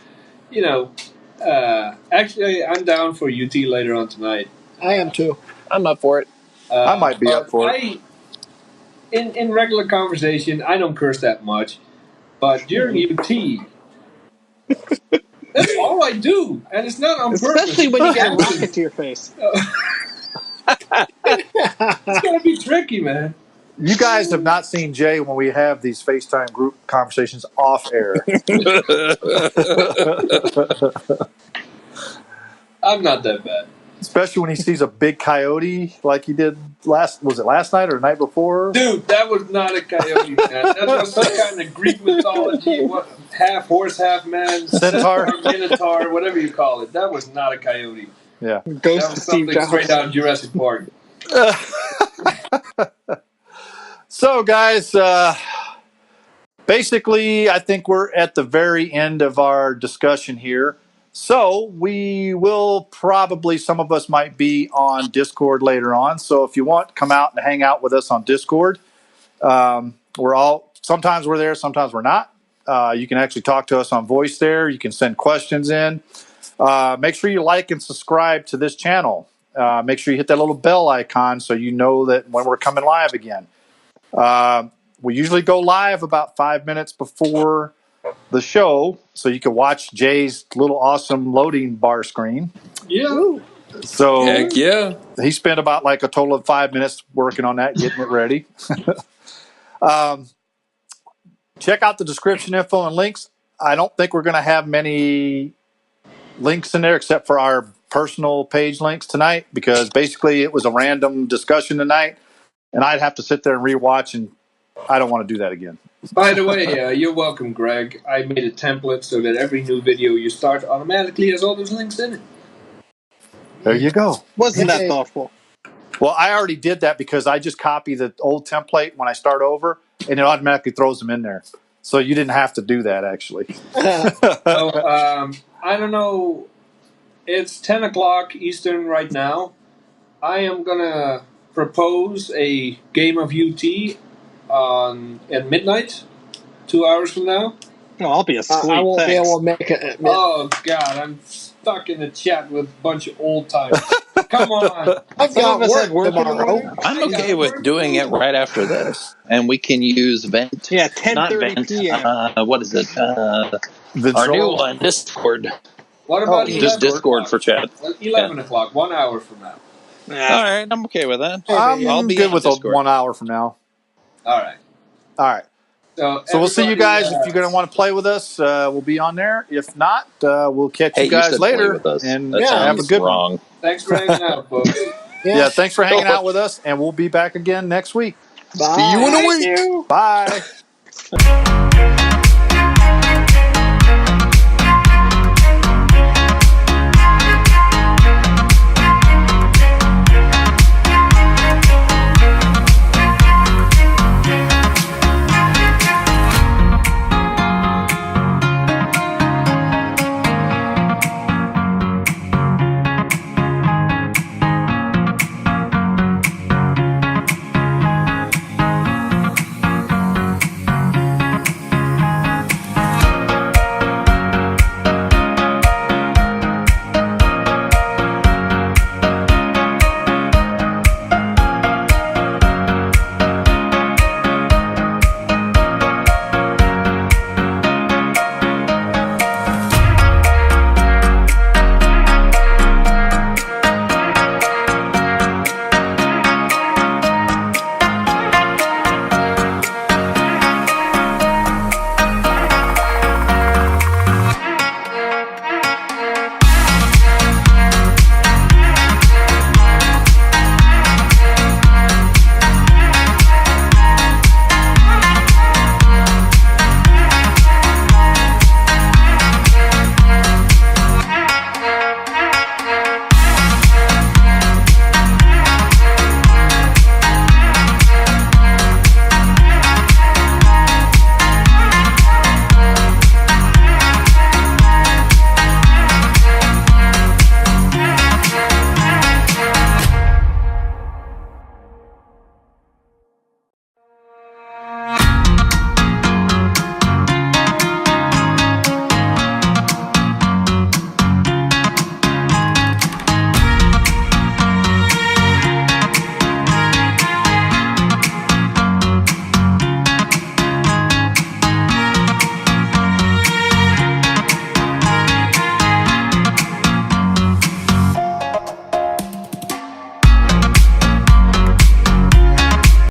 actually, I'm down for UT later on tonight. I am too. I'm up for it. I might be up for it. In regular conversation, I don't curse that much, but during UT, that's all I do, and it's not on purpose. Especially when you get a rocket to your face. It's gonna be tricky, man. You guys have not seen Jay when we have these FaceTime group conversations off air. I'm not that bad. Especially when he sees a big coyote like he did last night or the night before? Dude, that was not a coyote, man. That was some kind of Greek mythology, half horse, half man, centaur, minotaur, whatever you call it. That was not a coyote. Yeah. Ghost that was something straight out of Jurassic Park. So, guys, basically, I think we're at the very end of our discussion here. So we will probably, some of us might be on Discord later on. So if you want, come out and hang out with us on Discord. Sometimes we're there, sometimes we're not. You can actually talk to us on voice there. You can send questions in. Make sure you like and subscribe to this channel. Make sure you hit that little bell icon so you know that when we're coming live again. We usually go live about 5 minutes before the show, so you can watch Jay's little awesome loading bar screen. Yeah. So heck yeah. He spent about like a total of 5 minutes working on that, getting it ready. Check out the description info and links. I don't think we're going to have many links in there except for our personal page links tonight, because basically it was a random discussion tonight, and I'd have to sit there and rewatch, and I don't want to do that again. By the way, you're welcome, Greg. I made a template so that every new video you start automatically has all those links in it. There you go. Wasn't that thoughtful? Well, I already did that because I just copy the old template when I start over, and it automatically throws them in there. So you didn't have to do that, actually. So, I don't know. It's 10 o'clock Eastern right now. I am going to propose a game of UT at midnight, 2 hours from now. Oh, I'll be asleep. I won't be able to make it at midnight. Oh, God, I'm stuck in the chat with a bunch of old timers. Come on. I've got work tomorrow. I'm okay with doing it right after this, and we can use Vent. Yeah, 10:30 p.m. What is it? Our new one, Discord. What about just Discord for chat? 11 o'clock, 1 hour from now. All right, I'm okay with that. I'm good with 1 hour from now. All right. So we'll see you guys. If you're going to want to play with us, we'll be on there. If not, we'll catch you guys later. And have a good one. Thanks for hanging out, folks. Yeah, thanks for hanging out with us, and we'll be back again next week. See you in a week. You. Bye.